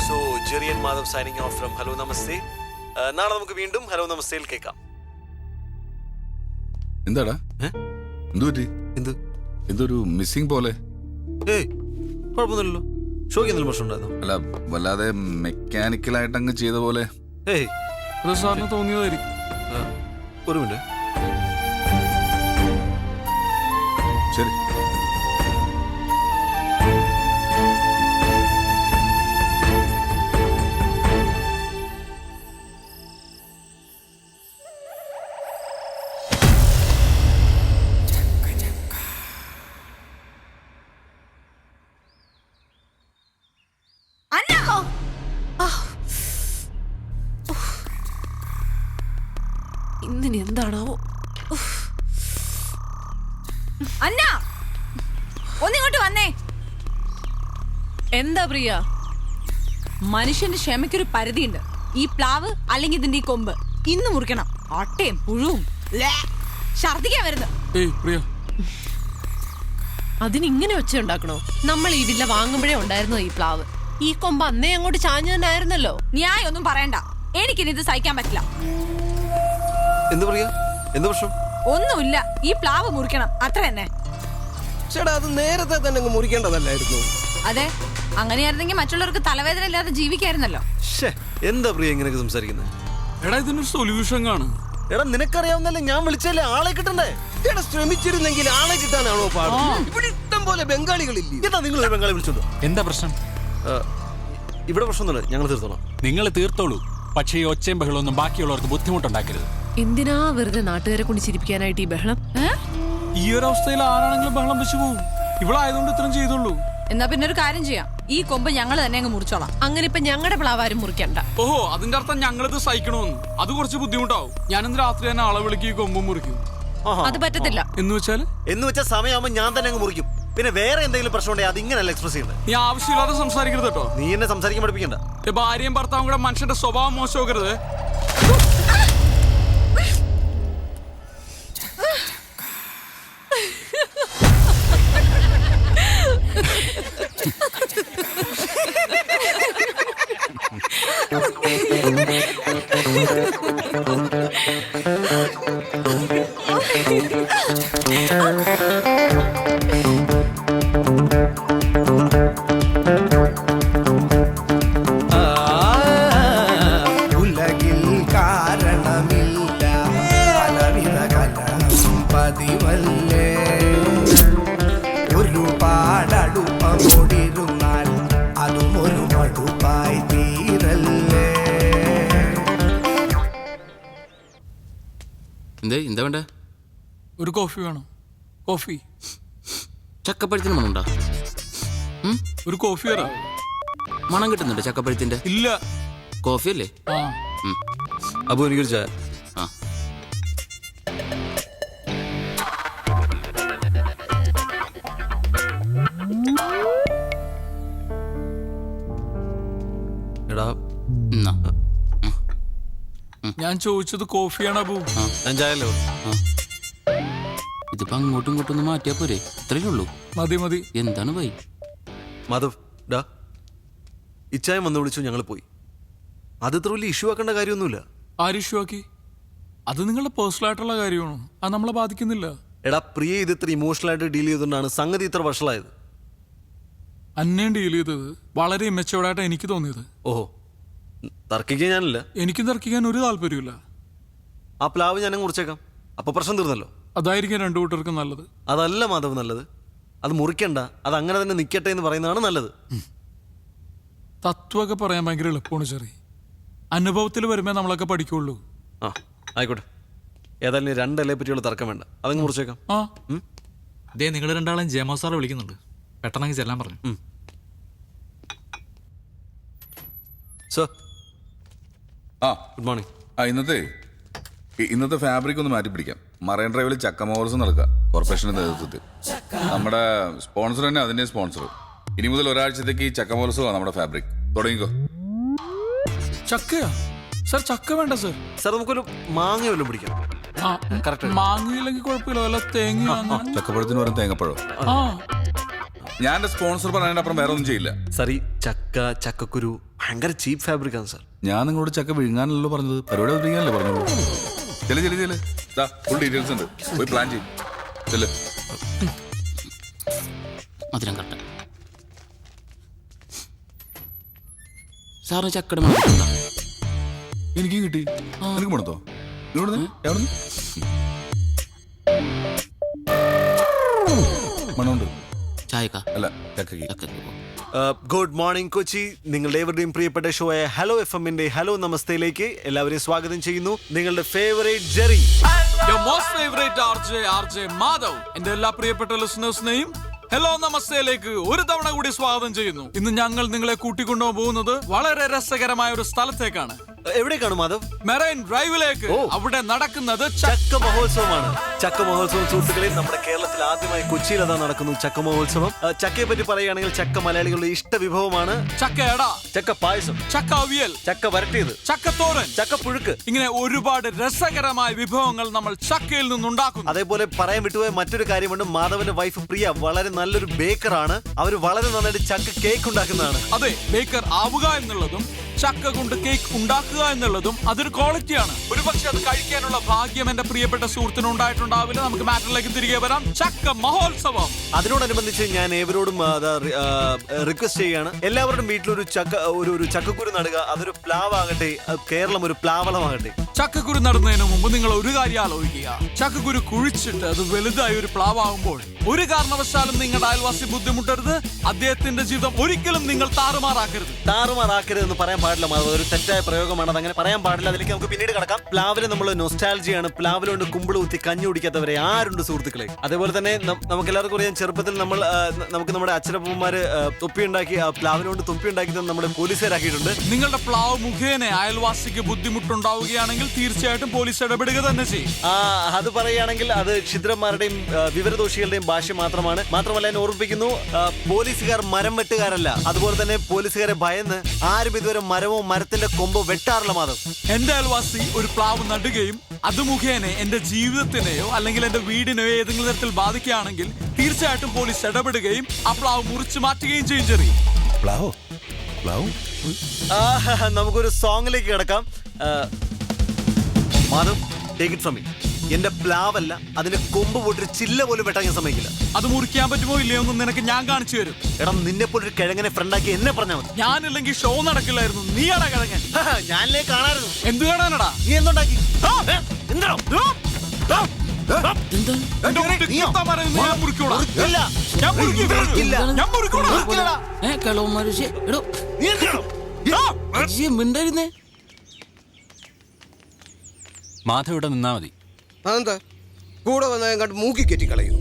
So Jerry and Madhav signing off from hello Namaste. നാളെ നമുക്ക് വീണ്ടും ഹലോ നമസ്തേയിൽ കേൾക്കാം. എന്താടാ എന്തൊരു മിസ്സിംഗ് പോലെ? ഏയ്, കുഴപ്പമൊന്നുമില്ലല്ലോ. ഷോയ്ക്ക് എന്തെങ്കിലും പ്രശ്നം ഉണ്ടായിരുന്നു? അല്ല, വല്ലാതെ മെക്കാനിക്കലായിട്ട് അങ്ങ് ചെയ്ത പോലെ. ഏയ്, സാറിന് തോന്നിയതായിരിക്കും. ഒരു മിനിറ്റ്. ശരി. ഇന്നിനി എന്താണാവോ? അന്ന, ഒന്നിങ്ങോട്ട് വന്നേ. എന്താ പ്രിയ? മനുഷ്യന്റെ ക്ഷമയ്ക്കൊരു പരിധിയുണ്ട്. ഈ പ്ലാവ് അല്ലെങ്കിൽ ഇതിന്റെ ഈ കൊമ്പ് ഇന്ന് മുറിക്കണം. അട്ടയും പുഴുവും ഛർദിക്കാൻ വരുന്നു. അതിനിങ്ങനെ ഒച്ച ഉണ്ടാക്കണോ? നമ്മൾ ഈ വില്ല വാങ്ങുമ്പോഴേ ഉണ്ടായിരുന്നു ഈ പ്ലാവ്. ഈ കൊമ്പ് അന്നേ അങ്ങോട്ട് ചാഞ്ഞു തന്നെ ആയിരുന്നല്ലോ. ന്യായൊന്നും പറയണ്ട, എനിക്കിനി ഇത് സഹിക്കാൻ പറ്റില്ല. എന്ത് പറയാ? എന്ത് പ്രശ്നം? ഒന്നുമില്ല, ഈ പ്ലാവ് മുറിക്കണം അത്ര തന്നെ. ചേട്ടാ അത് നേരത്തെ തന്നെ അങ്ങ് മുറിക്കേണ്ടതല്ലായിരുന്നു. അതെ, അങ്ങനെയായിരുന്നെങ്കിൽ മറ്റുള്ളവർക്ക് തലവേദന ഇല്ലാതെ ജീവിക്കായിരുന്നല്ലോ. എന്താ പ്രിയ ഇങ്ങനെയൊക്കെ സംസാരിക്കുന്നത്? എടാ ഇതിനൊരു സൊല്യൂഷൻ കാണും. എടാ നിനക്കറിയാവുന്നല്ലേ, ഞാൻ വിളിച്ചല്ലേ, ആളെ കിട്ടണ്ടേ? എടാ ശ്രമിച്ചിരുന്നെങ്കിൽ ആളെ കിട്ടാനാണോ പാട്? ഇവിടെ ഇഷ്ടം പോലെ ബംഗാളികളില്ലേ? എന്താ നിങ്ങൾ ഒരു ബംഗാളി വിളിച്ചോണ്ടോ? എന്താ പ്രശ്നം? ഇവിടെ പ്രശ്നമൊന്നുമില്ല, ഞങ്ങൾ തീർത്തോളാം. നിങ്ങൾ തീർത്തോളൂ, പക്ഷേ ഈ ഒച്ചയും ബഹളമൊന്നും ബാക്കിയുള്ളവർക്ക് ബുദ്ധിമുട്ടുണ്ടാക്കരുത്. എന്തിനാ വെറുതെ നാട്ടുകാരെ കൊണ്ട് ചിരിപ്പിക്കാനായിട്ട് ഈ ബഹളം? ഈ ഒരു അവസ്ഥയിൽ ആരാണെങ്കിലും ബഹളം വെച്ച് പോകും. ഇവിടെ ആയതുകൊണ്ട് ഇത്രയും ചെയ്തുള്ളൂ. എന്നാ പിന്നെ ഒരു കാര്യം ചെയ്യാം, ഈ കൊമ്പ് ഞങ്ങൾ തന്നെ അങ്ങ് മുറിച്ചോളാം. അങ്ങനെ ഇപ്പൊ ഞങ്ങളുടെ പ്ലാവാരും മുറിക്കണ്ട. ഓഹോ, അതിന്റെ അർത്ഥം ഞങ്ങളിത് സഹിക്കണമെന്ന്. അത് കുറച്ച് ബുദ്ധിമുട്ടാവും. ഞാനിന്ന് രാത്രി തന്നെ ആളെ വിളിക്ക് ഈ കൊമ്പും മുറിക്കും. അത് പറ്റത്തില്ല. എന്ന് വെച്ചാൽ സമയമാകുമ്പോ ഞാൻ തന്നെ അങ്ങ് മുറിക്കും. പിന്നെ വേറെ എന്തെങ്കിലും പ്രശ്നം ഉണ്ടെങ്കിൽ അത് ഇങ്ങനെയല്ല എക്സ്പ്രസ് ചെയ്യുന്നത്. നീ ആവശ്യമില്ലാതെ സംസാരിക്കരുത് കേട്ടോ. നീ എന്നെ സംസാരിക്കാൻ പഠിപ്പിക്കണ്ട. ഭാര്യയും ഭർത്താവും കൂടെ മനുഷ്യന്റെ സ്വഭാവം മോശമാക്കരുത്. ഉലകിൽ കാരണമില്ല പലവിധ കലം പതിവല്ലേ, ഒരുപാടടുപ്പമോടിരുന്നാൽ അതും ഒരു മടുപ്പായി തീരല്ലേ. എന്താ വേണ്ട? ഒരു കോഫി വേണം. കോഫി. ചക്കപ്പഴത്തിന് മണമുണ്ടോ? ഒരു കോഫി വരാം. മണം കിട്ടുന്നുണ്ട് ചക്കപ്പഴത്തിന്റെ? ഇല്ല. കോഫി അല്ലേ? അപ്പൊ എനിക്കൊരു ചായ. എടാ ഞാൻ ചോദിച്ചത് കോഫിയാണ് അബു. ഞാൻ ചായല്ലോ. ഇതിപ്പോ അങ്ങോട്ടും ഇങ്ങോട്ടും ഒന്ന് മാറ്റിയാ പോരെ? ഇത്രയേ ഉള്ളൂ. മതി. എന്താണ് പോയി? മാധവ് ഡാ, ഇച്ചായം വന്ന് വിളിച്ചു, ഞങ്ങൾ പോയി. അത് ഇത്ര വലിയ ഇഷ്യൂ ആക്കേണ്ട കാര്യമൊന്നുമില്ല. ആര് ഇഷ്യൂ ആക്കി? അത് നിങ്ങളുടെ പേഴ്സണൽ ആയിട്ടുള്ള കാര്യമാണ്. അത് നമ്മളെ ബാധിക്കുന്നില്ല. എടാ പ്രിയ ഇത് ഇത്ര ഇമോഷണൽ ആയിട്ട് ഡീൽ ചെയ്തുകൊണ്ടാണ് സംഗതി ഇത്ര വഷളായത്. അന്നേം ഡീൽ ചെയ്തത് വളരെ ഇമ്മച്ചുവേർഡായിട്ട് എനിക്ക് തോന്നിയത്. ഓഹോ, തർക്കിക്കാൻ ഞാനില്ല. എനിക്കും തർക്കിക്കാൻ ഒരു താല്പര്യമില്ല. ആ പ്ലാവ് ഞാനങ്ങ് മുറിച്ചേക്കാം, അപ്പൊ പ്രശ്നം തീർന്നല്ലോ. അതായിരിക്കും രണ്ടു കൂട്ടർക്കും നല്ലത്. അതല്ല മാധവ് നല്ലത്, അത് മുറിക്കണ്ട, അത് അങ്ങനെ തന്നെ നിൽക്കട്ടെ എന്ന് പറയുന്നതാണ് നല്ലത്. തത്വമൊക്കെ പറയാൻ ഭയങ്കര എളുപ്പമാണ് ചെറി. അനുഭവത്തിൽ വരുമ്പോ നമ്മളൊക്കെ പഠിക്കുള്ളൂ. ആ ആയിക്കോട്ടെ, ഏതായാലും രണ്ടല്ലേ പറ്റിയുള്ള തർക്കം വേണ്ട, അതങ്ങ് മുറിച്ചേക്കാം. നിങ്ങൾ രണ്ടാളും ജയമോ സാറെ വിളിക്കുന്നുണ്ട്, പെട്ടെന്ന് ചെല്ലാൻ പറഞ്ഞു. Sir good morning. ഇന്നത്തെ ഫാബ്രിക് ഒന്ന് മാറ്റി പിടിക്കാം. മറൈൻ ഡ്രൈവിൽ ചക്ക മഹോത്സവം നടക്കുക കോർപ്പറേഷന്റെ നേതൃത്വത്തിൽ. നമ്മുടെ സ്പോൺസർ തന്നെ അതിന്റെ സ്പോൺസർ. ഇനി മുതൽ ഒരാഴ്ചത്തേക്ക് ഈ ചക്ക മഹോത്സവമാണ് നമ്മുടെ ഫാബ്രിക്. തുടങ്ങിക്കോ. ചക്കയാ സർ? ചക്ക വേണ്ട സർ. സർ നമുക്കൊരു മാങ്ങ വല്ലതും പിടിക്കാം. മാങ്ങയില്ലെങ്കിൽ കുഴപ്പമില്ല, വല്ല തേങ്ങ. ചക്കപ്പഴത്തിന് വരും തേങ്ങപ്പഴം. ഞാൻ എന്റെ സ്പോൺസർ പറഞ്ഞതിന്റെ അപ്പുറം വേറെ ഒന്നും ചെയ്യില്ല. സർ ഈ ചക്കക്കുരു ഭയങ്കര ചീപ്പ് ഫാബ്രിക് ആണ് സർ. ഞാൻ നിങ്ങളോട് ചക്ക വിഴുങ്ങാനല്ലോ പറഞ്ഞത്, പരിപാടി വിഴുങ്ങാനല്ലേ പറഞ്ഞോളൂ. ചെല് ഫുൾ ഡീറ്റെയിൽസ് ഉണ്ട്, പോയി പ്ലാൻ ചെയ്യും. മധുരം കറക്റ്റ്. സാറിന് ചക്കട മണക്കുണ്ടോ? എനിക്ക് കിട്ടി. എനിക്ക് മണത്തോ? മണമുണ്ട്. ചായക്ക അല്ല ചക്കക്ക്. Good morning Kochi. നിങ്ങളുടെ ഏവരുടെയും പ്രിയപ്പെട്ട ഷോ ആയ ഹലോ FM-ന്റെ ഹലോ നമസ്തേയിലേക്ക് എല്ലാവരെയും സ്വാഗതം ചെയ്യുന്നു. നിങ്ങളുടെ favourite Jerry, most favourite RJ Madhav, എന്റെ എല്ലാ പ്രിയപ്പെട്ട ലിസണേഴ്സിനെയും ഹലോ നമസ്തേയിലേക്ക് ഒരു തവണ കൂടി സ്വാഗതം ചെയ്യുന്നു. ഇന്ന് ഞങ്ങൾ നിങ്ങളെ കൂട്ടിക്കൊണ്ടുപോകാൻ പോകുന്നത് വളരെ രസകരമായ ഒരു സ്ഥലത്തേക്കാണ്. എവിടേക്കാണ് മാധവ്? മെറൈൻ ഡ്രൈവിലേക്ക്. അവിടെ നടക്കുന്നത് ചക്ക മഹോത്സവമാണ്. ചക്ക മഹോത്സവം സുഹൃത്തുക്കളെ, നമ്മുടെ കേരളത്തിൽ ആദ്യമായി കൊച്ചിയിൽ അതാ നടക്കുന്നു ചക്ക മഹോത്സവം. ചക്കയെ പറ്റി പറയുകയാണെങ്കിൽ ചക്ക മലയാളികളുടെ ഇഷ്ട വിഭവമാണ്. ചക്കയട, ചക്ക പായസം, ചക്ക അവിയൽ, ചക്ക വരട്ടിയത്, ചക്കത്തോരൻ, ചക്ക പുഴുക്ക്, ഇങ്ങനെ ഒരുപാട് രസകരമായ വിഭവങ്ങൾ നമ്മൾ ചക്കയിൽ നിന്നുണ്ടാക്കുന്നു. അതേപോലെ പറയാൻ വിട്ടുപോയ മറ്റൊരു കാര്യമുണ്ട്. മാധവന്റെ വൈഫ് പ്രിയ വളരെ നല്ലൊരു ബേക്കറാണ്. അവർ വളരെ നന്നായിട്ട് ചക്ക കേക്ക് ഉണ്ടാക്കുന്നതാണ്. അതെ, ബേക്കർ ആവുക എന്നുള്ളതും ചക്ക കൊണ്ട് കേക്ക് ഉണ്ടാക്കുക എന്നുള്ളതും അതൊരു ക്വാളിറ്റിയാണ്. ഒരുപക്ഷെ അത് കഴിക്കാനുള്ള ഭാഗ്യം എന്റെ പ്രിയപ്പെട്ട സുഹൃത്തിന് ഉണ്ടായിട്ടുണ്ട്. ഉണ്ടാവില്ല. നമുക്ക് മാറ്ററിലേക്ക് തിരികെ വരാം. ചക്ക മഹോത്സവം. അതിനോടനുബന്ധിച്ച് ഞാൻ ഏവരോടും റിക്വസ്റ്റ് ചെയ്യാണ്, എല്ലാവരുടെയും വീട്ടിലൊരു ഒരു ചക്കക്കുരു നടുക. അതൊരു പ്ലാവാകട്ടെ, കേരളം ഒരു പ്ലാവളമാകട്ടെ. ചക്കക്കുരു നടുന്നതിന് മുമ്പ് നിങ്ങൾ ഒരു കാര്യം ആലോചിക്കുക. ചക്കക്കുരു കുഴിച്ചിട്ട് അത് വലുതായി ഒരു പ്ലാവാകുമ്പോൾ ഒരു കാരണവശാലും നിങ്ങളുടെ അയൽവാസി ബുദ്ധിമുട്ടരുത്. അദ്ദേഹത്തിന്റെ ജീവിതം ഒരിക്കലും നിങ്ങൾ താറുമാറാക്കരുത് എന്ന് പറയാൻ പാടില്ല. അതൊരു തെറ്റായ പ്രയോഗമാണ്, അതങ്ങനെ പറയാൻ പാടില്ല. അതിലേക്ക് നമുക്ക് പിന്നീട് കടക്കാം. പ്ലാവില് നമ്മൾ നൊസ്റ്റാൾജിയാണ്. പ്ലാവിലുണ്ട് കുമ്പിള് കുത്തി കഞ്ഞി കുടിക്കാത്തവരെ ആരുണ്ട് സുഹൃത്തുക്കളെ? അതേപോലെ തന്നെ നമുക്ക് എല്ലാവർക്കും അറിയാം, ചെറുപ്പത്തിൽ നമുക്ക് നമ്മുടെ അച്ഛനപ്പന്മാര് തൊപ്പി ഉണ്ടാക്കി, പ്ലാവിലുകൊണ്ട് തൊപ്പി ഉണ്ടാക്കി നമ്മുടെ പോലീസുകാരാക്കിയിട്ടുണ്ട്. നിങ്ങളുടെ പ്ലാവ് മുഖേന അയൽവാസിക്ക് ബുദ്ധിമുട്ടുണ്ടാവുകയാണെങ്കിൽ തീർച്ചയായിട്ടും പോലീസ് ഇടപെടുക തന്നെ ചെയ്യും. അത് പറയുകയാണെങ്കിൽ അത് ക്ഷുദ്രന്മാരുടെയും വിവരദോഷികളുടെയും ഭാഷ മാത്രമാണ്. മാത്രമല്ല ഞാൻ ഓർമ്മിപ്പിക്കുന്നു, പോലീസുകാർ മരം വെട്ടുകാരല്ല. അതുപോലെ തന്നെ പോലീസുകാരെ ഭയന്ന് ആരും ഇതുവരെ മരമോ മരത്തിന്റെ കൊമ്പോ വെട്ടാറില്ല. മാധവ്, എന്റെ അയൽവാസി ഒരു പ്ലാവ് നടുകയും അത് മുഖേന എന്റെ ജീവിതത്തിനെയോ അല്ലെങ്കിൽ എന്റെ വീടിനെയോ ഏതെങ്കിലും തരത്തിൽ ബാധിക്കുകയാണെങ്കിൽ തീർച്ചയായിട്ടും പോലീസ് ഇടപെടുകയും ആ പ്ലാവ് മുറിച്ചു മാറ്റുകയും ചെയ്യും. ചെറിയ നമുക്കൊരു സോങ്ങിലേക്ക് കിടക്കാം. Madhav, take it from me. എന്റെ പ്ലാവല്ല, അതിന്റെ കൊമ്പ് പോയിട്ട് ചില്ല പോലും വെട്ടാൻ ഞാൻ സമ്മതിക്കില്ല. അത് മുറിക്കാൻ പറ്റുമോ ഇല്ലയോ എന്ന് നിനക്ക് ഞാൻ കാണിച്ചു തരും. എടാ, നിന്നെ പോലെ ഒരു കിഴങ്ങനെ ഫ്രണ്ടാക്കി എന്നെ പറഞ്ഞാൽ മതി. ഞാനില്ലെങ്കിൽ ഷോ നടക്കില്ലായിരുന്നു. നീയാടാ കിഴങ്ങൻ. ഞാനില്ലേ കാണായിരുന്നു. എന്ത് കാണാനടാ? നീ എന്തുണ്ടാക്കി? മാധവ് ഇവിടെ നിന്നാ മതി. അതെന്താ കൂടെ വന്ന കണ്ട് മൂക്കി കെറ്റി കളയൂ?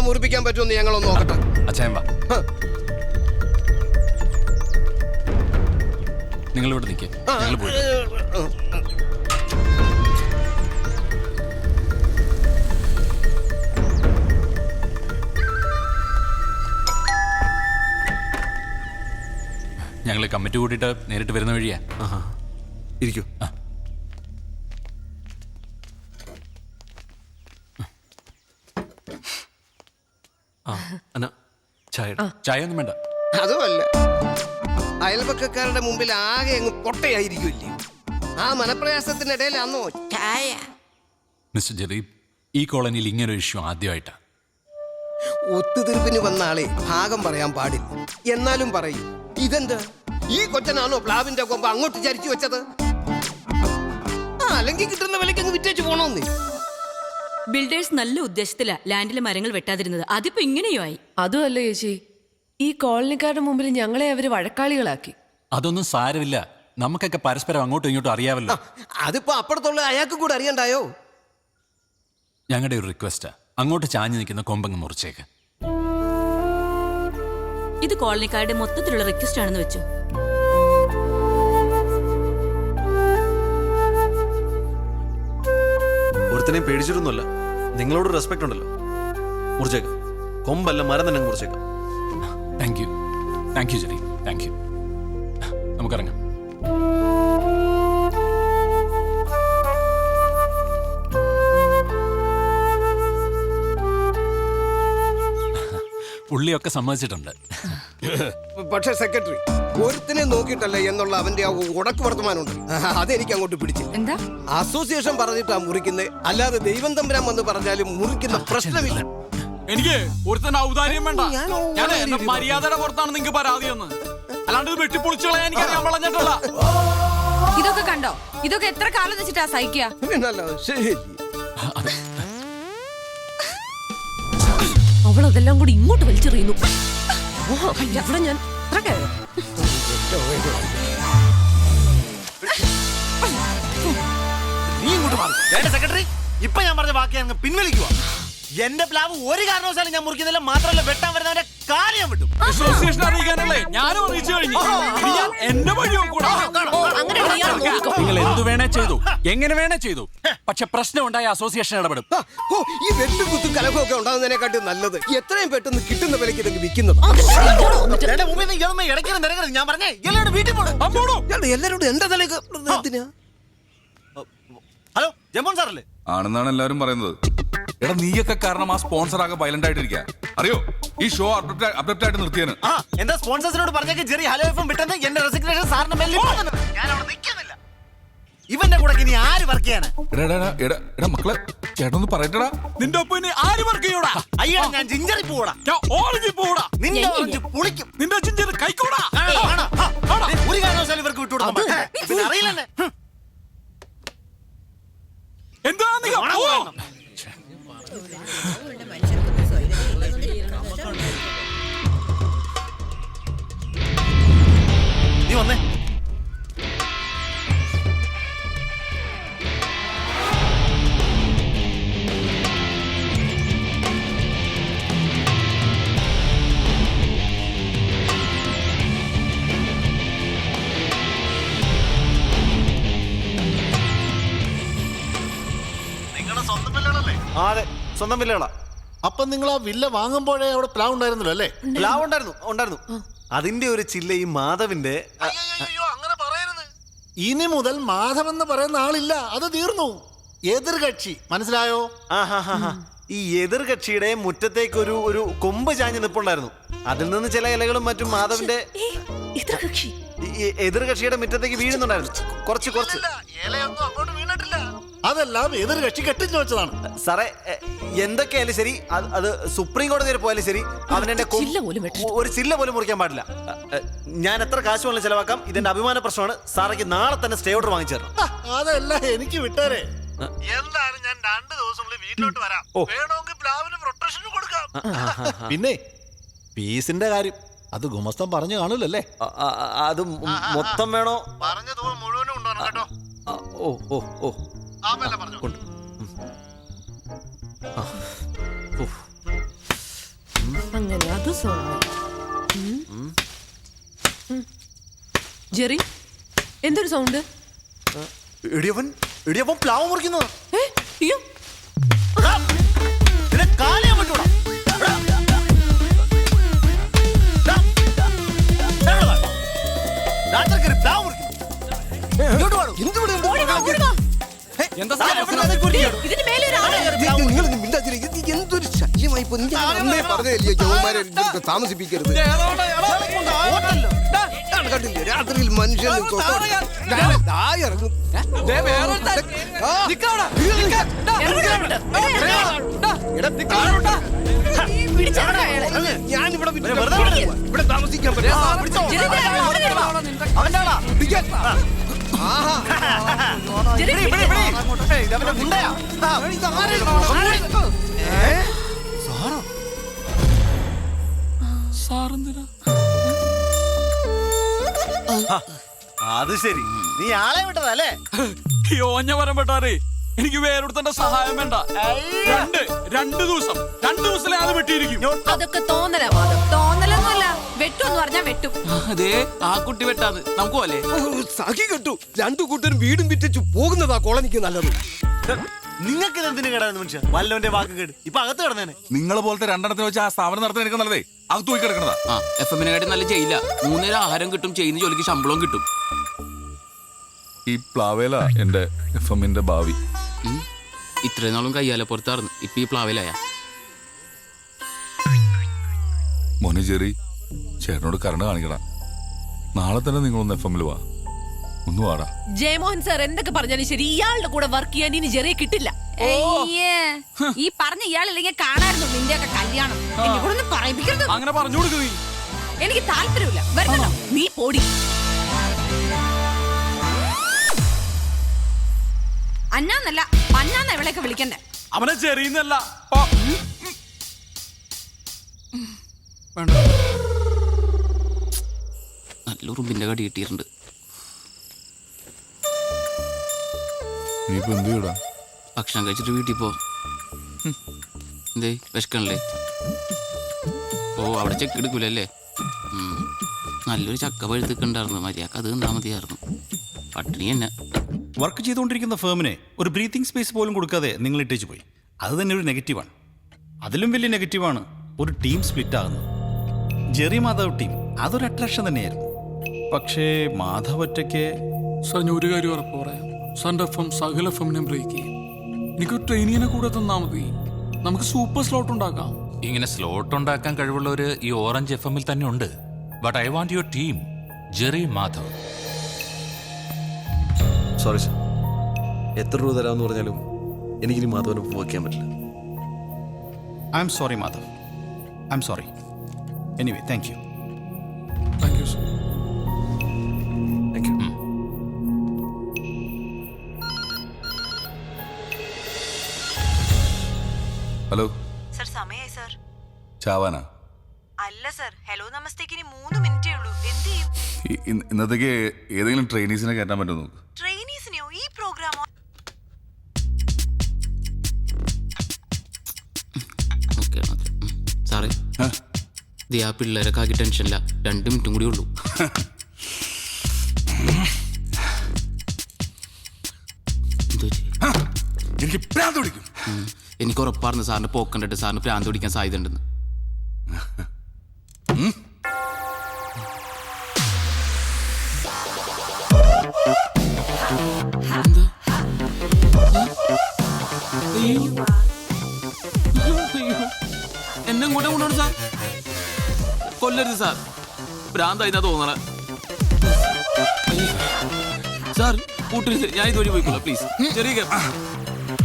മുറിപ്പിക്കാൻ പറ്റുമെന്ന് ഞങ്ങളൊന്ന് നോക്കട്ടെ. അച്ഛൻ വാ, നിങ്ങളിവിടെ നിൽക്കേ, ഞങ്ങൾ പോയി. ഞങ്ങൾ കമ്മിറ്റി കൂട്ടിയിട്ട് നേരിട്ട് വരുന്ന വഴിയാ. ഇരിക്കൂ. ചായ ഒന്നും വേണ്ട. അതുമല്ല, അയൽപക്കക്കാരുടെ മുമ്പിൽ ആകെ അങ്ങ് പൊട്ടയായിരിക്കുമല്ലേ? ആ മനപ്രയാസത്തിനിടയിൽ അന്നോ ചായ. മിസ്റ്റർ ജെറീബ്, ഈ കോളനിയിൽ ഇങ്ങനൊരു ഇഷ്യൂ ആദ്യമായിട്ടാ. ഒത്തുതീർപ്പിന് വന്ന ആളെ ഭാഗം പറയാൻ പാടില്ല. എന്നാലും പറയും, ഇതെന്താ ഈ കൊച്ചനാണോ പ്ലാവിന്റെ കൊമ്പ് അങ്ങോട്ട് ചരിച്ചു വെച്ചത്? അല്ലെങ്കിൽ കിട്ടുന്ന വിലയ്ക്ക് അങ്ങ് വിറ്റേച്ച് പോണോന്ന്. ബിൽഡേഴ്സ് നല്ല ഉദ്ദേശത്തിലാ ലാൻഡിലെ മരങ്ങൾ വെട്ടാതിരുന്നത്. അതിപ്പോ ഇങ്ങനെയോ ആയി. അതുമല്ല ചേച്ചി, ഈ കോളനിക്കാരുടെ മുമ്പിൽ ഞങ്ങളെ അവര് വഴക്കാളികളാക്കി. അതൊന്നും സാരമില്ല, നമുക്കൊക്കെ പരസ്പരം അങ്ങോട്ടും ഇങ്ങോട്ടും അറിയാമല്ലോ. അതിപ്പോ അപ്പുറത്തുള്ള അയാൾക്ക് കൂടെ അറിയണ്ടായോ? ഞങ്ങളുടെ ഒരു റിക്വസ്റ്റാ, അങ്ങോട്ട് ചാഞ്ഞു നിൽക്കുന്ന കൊമ്പങ്ങ് മുറിച്ചേക്ക്. ഇത് കോളനിക്കാരുടെ മൊത്തത്തിലുള്ള റിക്വസ്റ്റ് ആണെന്ന് വെച്ചോ. ഒരുത്തനെയും പേടിച്ചിട്ടൊന്നുമല്ല, നിങ്ങളോട് റെസ്പെക്ട് ഉണ്ടല്ലോ. മുറിച്ചേക്കാം, കൊമ്പല്ല മരം തന്നെ മുറിച്ചേക്കാം. Thank you Jerry, thank you. നമുക്കിറങ്ങാം. പുള്ളിയൊക്കെ സമ്മതിച്ചിട്ടുണ്ട്. പക്ഷേ സെക്രട്ടറി, ഒരുത്തിനെ നോക്കിയിട്ടല്ല എന്നുള്ള അവന്റെ ആ ഉടക്ക് വർത്തമാനമുണ്ട്, അതെനിക്ക് അങ്ങോട്ട് പിടിച്ചില്ല. എന്താ അസോസിയേഷൻ പറഞ്ഞിട്ടാ മുറിക്കുന്നത്, അല്ലാതെ ദൈവം തമ്പുരാൻ വന്ന് പറഞ്ഞാലും മുറിക്കുന്ന പ്രശ്നമില്ല. എനിക്ക് ഒരുത്തന്നെ ഔദാര്യം വേണ്ട. ഞാൻ എന്റെ മര്യാദയുടെ പുറത്താണ് നിങ്ങൾക്ക് പരാതി എന്ന്, അല്ലാണ്ട് ഇത് വെട്ടിപ്പൊളിച്ചു കളയാൻ എനിക്കറിയാൻ വളഞ്ഞിട്ടല്ല. ഇതൊക്കെ കണ്ടോ? ഇതൊക്കെ എത്ര കാലം വെച്ചിട്ടാ സഹിക്കുക? അവളതെല്ലാം കൂടി ഇങ്ങോട്ട് വലിച്ചെറിയുന്നു. അവിടെ ഞാൻ നീ ഇങ്ങോട്ട് മാറും. സെക്രട്ടറി, ഇപ്പൊ ഞാൻ പറഞ്ഞ വാക്ക് ഞാൻ പിൻവലിക്കുക. എന്റെ പ്ലാവ് ഒരു കാരണവശാലും ഞാൻ മുറിക്കുന്നില്ല. മാത്രമല്ല, വെട്ടാൻ വരുന്നവരെ കാര്യം വിട്ടു. അസോസിയേഷൻ അറിയിക്കാനല്ലേ ഞാനും അറിയിച്ചു കഴിഞ്ഞു. എന്റെ വഴിയും കൂടെ നിങ്ങൾ എന്തു വേണേ ചെയ്തു, എങ്ങനെ വേണേ ചെയ്തു, പക്ഷെ പ്രശ്നം ഉണ്ടായ അസോസിയേഷൻ ഇടപെടും. ഈ വെട്ടുകുത്തും കലഹമൊക്കെ ഉണ്ടാകുന്നതിനെക്കാട്ടും നല്ലത് എത്രയും പെട്ടെന്ന് കിട്ടുന്ന വിലയ്ക്ക് ഇതൊക്കെ വിൽക്കുന്നത്. ഞാൻ പറഞ്ഞേ എല്ലാരോടും എന്റെ തലേക്ക്. ഹലോ, ജമോൻ സാറല്ലേ? ആണെന്നാണ് എല്ലാവരും പറയുന്നത്. എടാ, നീയൊക്കെ കാരണം ആ സ്പോൺസർ ആകെ വയലന്റ് ആയിട്ടിരിക്കുക. അറിയോ, ഈ ഷോ അബ്രപ്റ്റ് ആയിട്ട് നിർത്തിയാണ്. എന്താ സ്പോൺസേഴ്സിനോട് പറഞ്ഞേക്ക് ജെറി ഹലോ എഫ്എം വിട്ടെന്ന് എന്റെ റെസിഗ്നേഷൻ സാറിന് മെല്ലി ഞാൻ അവിടെ നിൽക്കുന്നില്ല. ഇവന്റെ കൂടെ ഇനി ആര് വർക്ക് ചെയ്യാനാ? എടാ മക്കളെ, ചേട്ടനൊന്ന് പറയട്ടടാ. നിന്റെ ഒപ്പം ഇനി ആര് വർക്ക് ചെയ്യൂടാ? അയ്യോ ഞാൻ ജിഞ്ചറി പോടാ, ഞാൻ ഓറഞ്ച് പോടാ, നിന്റെ ഓറഞ്ച് പുളിക്കും, നിന്റെ ജിഞ്ചർ കൈക്കൂടാ. ഒരു കാരണവശാലും ഇവർക്ക് വിട്ടുകൊടുക്കാൻ പിന്നെ അറിയില്ലേ. എന്താ നീ വന്നേ. അതെ, സ്വന്തം വില്ലകളാ. അപ്പൊ നിങ്ങൾ ആ വില്ല വാങ്ങുമ്പോഴേ അവിടെ പ്ലാവ് ഉണ്ടായിരുന്നല്ലോ അല്ലേ? പ്ലാവ് ഉണ്ടായിരുന്നു. അതിന്റെ ഒരു ചില്ല ഈ മാധവിന്റെ. ഇനി മുതൽ മാധവ് എന്ന് പറയുന്ന ആളില്ല, അത് തീർന്നു. എതിർകക്ഷി, മനസ്സിലായോ? ഈ എതിർകക്ഷിയുടെ മുറ്റത്തേക്ക് ഒരു കൊമ്പ് ചാഞ്ഞ് നിപ്പുണ്ടായിരുന്നു. അതിൽ നിന്ന് ചില ഇലകളും മറ്റും മാധവിന്റെ എതിർകക്ഷിയുടെ മുറ്റത്തേക്ക് വീഴുന്നുണ്ടായിരുന്നു. കുറച്ച് അതെല്ലാം എതിർകക്ഷി കെട്ടിച്ചു വെച്ചതാണ്. സാറേ, എന്തൊക്കെയായാലും ശരി, അത് സുപ്രീം കോടതി വരെ പോയാലും ശരി, അവനെന്റെ ഒരു ചില്ല പോലും മുറിക്കാൻ പാടില്ല. ഞാൻ എത്ര കാശ് വേണം ചെലവാക്കാം, ഇതെന്റെ അഭിമാന പ്രശ്നമാണ്. സാറേക്ക് നാളെ തന്നെ സ്റ്റേ ഓർഡർ വാങ്ങിച്ചു തരണം. അതല്ല, എനിക്ക് വിട്ടേരെ. എന്തായാലും ഞാൻ 2 ദിവസത്തിനുള്ളിൽ വീട്ടിലോട്ട് വരാം. വേണമെങ്കിൽ പ്ലാവിന് പ്രൊട്ടക്ഷൻ കൊടുക്കാം. പിന്നെ പീസിന്റെ കാര്യം അത് ഗുമസ്തം പറഞ്ഞു കാണൂലല്ലേ? അത് മൊത്തം വേണോ? പറഞ്ഞ തുക മുഴുവനും കൊണ്ടുവരണം കേട്ടോ. ഓ അങ്ങനെ അത് ജെറി, എന്തൊരു സൗണ്ട്? ഇടിയപ്പം പ്ലാവ് മുറിക്കുന്നത്. എന്തൊരു ശല്യമായി താമസിപ്പിക്കരുത്. കണ്ടില്ലേ രാത്രിയിൽ മനുഷ്യൻ ഞാനിവിടെ താമസിക്കാൻ അത് ശരി, നീ ആളെ വിട്ടതല്ലേ? ഓഞ്ഞ വരം പെട്ടാറേ, എനിക്ക് വേറൊരുത്തന്റെ സഹായം വേണ്ട. 2 ദിവസത്തിലെ അത് വെട്ടിയിരിക്കും. അതൊക്കെ തോന്നലാ മാധവ്, തോന്നലൊന്നുമല്ല. വെട്ടുമെന്ന് പറഞ്ഞാ വെട്ടും. അതെ, ആ കുട്ടി വെട്ടാന്ന് നമുക്ക് പോലെ സഖി കെട്ടു. 2 കൂട്ടരും വീടും വിറ്റു പോകുന്നതാ കോളനിക്ക് നല്ലത്. നിങ്ങൾക്ക് എന്തിനു കേടാന്ന് മനുഷ്യ? വല്ലവന്റെ വാക്ക് കേട് ഇപ്പൊ അകത്ത് കിടന്നേനെ. നിങ്ങളെ പോലത്തെ 2 എണ്ണത്തിന് വെച്ച് ആ സ്ഥാപനം നടത്താൻ എനിക്ക് നല്ലതേ അകത്ത് പോയി കിടക്കണതാ. FM-നെക്കാട്ടി നല്ല ചെയ്യില്ല. 3 നേരം ആഹാരം കിട്ടും, ചെയ്യുന്ന ജോലിക്ക് ശമ്പളവും കിട്ടും. ഈ പ്ലാവേല എന്റെ FM-ന്റെ ഭാവി. ഇത്രയും നാളും കയ്യാല പുറത്തായിരുന്നു, ഇപ്പൊ ഈ പ്ലാവിലായ. മോനെ ജെറി, ചേട്ടനോട് കരുണ കാണിക്കണം. നാളെ തന്നെ നിങ്ങളൊന്ന് FM-ൽ വാ. ഒന്ന് വാടാ. ജയമോഹൻ സാർ എന്തൊക്കെ പറഞ്ഞാലും ശരി, ഇയാളുടെ കൂടെ വർക്ക് ചെയ്യാൻ ഇനി ജെറിയെ കിട്ടില്ല. ഈ പറഞ്ഞ ഇയാളില്ലെങ്കിൽ കാണായിരുന്നു നിന്റെയൊക്കെ കല്യാണം. എന്നെ കൂടെ ഒന്ന് പറയിപ്പിക്കരുത്. അങ്ങനെ പറഞ്ഞു കൊടുക്കുക. എനിക്ക് താല്പര്യമില്ല. വരുന്നുണ്ടോ? നീ പോടി. അന്നാന്നല്ല പന്നാന്ന ഇവളെയൊക്കെ വിളിക്കണ്ടേ. അവനെ ചെറിയുന്നല്ല. നല്ല ഉറുമ്പിന്റെ കടി കിട്ടിയിട്ടുണ്ട്. ഭക്ഷണം കഴിച്ചിട്ട് വീട്ടിൽ പോ. എന്തേ വിശക്കണല്ലേ? ഓ, അവിടെ ചെക്ക് എടുക്കൂലല്ലേ? നല്ലൊരു ചക്ക പഴുത്തിട്ടുണ്ടായിരുന്നു, മര്യാദക്ക് അത് തിന്നാ മതിയായിരുന്നു. പട്ടിണി തന്നെ. വർക്ക് ചെയ്തുകൊണ്ടിരിക്കുന്ന ഫേമിനെ ഒരു ബ്രീത്തിങ് സ്പേസ് പോലും കൊടുക്കാതെ നിങ്ങൾ ഇട്ടേച്ച് പോയി. അത് തന്നെ ഒരു നെഗറ്റീവാണ്. അതിലും വലിയ നെഗറ്റീവാണ് ഒരു ടീം സ്പ്ലിറ്റ് ആകുന്നത്. ജെറി മാധവ് ടീം അതൊരു അട്രാക്ഷൻ തന്നെയായിരുന്നു. പക്ഷേ മാധവ് ഒറ്റയ്ക്ക്. സാർ, ഞാൻ ഒരു കാര്യം ഉറപ്പ് പറയാം. സാറിന്റെ FM സകല FM-നെ ബ്രേക്ക് ചെയ്യും. എനിക്ക് ട്രെയിനിങ്ങിനെ കൂടെ തന്നാ മതി. നമുക്ക് സൂപ്പർ സ്ലോട്ട് ഉണ്ടാക്കാം. ഇങ്ങനെ സ്ലോട്ട് ഉണ്ടാക്കാൻ കഴിവുള്ളവര് ഈ ഓറഞ്ച് FM-ൽ തന്നെ ഉണ്ട്. But I want your team, Jerry Madhav. Sorry sir, എത്ര രൂപ തരാമെന്ന് പറഞ്ഞാലും എനിക്കിനി മാധവനൊപ്പം വയ്ക്കാൻ പറ്റില്ല. I am sorry Madhav, I am sorry. Anyway thank you. Thank you sir. Thank you. Hello sir, സമയായി സർ. ചാവാനാ? അല്ല സർ, ഹലോ നമസ്തേക്ക് ഇനി 3 മിനിറ്റേ ഉള്ളൂ. എന്ത് ചെയ്യും? ഇന്നത്തേക്ക് ഏതെങ്കിലും ട്രെയിനീസിനെ കയറ്റാൻ പറ്റുമോ നോക്ക്. ട്രെയിനീസിനെയോ? ഈ പ്രോഗ്രാമോ? സാറേ, ഇത് ആ പിള്ളേരൊക്കെ ആക്കി ടെൻഷനില്ല. 2 മിനിറ്റും കൂടി ഉള്ളൂ. എനിക്ക് പ്രാന്ത് പിടിക്കും. എനിക്ക് ഉറപ്പായിരുന്നു സാറിന് പോക്കണ്ടിട്ട് സാറിന് പ്രാന്ത് പിടിക്കാൻ സാധ്യത ഉണ്ടെന്ന്. എന്നെ കൂടെ കൊണ്ടുപോകണം സാർ. കൊല്ലരുത് സാർ, ഭ്രാന്തായിന്നാ തോന്നണ. സാർ കൂട്ടരുത്, ഞാൻ ഇതുവഴി പോയിക്കോളാം പ്ലീസ്. ചെറിയ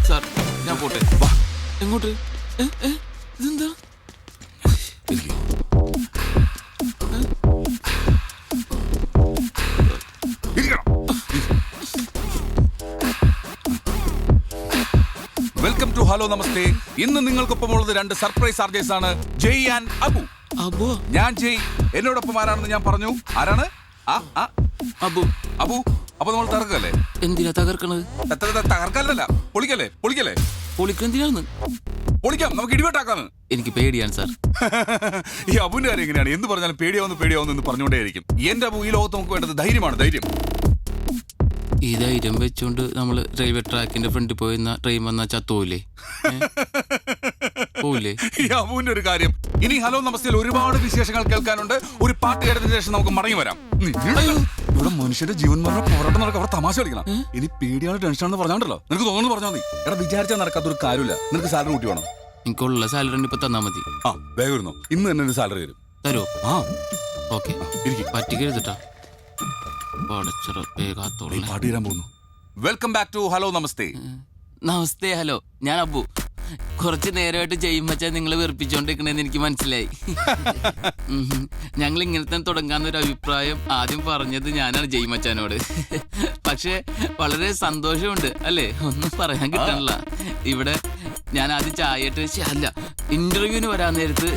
സാർ, ഞാൻ പോട്ടെ. എങ്ങോട്ട്? ഇതെന്താ? വെൽക്കം ടു ഹലോ നമസ്തേ. ഇന്ന് നിങ്ങൾക്കൊപ്പമുള്ളത് 2 സർപ്രൈസ് ആർജേഴ്സ് ആണ്, ജയ് ആൻഡ് അബു. അബു? ഞാൻ ജയ്. എന്നോടൊപ്പം ആരാണെന്ന് ഞാൻ പറഞ്ഞു. ആരാണ്? അബു. അബു, അപ്പൊ നമ്മൾ തകർക്കല്ലേ? എന്തിനാ തകർക്കണത്? തകർക്കാനല്ല, പൊളിക്കല്ലേ? പൊളിക്കല്ലേ? പൊളിക്കെന്തിനാണ്? പൊളിക്കാം, നമുക്ക് ഇടിവെട്ടാക്കാന്ന്. എനിക്ക് പേടിയാണ് സാർ. ഈ അബുവിന്റെ കാര്യം എങ്ങനെയാണ്? എന്ത് പറഞ്ഞാലും പേടിയാവുന്നു എന്ന് പറഞ്ഞുകൊണ്ടേയിരിക്കും. എന്റെ അബു, ഈ ലോകത്ത് നമുക്ക് വേണ്ടത് ധൈര്യമാണ്, ധൈര്യം. ഈ ധൈര്യം വെച്ചുകൊണ്ട് നമ്മൾ റെയിൽവേ ട്രാക്കിന്റെ ഫ്രണ്ടിൽ പോയിരുന്ന ട്രെയിൻ വന്നാൽ ചത്തോല്ലേ? പോവില്ലേ? ഈ അബുവിന്റെ ഒരു കാര്യം. ഇനി ഹലോ നമസ്തേയിൽ ഒരുപാട് വിശേഷങ്ങൾ കേൾക്കാനുണ്ട്. ഒരു പാട്ട് കേട്ടതിന് ശേഷം നമുക്ക് മടങ്ങി വരാം. ഇവിടെ മനുഷ്യന്റെ ജീവൻ മരണ പോരാട്ടം നടക്കും. അവിടെ തമാശ കളിക്കണം. ഇനി പേടിയാണ് ടെൻഷനാണെന്ന് പറഞ്ഞാണ്ടല്ലോ, നിനക്ക് തോന്നുന്നു പറഞ്ഞാൽ മതി. എടാ, വിചാരിച്ചാൽ നടക്കാത്തൊരു കാര്യമില്ല. നിനക്ക് സാലറി കൂട്ടി വേണം. എനിക്കുള്ള സാലറി ഇപ്പൊ തന്നാ മതി. ആ, വേഗം ഇരുന്നോ. ഇന്ന് തന്നെ ഒരു സാലറി തരും. തരുമോ? ആ, ഓക്കെ. പറ്റിക്കരുതിട്ടാ. പാട്ട് തീരാൻ പോകുന്നു. Welcome back to hello Namaste. Namaste. Hello, ഞാൻ അബു. കുറച്ച് നേരമായിട്ട് ജയിമച്ചാ നിങ്ങൾ വെറുപ്പിച്ചോണ്ടിരിക്കണേന്ന് എനിക്ക് മനസ്സിലായി. ഞങ്ങൾ ഇങ്ങനെ തന്നെ തുടങ്ങാന്നൊരു അഭിപ്രായം ആദ്യം പറഞ്ഞത് ഞാനാണ് ജയിമച്ചാനോട്. പക്ഷെ വളരെ സന്തോഷമുണ്ട് അല്ലേ, ഒന്നും പറയാൻ കിട്ടണില്ല. ഇവിടെ ഞാൻ ആദ്യം ചായയിട്ട് അല്ല ഇന്റർവ്യൂവിന് വരാൻ നേരത്ത്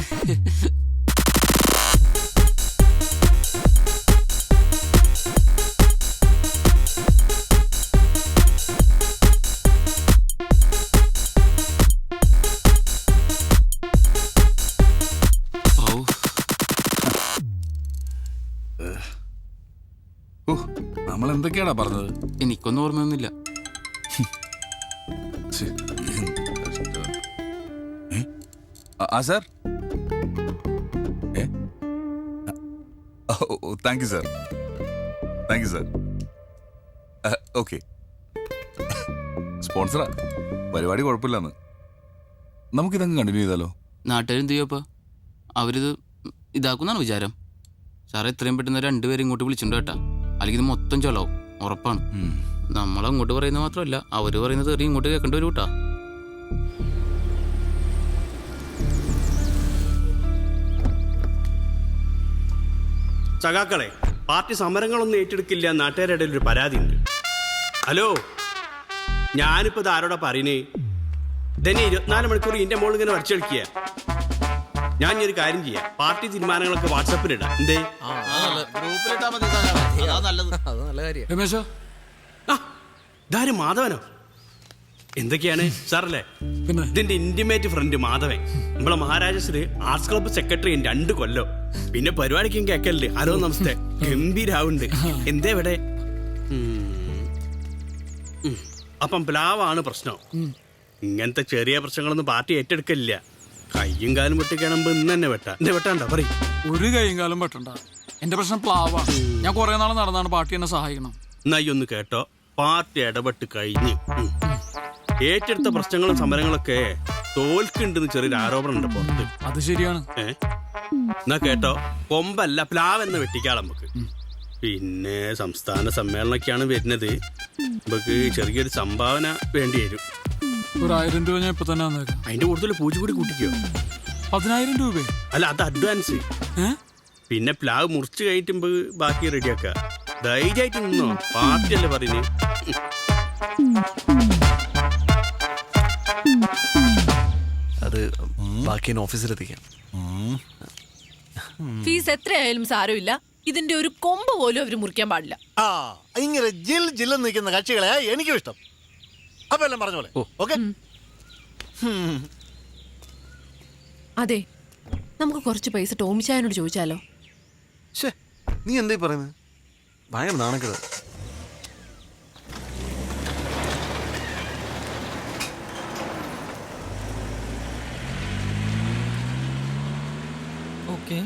നമ്മൾ എന്തൊക്കെയാടാ പറഞ്ഞത്? എനിക്കൊന്നും ഓർമ്മയൊന്നുമില്ല. Sir, thank you sir, thank you sir. Okay, സ്പോൺസറാ, പരിപാടി കുഴപ്പമില്ലെന്ന്. നമുക്കിതങ്ങ് കണ്ടിന്യൂ ചെയ്താലോ? നാട്ടുകാരെന്ത് ചെയ്യപ്പോ? അവരിത് ഇതാക്കുന്നാണ് വിചാരം. സാറേ, എത്രയും പെട്ടെന്ന് 2 പേരെ ഇങ്ങോട്ട് വിളിച്ചിട്ടുണ്ട് കേട്ടാ, അല്ലെങ്കിൽ ഇത് മൊത്തം ചൊലാവും, ഉറപ്പാണ്. നമ്മളങ്ങോട്ട് പറയുന്നത് മാത്രമല്ല, അവര് പറയുന്നത് എറിയും ഇങ്ങോട്ട് കേൾക്കേണ്ടി വരും കേട്ടാ. സഖാക്കളെ, പാർട്ടി സമരങ്ങളൊന്നും ഏറ്റെടുക്കില്ല, നാട്ടുകാരുടെ ഇടയിൽ ഒരു പരാതി ഉണ്ട്. ഹലോ, ഞാനിപ്പോ ഇത് ആരോടാ പറയുന്നേ? ഇതന്നെ 24 മണിക്കൂർ ഇതിന്റെ മോളിൽ ഇങ്ങനെ വരച്ചു കളിക്കുക. ഞാൻ ഒരു കാര്യം ചെയ്യാം, പാർട്ടി തീരുമാനങ്ങളൊക്കെ വാട്സാപ്പിലിടാം. എന്തേ? രമേശോ, ഇതാരും മാധവനോ? എന്തൊക്കെയാണ് സാറല്ലേ? ഇതിന്റെ ഇന്റിമേറ്റ് ഫ്രണ്ട് മാധവൻ, നമ്മളെ മഹാരാജസില് ആർട്സ് ക്ലബ്ബ് സെക്രട്ടറി 2 കൊല്ലം. പിന്നെ പരിപാടിക്കും കേക്കല്ലേ ഹലോ നമസ്തേ, ഗംഭീരാവുണ്ട്. എന്തേ ഇവിടെ? അപ്പം പ്ലാവാണ് പ്രശ്നം. ഇങ്ങനത്തെ ചെറിയ പ്രശ്നങ്ങളൊന്നും പാർട്ടി ഏറ്റെടുക്കില്ല. കയ്യും കാലും വെട്ടിക്കാണുമ്പോ ഇന്ന് തന്നെ വെട്ടാ. എന്റെ വെട്ടാണ്ട പറയും. ഒരു കൈയും കാലും വെട്ടണ്ട. എന്റെ പ്രശ്നം പ്ലാവാ. ഞാൻ കുറെ നാൾ നടന്നാണ് പാർട്ടി എന്നെ സഹായിക്കണം. എന്നായി ഒന്ന് കേട്ടോ, പാർട്ടി ഇടപെട്ട് കഴിഞ്ഞ് ഏറ്റെടുത്ത പ്രശ്നങ്ങളും സമരങ്ങളൊക്കെ തോൽക്കുണ്ടെന്ന് ചെറിയൊരു ആരോപണം ഉണ്ട് പുറത്ത്. അത് ശരിയാണ്. എന്നാ കേട്ടോ, കൊമ്പല്ല പ്ലാവെന്ന് വെട്ടിക്കാളെ നമുക്ക്. പിന്നെ സംസ്ഥാന സമ്മേളനമൊക്കെയാണ് വരുന്നത്, നമുക്ക് ചെറിയൊരു സംഭാവന വേണ്ടി വരും. 1,000 രൂപ ഞാൻ ഇപ്പൊ തന്നെ വന്നേക്കാം. അതിന്റെ കൂടുതൽ പൂജ കൂടി കൂട്ടിക്കോ. 10,000 രൂപ? അല്ല, അത് അഡ്വാൻസ്. പിന്നെ പ്ലാവ് മുറിച്ച് കഴിക്കുമ്പോ ബാക്കി റെഡിയാക്ക. ധൈര്യമായിട്ട് നിന്നോ, പാർട്ടിയല്ലേ പറയുന്നേ. അത് ബാക്കി ഓഫീസിലെത്തിക്കാം. ഫീസ് എത്രയായാലും സാരമില്ല, ഇതിന്റെ ഒരു കൊമ്പ് പോലും അവര് മുറിക്കാൻ പാടില്ല. ആ ഇങ്ങനെ ജില്ലെന്ന് നിൽക്കുന്ന കക്ഷികളെ എനിക്കും ഇഷ്ടം. അപ്പൊ എല്ലാം പറഞ്ഞ പോലെ ഓക്കെ. അതെ, നമുക്ക് കുറച്ച് പൈസ ടോമിച്ചായനോട് ചോദിച്ചാലോ? നീ എന്തായി പറയുന്നത്? ഭയങ്കര നാണക്കേട്. ഓക്കെ.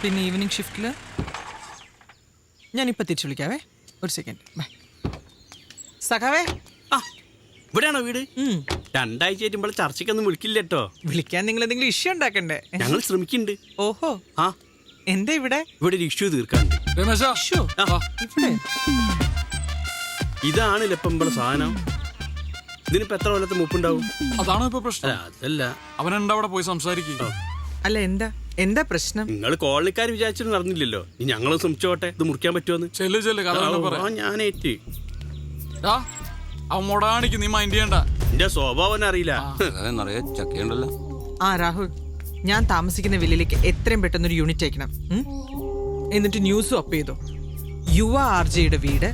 പിന്നെ ഈവനിങ് ഷിഫ്റ്റില് ഞാനിപ്പോൾ തിരിച്ചു വിളിക്കാവേ. ഒരു സെക്കൻഡ്. ബൈ. സഖാവേ, ഇവിടെയാണോ വീട്? 2 ആഴ്ചയായിട്ട് ഇവിടെ ചർച്ചയ്ക്കൊന്നും വിളിക്കില്ല കേട്ടോ. വിളിക്കാൻ നിങ്ങൾ എന്തെങ്കിലും ഇഷ്യൂ ഉണ്ടാക്കണ്ടേ? ഞങ്ങൾ ശ്രമിക്കുന്നുണ്ട്. ഓഹോ, എന്താ ഇവിടെ? ഇവിടെ ഒരു ഇഷ്യൂ തീർക്കാണ്ട്. ഇതാണ് ഇപ്പം സാധനം. ഇതിനിപ്പോ എത്ര കൊല്ലത്തെ മൂപ്പുണ്ടാവും? അതാണോ ഇപ്പൊ പ്രശ്നം? അതല്ല, അവനെന്താ അവിടെ പോയി സംസാരിക്കുക. അല്ല, എന്താ പ്രശ്നം? നിങ്ങൾ കോളനിക്കാർ വിചാരിച്ചിട്ട് നടന്നില്ലല്ലോ. ഇനി ഞങ്ങളും ശ്രമിച്ചോട്ടെ, ഇത് മുറിക്കാൻ പറ്റുമെന്ന്. ഞാനേറ്റ് അവൻ നീ മൈൻഡ് ചെയ്യണ്ട. എന്റെ സ്വഭാവം അറിയില്ല. ചക്കയുണ്ടല്ലോ. രാഹുൽ, ഞാൻ താമസിക്കുന്ന വില്ലിലേക്ക് എത്രയും പെട്ടെന്നൊരു യൂണിറ്റ് അയക്കണം. എന്നിട്ട് ന്യൂസും അപ്പ് ചെയ്തോ. യുവ ആർജയുടെ വീട്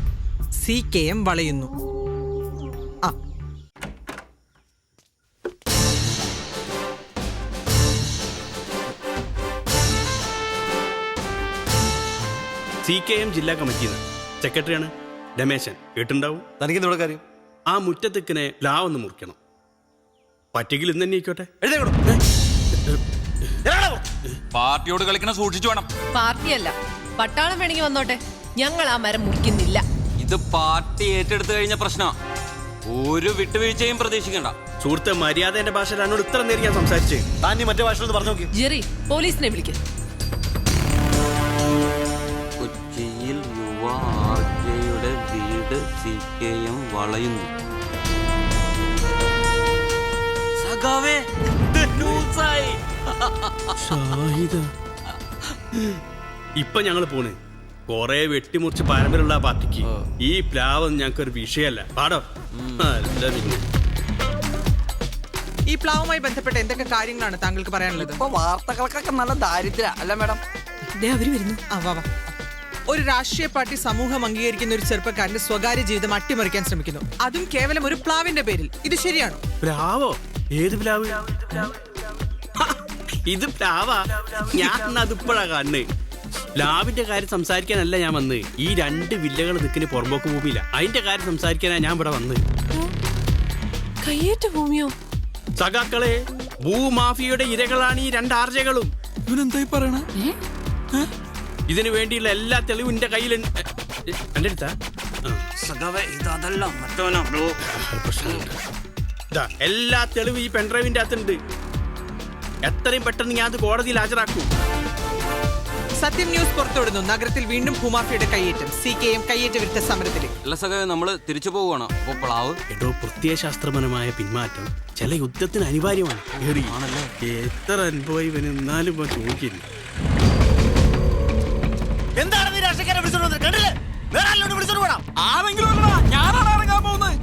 CKM വളയുന്നു. CKM ജില്ലാ കമ്മിറ്റിന്ന് സെക്രട്ടറിയാണ് രമേശൻ. കേട്ടുണ്ടാവും. തനിക്കെന്താ കാര്യം? ആ മുറ്റത്തിക്കനെ ലാവൊന്ന് മുറിക്കണം. പറ്റെങ്കിൽ ഇന്ന് തന്നെ ആയിക്കോട്ടെ. പാർട്ടിയോട് കളിക്കണ സൂക്ഷിച്ചു വേണം. പാർട്ടിയല്ല, പട്ടാളം വേണമെങ്കിൽ വന്നോട്ടെ, ഞങ്ങൾ ആ മരം മുറിക്കുന്നില്ല. ഇത് പാർട്ടി ഏറ്റെടുത്തു കഴിഞ്ഞ പ്രശ്നം. ഒരു വിട്ടുവീഴ്ചയും പ്രതീക്ഷിക്കണ്ട. സുഹൃത്തെ, മര്യാദന്റെ ഭാഷയിൽ എന്നോട് ഇത്ര നേരം ഞാൻ സംസാരിച്ചേ. താൻ മറ്റേ ഭാഷ പറഞ്ഞു നോക്കി. ജെറി, പോലീസിനെ വിളിക്കും. കൊച്ചിയിൽ യുവ ആർജയുടെ വീട് CKM വളയുന്നു. ഇപ്പൊ ഞങ്ങള് പോണ്. കൊറേ വെട്ടിമുറിച്ച് പാരമ്പര്യമുള്ള ആ പാർട്ടിക്ക് ഈ പ്ലാവ് ഞങ്ങൾക്കൊരു വിഷയമല്ല. പാടോ. ഈ പ്ലാവുമായി ബന്ധപ്പെട്ട എന്തൊക്കെ കാര്യങ്ങളാണ് താങ്കൾക്ക് പറയാനുള്ളത്? വാർത്തകൾക്കൊക്കെ നല്ല ദാരിദ്ര്യ അല്ല മാഡം? ഒരു രാഷ്ട്രീയ പാർട്ടി സമൂഹം അംഗീകരിക്കുന്ന ഒരു ചെറുപ്പക്കാരന്റെ സ്വകാര്യ ജീവിതം അട്ടിമറിക്കാൻ ശ്രമിക്കുന്നു, അതും കേവലം ഒരു പ്ലാവിന്റെ പേരിൽ. ഇത് ശരിയാണോ? പ്ലാവോ? ഏത് പ്ലാവ്? ഇത് പ്ലാവാ? ഞാൻ അതിപ്പോഴാ കാണുന്നേ. പ്ലാവിന്റെ കാര്യം സംസാരിക്കാനല്ല ഞാൻ വന്ന്. ഈ 2 വില്ലകൾ നിൽക്കുന്ന പുറമ്പോക്ക് ഭൂമിയില്ല, അതിന്റെ കാര്യം സംസാരിക്കാനാ ഞാൻ ഇവിടെ വന്ന്. കയ്യേറ്റ ഭൂമിയോ? സഖാക്കളെ, ഭൂമാഫിയയുടെ ഇരകളാണ് ഈ 2 ആർജകളും. ഇവനെന്തായി പറയണ? ഇതിനു വേണ്ടിയുള്ള എല്ലാ തെളിവും എന്റെ കയ്യിലുണ്ട്. എന്റെ അടുത്താ എല്ലാ തെളിവും ഈ പെൺഡ്രൈവിന്റെ അകത്തുണ്ട്. എത്രയും പെട്ടെന്ന് ഞാൻ അത് കോടതിയിൽ ഹാജരാക്കും. സത്യം ന്യൂസ് പുറത്തുവിടുന്നു. നഗരത്തിൽ വീണ്ടും ഭൂമാഫിയുടെ കയ്യേറ്റം. CKM കയ്യേറ്റ വിരുദ്ധ സമരത്തിലേക്ക്. നമ്മള് തിരിച്ചു പോവുകയാണ്. എടോ, പ്രത്യയശാസ്ത്രപരമായ പിന്മാറ്റം ചില യുദ്ധത്തിന് അനിവാര്യമാണ്. എത്ര അനുഭവം ഇവന് എന്നാലും ചോദിക്കില്ല. എന്താണ് നീ രാഷ്ട്രീയക്കാരെ വിളിച്ചോണ്ട് കണ്ടില്ലേ? വേറെ ആരെങ്കിലും വിളിച്ചോണ്ട് പോടാ. ആരെങ്കിലും ഞാനാണ് ഇറങ്ങാൻ പോകുന്നത്.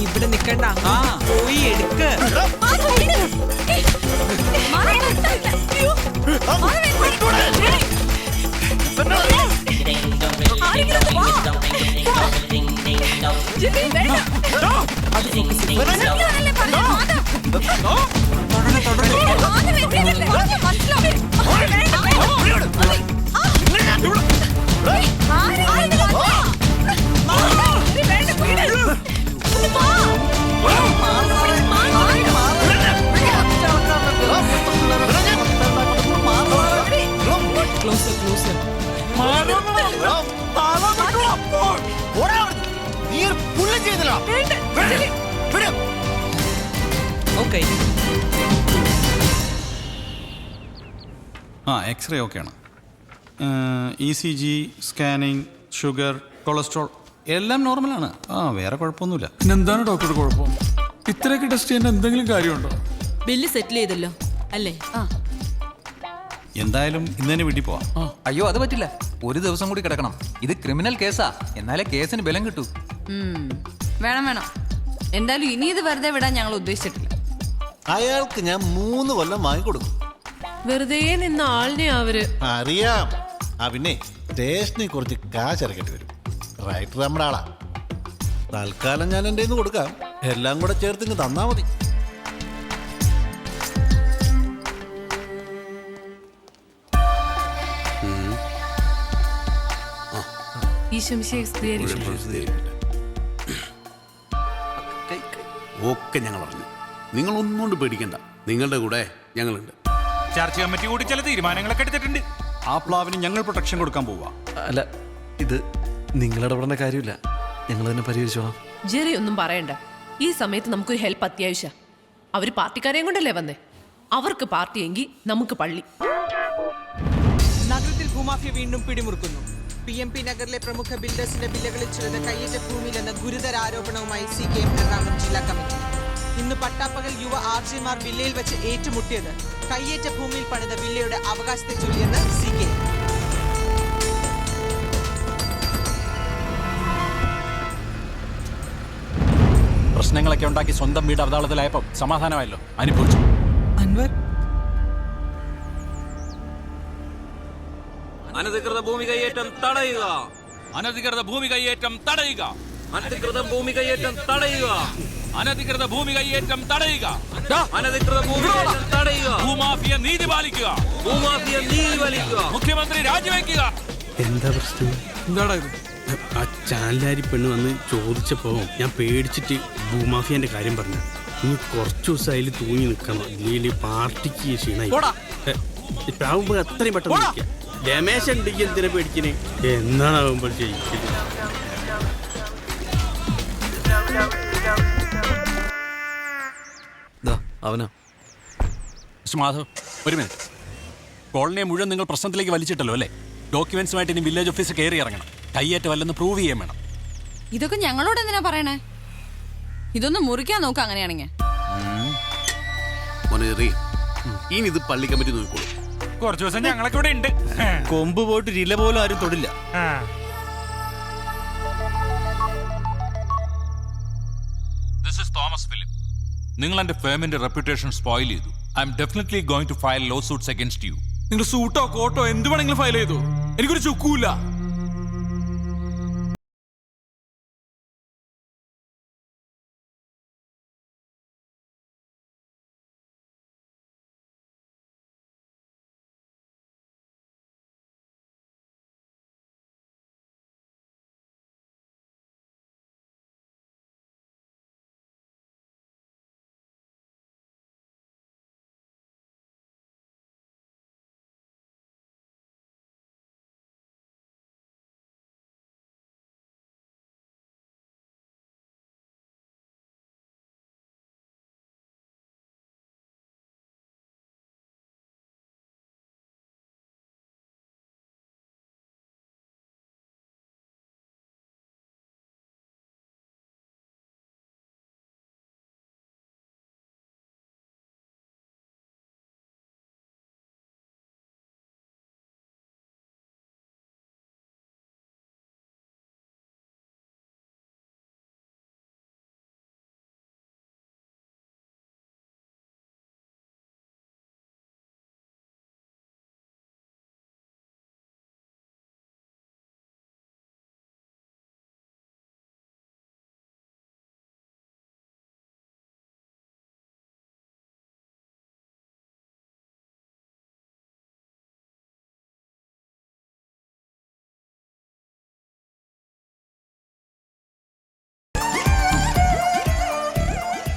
ഇവിടെ നിക്കണ്ട, പോയി എടുക്ക്. വേണ്ട പുള്ളും ചെയ്തല്ലോ. ഓക്കെ ആ എക്സ്റേ ഓക്കെയാണ്. ECG, സ്കാനിങ്, ഷുഗർ, കൊളസ്ട്രോൾ എല്ലാം നോർമലാണ്. വേറെ കുഴപ്പമൊന്നുമില്ല. എന്താണ് ഡോക്ടർ കുഴപ്പം? ഇത്രയൊക്കെ ടെസ്റ്റ് ചെയ്യേണ്ട എന്തെങ്കിലും കാര്യമുണ്ടോ? ബില്ല് സെറ്റിൽ ചെയ്തല്ലോ അല്ലേ? എന്തായാലും ഇന്ന് തന്നെ വീട്ടിൽ പോവാം. അയ്യോ അത് പറ്റില്ല, ഒരു ദിവസം കൂടി കിടക്കണം. ഇത് ക്രിമിനൽ കേസാ, എന്നാലേ കേസിന് ബലം കിട്ടൂ. വേണം വേണം. എന്തായാലും ഇനി ഇത് വെറുതെ വിടാൻ ഞങ്ങൾ ഉദ്ദേശിച്ചിട്ടില്ല. അയാൾക്ക് ഞാൻ 3 കൊല്ലം വാങ്ങിക്കൊടുക്കും. വെറുതെ നിന്ന ആളിനെ അവര് അറിയാം. പിന്നെ സ്റ്റേഷനിൽ കുറച്ച് കാശ് ഇറക്കേണ്ടി വരും. റൈറ്റർ നമ്മുടെ ആളാ. തൽക്കാലം ഞാൻ എൻ്റെ കയ്യിൽ കൊടുക്കാം. എല്ലാം കൂടെ ചേർത്ത് ഇങ്ങ് തന്നാ മതി. ഒക്കെ ഞങ്ങൾ അറിഞ്ഞു. നിങ്ങൾ ഒന്നുകൊണ്ട് പേടിക്കണ്ട, നിങ്ങളുടെ കൂടെ ഞങ്ങളുണ്ട്. ചർച്ച കമ്മിറ്റി കൂടി ചില തീരുമാനങ്ങളൊക്കെ എടുത്തിട്ടുണ്ട്. ആ പ്ലാവിന് ഞങ്ങൾ പ്രൊട്ടക്ഷൻ കൊടുക്കാൻ പോവാ. അല്ല, ഇത് നിങ്ങളിടപെടേണ്ട കാര്യമില്ല, ഞങ്ങൾ തന്നെ പരിഹരിച്ചോളാം. ജെറി ഒന്നും പറയണ്ട. ഈ സമയത്ത് നമുക്കൊരു ഹെൽപ്പ് അത്യാവശ്യം. അവര് പാർട്ടിക്കാരെയും കൊണ്ടല്ലേ വന്നേ. അവർക്ക് പാർട്ടിയെങ്കിൽ നമുക്ക് പള്ളി. നഗരത്തിൽ ഭൂമാഫിയ വീണ്ടും പിടിമുറുക്കുന്നു. PMP നഗറിലെ പ്രമുഖ ബിൽഡേഴ്സിന്റെ വില്ലകളിൽ ചിലത് കയ്യേറ്റ ഭൂമിയിലെന്ന ഗുരുതര ആരോപണവുമായി CKM എറണാകുളം ജില്ലാ കമ്മിറ്റി. ഇന്ന് പട്ടാപ്പകൽ യുവ RG-മാർ വില്ലയിൽ വെച്ച് ഏറ്റുമുട്ടിയത് കയ്യേറ്റ ഭൂമിയിൽ പണിത വില്ലയുടെ അവകാശത്തെ ചൊല്ലിയെന്ന് CKM. പ്രശ്നങ്ങളൊക്കെ ഉണ്ടാക്കി സ്വന്തം വീട് അവതാളത്തിലായപ്പോൾ സമാധാനമായല്ലോ, അനുഭവിച്ചു. അൻവർ, അനധികൃത ഭൂമി കയ്യേറ്റം തടയുക. അനധികൃത ഭൂമി കയ്യേറ്റം തടയുക. അനധികൃത ഭൂമി കയ്യേറ്റം തടയുക. അനധികൃത ഭൂമി കയ്യേറ്റം തടയുക. അനധികൃത ഭൂമി കയ്യേറ്റം തടയുക. ഭൂമാഫിയ നീതി പാലിക്കുക. ഭൂമാഫിയ നീതി പാലിക്കുക. മുഖ്യമന്ത്രി രാജിവെക്കുക. എന്താ പ്രശ്നം? എന്താടാ ഇത്? ആ ചാനലാരി പെണ്ണ് വന്ന് ചോദിച്ചപ്പോ ഞാൻ പേടിച്ചിട്ട് ഭൂമാഫിയന്റെ കാര്യം പറഞ്ഞു. ഇനി കുറച്ചു ദിവസം അതിൽ തൂങ്ങി നിൽക്കണം, ഇല്ലെങ്കിൽ പാർട്ടിക്ക് ക്ഷീണായി. ഇപ്പാവുമ്പോ അത്രയും പെട്ടെന്ന് നിൽക്കുക. രമേശ് ഉണ്ടെങ്കിൽ എന്തിനാ പേടിക്കണേ? എന്നാണാവുമ്പോൾ ജയിക്കുന്നത്. അവനാ മാധവ്, ഒരു മിനിറ്റ്. കോളനിയെ മുഴുവൻ നിങ്ങൾ പ്രശ്നത്തിലേക്ക് വലിച്ചിട്ടല്ലോ അല്ലേ? ഡോക്യുമെന്റ്സുമായിട്ട് ഇനി വില്ലേജ് ഓഫീസ് കയറി ഇറങ്ങണം. കയ്യേറ്റമല്ലെന്ന് പ്രൂവ് ചെയ്യാൻ വേണം. ഇതൊക്കെ ഞങ്ങളോട് എന്തിനാ പറയണേ? ഇതൊന്ന് മുറിക്കാൻ നോക്കാം അങ്ങനെയാണെങ്കിൽ. ഇനി ഇത് പള്ളി കമ്മിറ്റി നോക്കിക്കോളൂ. കുറച്ചു ദിവസം ഞങ്ങളൊക്കെ ഇവിടെ ഉണ്ട്. കൊമ്പ് പോയിട്ട് ഇല പോലും ആരും തൊടില്ല. This is Thomas Philip. നിങ്ങൾ എന്റെ ഫേമിന്റെ റെപ്യൂട്ടേഷൻ സ്പോയിൽ ചെയ്തു. I am definitely going to file lawsuits against you. നിങ്ങൾ സൂട്ടോ കോട്ടോ എന്ത് വേണമെങ്കിലും ഫയൽ ചെയ്തു. എനിക്കൊരു ചുക്കൂല്ല.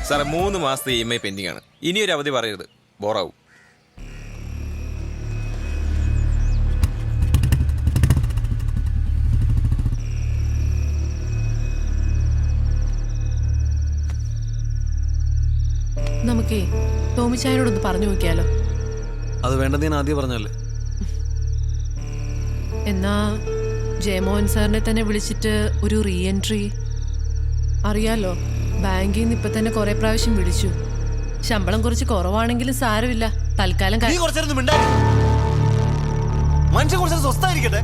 സാറേ 3 മാസത്തെ EMI പെൻഡിംഗ് ആണ്. ഇനിയൊരു അവധി പറയരുത്, ബോറാവും. നമുക്കേ ടോമിച്ചായനോടൊന്ന് പറഞ്ഞു നോക്കിയാലോ? അത് വേണ്ടെന്ന് ഞാൻ ആദ്യം പറഞ്ഞല്ലേ. എന്നാ ജയമോഹൻ സാറിനെ തന്നെ വിളിച്ചിട്ട് ഒരു റീ എൻട്രി. അറിയാലോ, ബാങ്കിൽ നിന്ന് ഇപ്പൊ തന്നെ കുറെ പ്രാവശ്യം വിളിച്ചു. ശമ്പളം കുറച്ച് കുറവാണെങ്കിലും സാരമില്ല, തൽക്കാലം മനുഷ്യൻ കുറച്ച് സ്വസ്ഥായിരിക്കട്ടെ.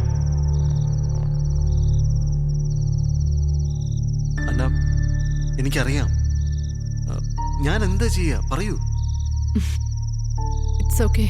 അന്ന, എനിക്കറിയാം. ഞാൻ എന്താ ചെയ്യാ പറയൂ. It's okay.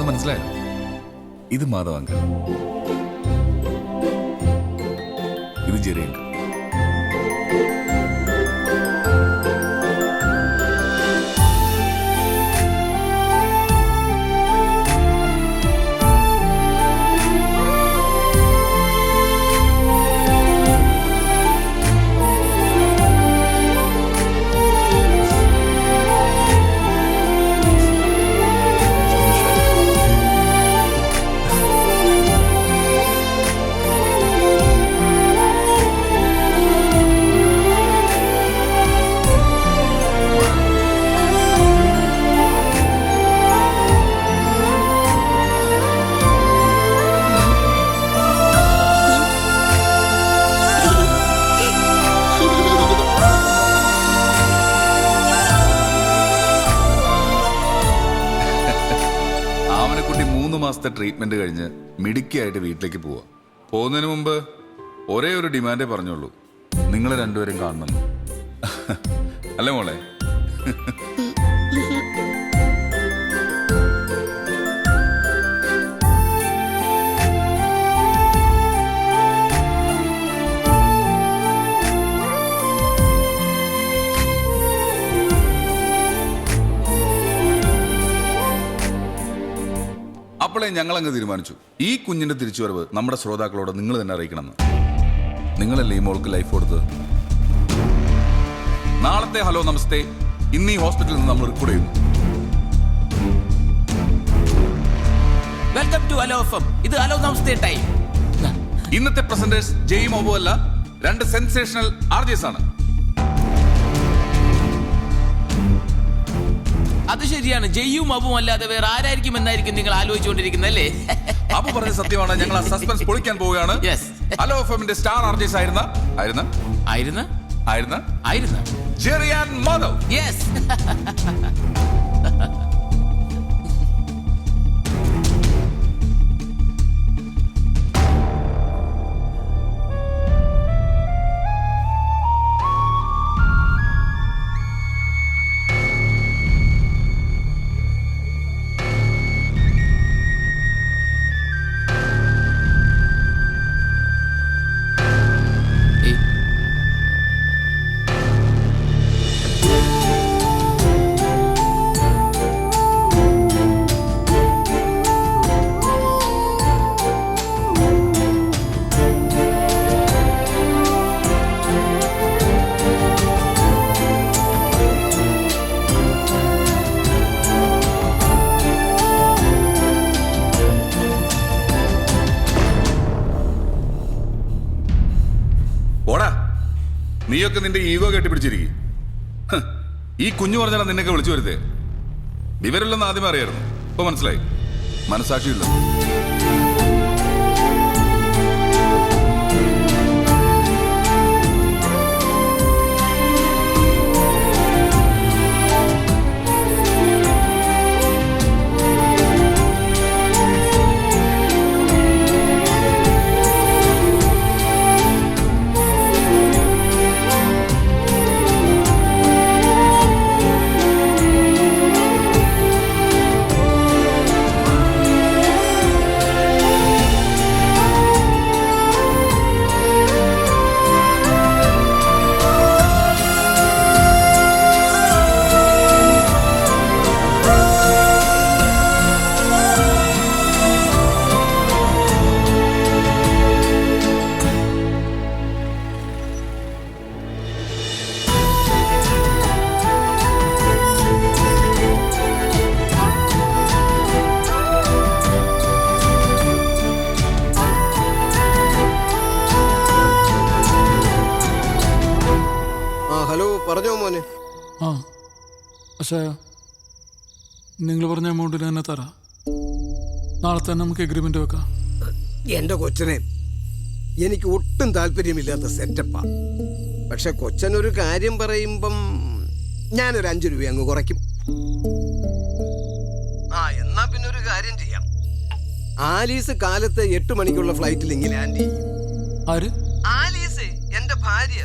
മനസ്സിലായോ? ഇത് മാധവ് അങ്കിൾ, ഇത് ജെറി അങ്കിൾ. മാസത്തെ ട്രീറ്റ്മെന്റ് കഴിഞ്ഞ് മിടുക്കിയായിട്ട് വീട്ടിലേക്ക് പോവാ. പോകുന്നതിന് മുമ്പ് ഒരേ ഒരു ഡിമാൻഡേ പറഞ്ഞോളൂ, നിങ്ങൾ രണ്ടുപേരും കാണണം. അല്ലേ മോളെ? അപ്പോഴേ ഞങ്ങൾ അങ്ങ് തീരുമാനിച്ചു, ഈ കുഞ്ഞിന്റെ തിരിച്ചുവരവ് നമ്മുടെ ശ്രോതാക്കളോട് നിങ്ങൾ തന്നെ അറിയിക്കണമെന്ന്. നിങ്ങളല്ലേ ഈ മോൾക്ക് ലൈഫ് കൊടുത്തത്. നാളത്തെ ഹലോ നമസ്തേ ഇന്ന് ഈ ഹോസ്പിറ്റലിൽ നിന്ന് നമ്മൾ റിപ്പോർട്ട് ചെയ്യുന്നു. Welcome to hello FM. ഇത് ഹലോ നമസ്തേ ടൈം. ഇന്നത്തെ പ്രസന്റേഴ്സ് ജെയ് മോബോ അല്ല, രണ്ട് സെൻസേഷണൽ ആർജേഴ്സ് ആണ്. അത് ശരിയാണ്. ജയ്യും അബും അല്ലാതെ വേറെ ആരായിരിക്കും എന്നായിരിക്കും നിങ്ങൾ ആലോചിച്ചുകൊണ്ടിരിക്കുന്നല്ലേ? അബു പറഞ്ഞ സത്യമാണ്. ഞങ്ങൾ ആ സസ്പെൻസ് പൊളിക്കാൻ പോവുകയാണ്. ഹലോ എഫ്എമ്മിന്റെ സ്റ്റാർ ആർട്ടിസ്റ്റ് ആയിരുന്ന ജെറി ആൻഡ് മാധവ്. യെസ്. നീയൊക്കെ നിന്റെ ഈഗോ കെട്ടിപ്പിടിച്ചിരിക്കും. ഈ കുഞ്ഞു പറഞ്ഞാൽ നിന്നൊക്കെ വിളിച്ചു വരുത്തേ. വിവരമില്ലെന്ന് ആദ്യമേ അറിയായിരുന്നു. ഇപ്പൊ മനസ്സിലായി. മനസാക്ഷിയില്ല. പറഞ്ഞോ മോനെ. ആ പക്ഷേ നിങ്ങൾ പറഞ്ഞ എമൗണ്ടിന് തന്നെ തരാം. നാളെ തന്നെ നമുക്ക് എഗ്രിമെന്റ് വെക്കാം. എന്റെ കൊച്ചനെ എനിക്ക് ഒട്ടും താല്പര്യമില്ലാത്ത സെറ്റപ്പാ. പക്ഷെ കൊച്ചനൊരു കാര്യം പറയുമ്പം ഞാനൊരു 5 രൂപ അങ്ങ് കുറയ്ക്കും. എന്നാ പിന്നെ ഒരു കാര്യം ചെയ്യാം. ആലീസ് കാലത്ത് 8 മണിക്കുള്ള ഫ്ലൈറ്റിൽ ഇങ്ങനെ ലാൻഡ് ചെയ്യും. ആലീസ് എന്റെ ഭാര്യ.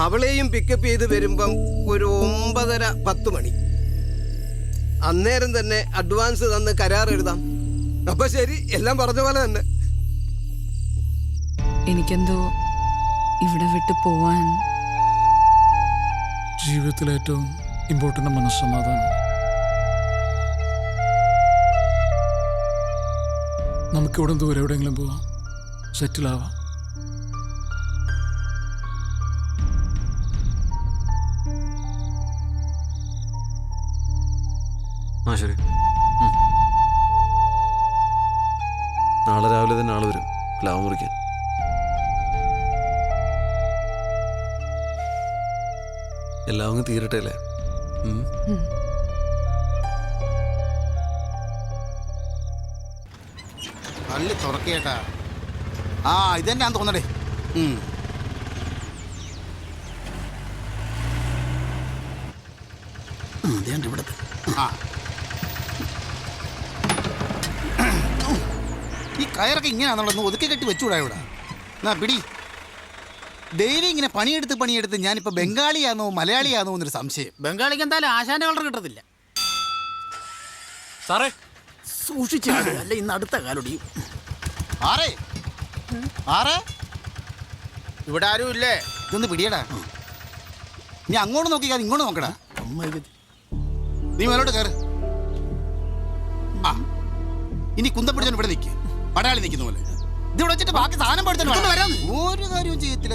അവളെയും പിക്കപ്പ് ചെയ്ത് വരുമ്പം ഒരു 9:30-10 മണി. അന്നേരം തന്നെ അഡ്വാൻസ് തന്ന് കരാർ എഴുതാം. അപ്പൊ ശരി, എല്ലാം പറഞ്ഞ പോലെ തന്നെ. എനിക്കെന്തോ ഇവിടെ വിട്ടു പോവാൻ. ജീവിതത്തിലെ ഏറ്റവും ഇമ്പോർട്ടന്റ് മനസ്സമാധാനം. നമുക്കിവിടെ ദൂരെ എവിടെയെങ്കിലും പോവാം, സെറ്റിലാവാം. ശരി, നാളെ രാവിലെ തന്നെ ആള് വരും പ്ലാവ് മുറിക്കാൻ. എല്ലാം അങ്ങ് തീരട്ടെ അല്ലേ? പള്ളി തുറക്കേട്ടാ. ഇതെന്നാ തോന്നടേ. ഇവിടത്തെ ഈ കയറൊക്കെ ഇങ്ങനെയാണെന്നുള്ളത് ഒതുക്കി കെട്ടി വെച്ചുകൂടാ ഇവിടെ. എന്നാ പിടി. ഡെയിലി ഇങ്ങനെ പണിയെടുത്ത് ഞാനിപ്പോ ബംഗാളിയാണോ മലയാളിയാണോ എന്നൊരു സംശയം. ബംഗാളിക്ക് എന്തായാലും ആശാന്റെ കളർ കിട്ടത്തില്ല സാറേ. സൂക്ഷിച്ചാണ്, അല്ല ഇന്ന് അടുത്ത കാലൊടിയും. ഇവിടെ ആരും ഇല്ലേ? ഇതൊന്ന് പിടിയടാ. നീ അങ്ങോട്ട് നോക്കിക്കാതെ ഇങ്ങോട്ട് നോക്കടാ. നീ മേലോട്ട് കയറ്. ഇനി കുന്തപ്പിടിച്ചാൽ ഇവിടെ നിൽക്കുക, പടയാളി നിൽക്കുന്ന പോലെ. ഇത് ഇവിടെ വെച്ചിട്ട് ബാക്കി സാധനം പഠിച്ചാൽ ഒരു കാര്യവും ചെയ്യത്തില്ല.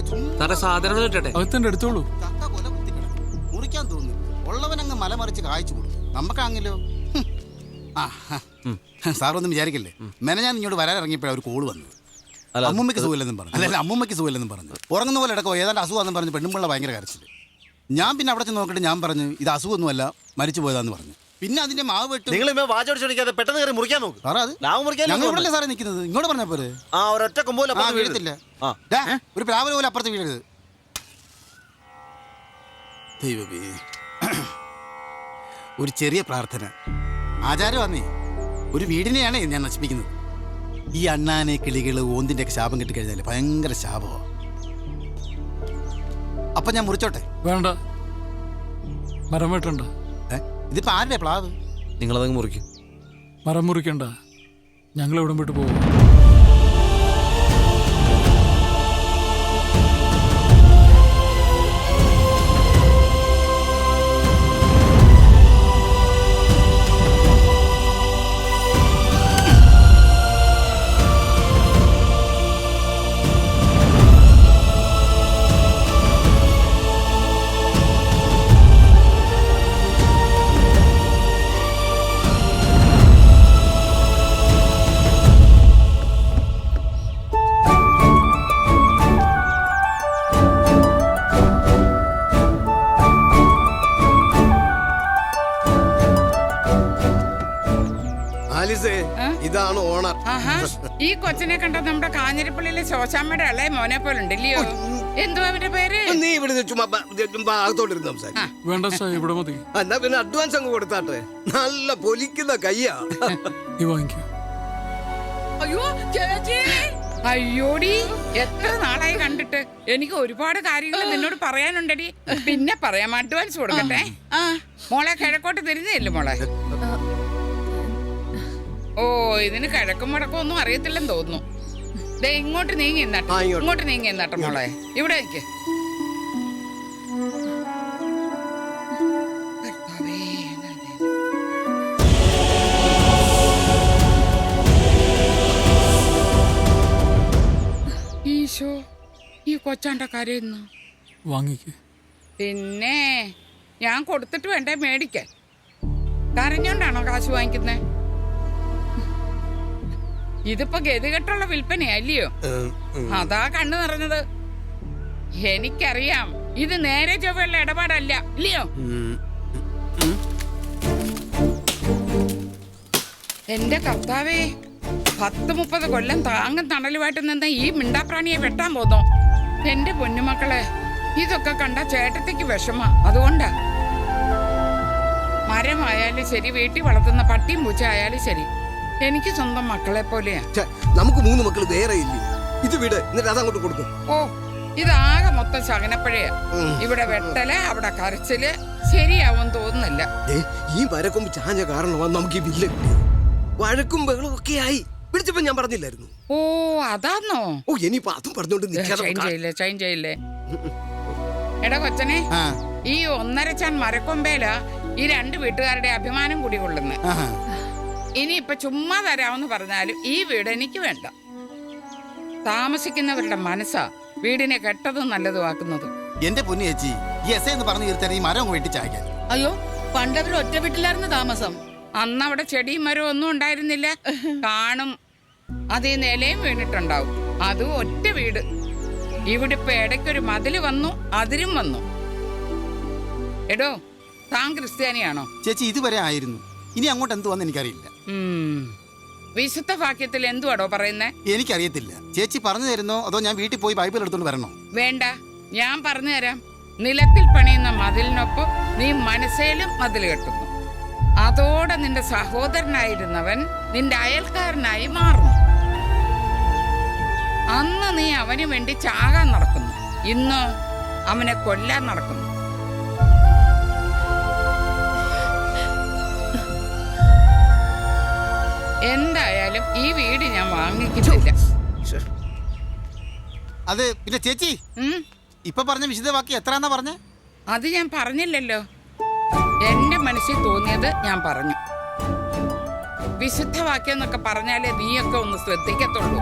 സാധനം എടുത്തോളൂ. ചക്ക കൊല കുത്തിക്കിടക്കും, മുറിക്കാൻ തോന്നുന്നു. ഉള്ളവനങ്ങ് മല മറിച്ച് കായ്ച്ചു കൊടുക്കും. നമുക്കാണെങ്കിലോ. സാറൊന്നും വിചാരിക്കല്ലേ, ഞാൻ ഇങ്ങോട്ട് വരാൻ ഇറങ്ങിയപ്പോഴാണ് ഒരു കോള് വന്നത്. അമ്മൂമ്മയ്ക്ക് സുഖമില്ലെന്നും പറഞ്ഞു. അല്ല, അമ്മൂമ്മയ്ക്ക് സുഖമില്ലെന്നും പറഞ്ഞു. ഉറങ്ങുന്ന പോലെ ഇടക്കോ ഏതാണ്ട് അസുഖമാണെന്ന് പറഞ്ഞു. പെണ്ണുമ്പിള്ള ഭയങ്കര കരച്ചിൽ. ഞാൻ പിന്നെ അവിടെ ചെന്ന് നോക്കിയിട്ട് ഞാൻ പറഞ്ഞു ഇത് അസുഖമൊന്നുമല്ല, മരിച്ചു പോയതാന്ന് പറഞ്ഞു. പിന്നെ അതിന്റെ മാവ് വെട്ടും. നിങ്ങൾ വാചോടിച്ചോടിക്കാതെ പെട്ടെന്ന് കയറി മുറിക്കാൻ നോക്ക്. ലാവ് മുറിക്കാൻ ഞങ്ങൾ ഇവിടെ സാറേ നിൽക്കുന്നത്, ഇങ്ങോട്ട് പറഞ്ഞ പോലെ. ആ ഒരൊറ്റ കൊമ്പോല വീഴത്തില്ല. ഒരു പ്ലാവില പോലെ അപ്പുറത്ത് വീഴരുത്. ദൈവമേ, ഒരു ചെറിയ പ്രാർത്ഥന. ആചാരം വന്നേ, ഒരു വീടിനെയാണ് ഞാൻ നശിപ്പിക്കുന്നത്. ഈ അണ്ണാനെ കിളികള് ഓന്തിന്റെ ഒക്കെ ശാപം കിട്ടിക്കഴിഞ്ഞാല് ഭയങ്കര ശാപമാണ്. അപ്പൊ ഞാൻ മുറിച്ചോട്ടെ? വേണ്ട, മരം വെട്ടണ്ട. ഇതിപ്പോ ആരുടെ പ്ലാവ്? നിങ്ങളതങ്ങ് മുറിക്കും. മരം മുറിക്കണ്ട, ഞങ്ങൾ ഇവിടം വിട്ട് പോകും. ഇതാണ് ഓണർ. ഈ കൊച്ചിനെ കണ്ട നമ്മുടെ കാഞ്ഞിരപ്പള്ളിയിലെ ശോശാമ്മയുടെ ഇളയ മോനെ പോലെ ഉണ്ടല്ലയോ? എന്തോ അവന്റെ പേര്? നീ ഇവിടെ ചുമ്മാ അകത്തോട്ടിരുന്ന് സംസാരിക്കും. വേണ്ട സാർ, ഇവിടെ മതി. എന്നാ പിന്നെ അഡ്വാൻസ് അങ്ങ് കൊടുത്താട്ടെ. നല്ല പൊലിക്കുന്ന കയ്യാ. അയ്യോ ചേച്ചി, അയ്യോടി, എത്ര നാളായി കണ്ടിട്ട്. എനിക്ക് ഒരുപാട് കാര്യങ്ങൾ നിന്നോട് പറയാനുണ്ടടി. പിന്നെ പറയാം, അഡ്വാൻസ് കൊടുക്കട്ടെ. മോളെ കിഴക്കോട്ട് തിരിഞ്ഞില്ലേ മോളെ? ഓ, ഇതിന് കിഴക്കും വടക്കും ഒന്നും അറിയത്തില്ലെന്ന് തോന്നുന്നു. ദേ ഇങ്ങോട്ട് നീങ്ങി എന്നാട്ടെ, ഇങ്ങോട്ട് നീങ്ങി എന്നാട്ടെ മോളെ. ഇവിടെ നിൽക്ക്. ഈശോ, ഈ കൊച്ചാണ്ട കരയുന്നു. വാങ്ങിക്ക്. പിന്നെ ഞാൻ കൊടുത്തിട്ട് വേണ്ടേ മേടിക്കാൻ? കരഞ്ഞോണ്ടാണോ കാശ് വാങ്ങിക്കുന്നേ? ഇതിപ്പോ ഗതികെട്ടുള്ള വിൽപ്പനയല്ലയോ? അതാ കണ്ണു നിറഞ്ഞത്. എനിക്കറിയാം, ഇത് നേരെ ചൊവ്വയുള്ള ഇടപാടല്ല, ഇല്ലയോ? എന്റെ കർത്താവേ, 10-30 കൊല്ലം താങ്ങും തണലുമായിട്ട് നിന്ന ഈ മിണ്ടാപ്രാണിയെ വെട്ടാൻ പോന്നോ? എന്റെ പൊന്നുമക്കളെ, ഇതൊക്കെ കണ്ട ചേട്ടത്തിക്ക് വിഷമ. അതുകൊണ്ടാ. മരമായാലും ശരി, വീട്ടിൽ വളർത്തുന്ന പട്ടിയും പൂച്ച ആയാലും ശരി, എനിക്ക് സ്വന്തം മക്കളെ പോലെയാ. നമുക്ക് 3 മക്കൾ വേറെ ഇല്ല. ഇത് വീട്, എന്നിട്ട് അതങ്ങോട്ട് കൊടുക്കും. ഓ, ഇതാകെ മൊത്തം ശകനപ്പഴയാ. ഇവിടെ വെട്ടല്, അവിടെ കരച്ചില്. ശരിയാവും തോന്നുന്നില്ല. ഈ മരക്കൊമ്പ് ചാഞ്ഞ കാരണമാണ് നമുക്ക് ഈ ബില്ല് കിട്ടിയത്. വഴക്കും ബഹളും ഒക്കെ ആയി. വിളിച്ചപ്പോ ഞാൻ പറഞ്ഞില്ലായിരുന്നു? ഓ, അതാന്നോ? ഓ, ഇനിയിപ്പോ അതും പറഞ്ഞോണ്ട് ചൈൻ ചെയ്യില്ലേ. എടാ കൊച്ചനെ, ഈ 1.5 ചാൻ മരക്കൊമ്പേല ഈ 2 വീട്ടുകാരുടെ അഭിമാനം കൂടി കൊള്ളുന്നു. ഇനിയിപ്പൊ ചുമ്മാ തരാമെന്ന് പറഞ്ഞാലും ഈ വീട് എനിക്ക് വേണ്ട. താമസിക്കുന്നവരുടെ മനസ്സാ വീടിനെ കെട്ടതും നല്ലതുമാക്കുന്നത്. എന്റെ പൊന്നു ചേച്ചി, ഈ എസ് എന്ന് പറഞ്ഞു തീർത്താൽ ഈ മരം വെട്ടിച്ചായ്ക്കാൻ. അയ്യോ, പണ്ടവർ ഒറ്റ വീട്ടിലായിരുന്നു താമസം. അന്ന് അവിടെ ചെടിയും മരവും ഒന്നും ഉണ്ടായിരുന്നില്ല. കാണും, അത് ഈ നിലയും വീണിട്ടുണ്ടാവും. അതും ഒറ്റ വീട്. ഇവിടെ ഇപ്പൊ ഇടയ്ക്കൊരു മതില് വന്നു, അതിരും വന്നു. എടോ, താൻ ക്രിസ്ത്യാനിയാണോ? ചേച്ചി ഇതുവരെ ആയിരുന്നു. ഇനി അങ്ങോട്ട് എന്ത് വന്ന് എനിക്കറിയില്ല. വിശുദ്ധ വാക്യത്തിൽ എന്തുവാടോ പറയുന്നേ? എനിക്കറിയത്തില്ല. ചേച്ചി പറഞ്ഞു തരുന്നോ അതോ ഞാൻ വീട്ടിൽ പോയി ബൈബിൾ എടുത്തോണ്ട് വരണോ? വേണ്ട, ഞാൻ പറഞ്ഞു തരാം. നിലത്തിൽ പണിയുന്ന മതിലിനൊപ്പം നീ മനസ്സേലും മതിൽ കെട്ടുന്നു. അതോടെ നിന്റെ സഹോദരനായിരുന്നവൻ നിന്റെ അയൽക്കാരനായി മാറുന്നു. അന്ന് നീ അവന് വേണ്ടി ചാകാൻ നടക്കുന്നു. ഇന്ന് അവനെ കൊല്ലാൻ നടക്കുന്നു. എന്തായാലും ഈ വീട് ഞാൻ വാങ്ങിക്കുന്നില്ല. അത് പിന്നെ ചേച്ചി ഇപ്പൊ പറഞ്ഞ വിശുദ്ധവാക്യം എത്രന്നാ പറഞ്ഞ? അത് ഞാൻ പറഞ്ഞില്ലല്ലോ. എന്റെ മനസ്സിൽ തോന്നിയത് ഞാൻ പറഞ്ഞു. വിശുദ്ധവാക്യം എന്നൊക്കെ പറഞ്ഞാലേ നീയൊക്കെ ഒന്ന് ശ്രദ്ധിക്കത്തുള്ളൂ.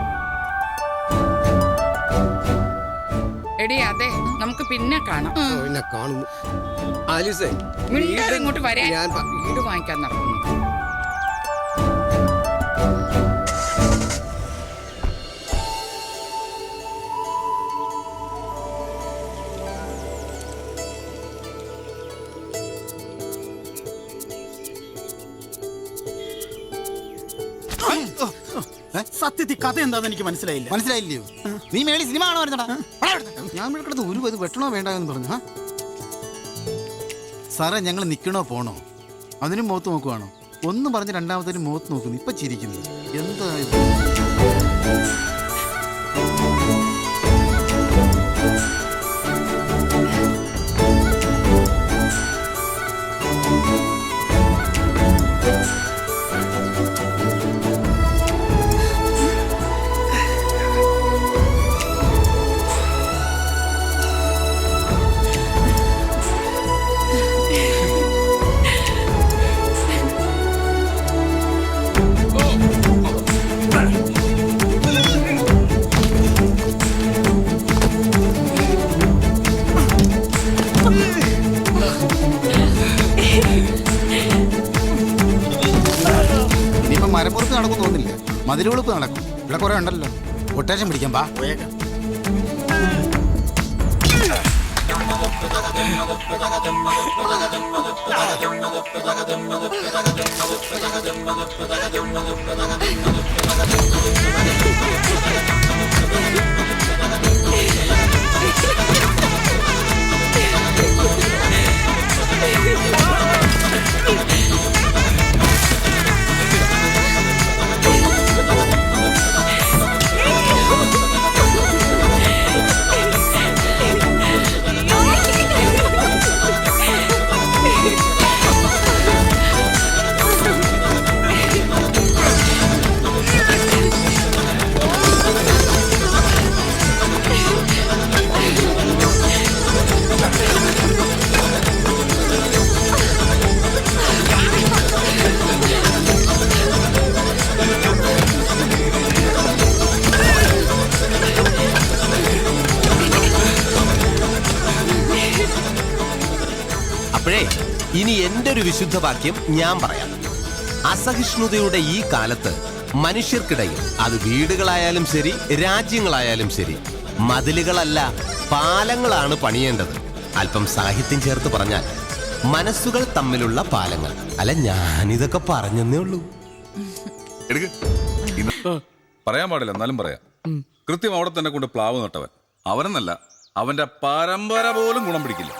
എടി, അതെ, നമുക്ക് പിന്നെ കാണാം. പിന്നെ കാണുന്നു. ആലിസേ, ഇങ്ങോട്ട് വരാൻ. വീട് വാങ്ങിക്കാൻ നടക്കുന്നു. സത്യത്തിൽ കഥ എന്താന്ന് എനിക്ക് മനസ്സിലായില്ലയോ? നീ മേളി സിനിമ കാണോ വരുന്നടാ? ഞാൻ വിളിക്കണത് ഒരു ഇത് വെട്ടണോ വേണ്ട എന്ന് പറഞ്ഞു. സാറേ, ഞങ്ങൾ നിൽക്കണോ പോണോ? അതിനും മുഖത്ത് നോക്കുവാണോ? ഒന്നും പറഞ്ഞ് രണ്ടാമത്തേനും മുഖത്ത് നോക്കുന്നു. ഇപ്പൊ ചിരിക്കുന്നു. എന്താ ഇത്? ഇനിയിപ്പം മരപ്പുറത്ത് നടക്കും തോന്നില്ല, മതിലുവെളുപ്പ് നടക്കും. ഇവിടെ കുറെ ഉണ്ടല്ലോ. കൊട്ടേഷൻ പിടിക്കാം, പാ പോയേക്കാം. അപ്പോഴേ ഇനി എന്റെ ഒരു വിശുദ്ധ വാക്യം ഞാൻ പറയാം. അസഹിഷ്ണുതയുടെ ഈ കാലത്ത് മനുഷ്യർക്കിടയിൽ, അത് വീടുകളായാലും ശരി രാജ്യങ്ങളായാലും ശരി, മതിലുകളല്ല പാലങ്ങളാണ് പണിയേണ്ടത്. അല്പം സാഹിത്യം ചേർത്ത് പറഞ്ഞാൽ മനസ്സുകൾ തമ്മിലുള്ള പാലങ്ങൾ. അല്ല, ഞാനിതൊക്കെ പറഞ്ഞെന്നേ ഉള്ളൂ. പറയാൻ പാടില്ല, എന്നാലും പറയാം. കൃത്യം അവിടെ തന്നെ കൊണ്ട് പ്ലാവ് നട്ടവൻ അവനെന്നല്ല, അവന്റെ പരമ്പര പോലും ഗുണം പിടിക്കില്ല.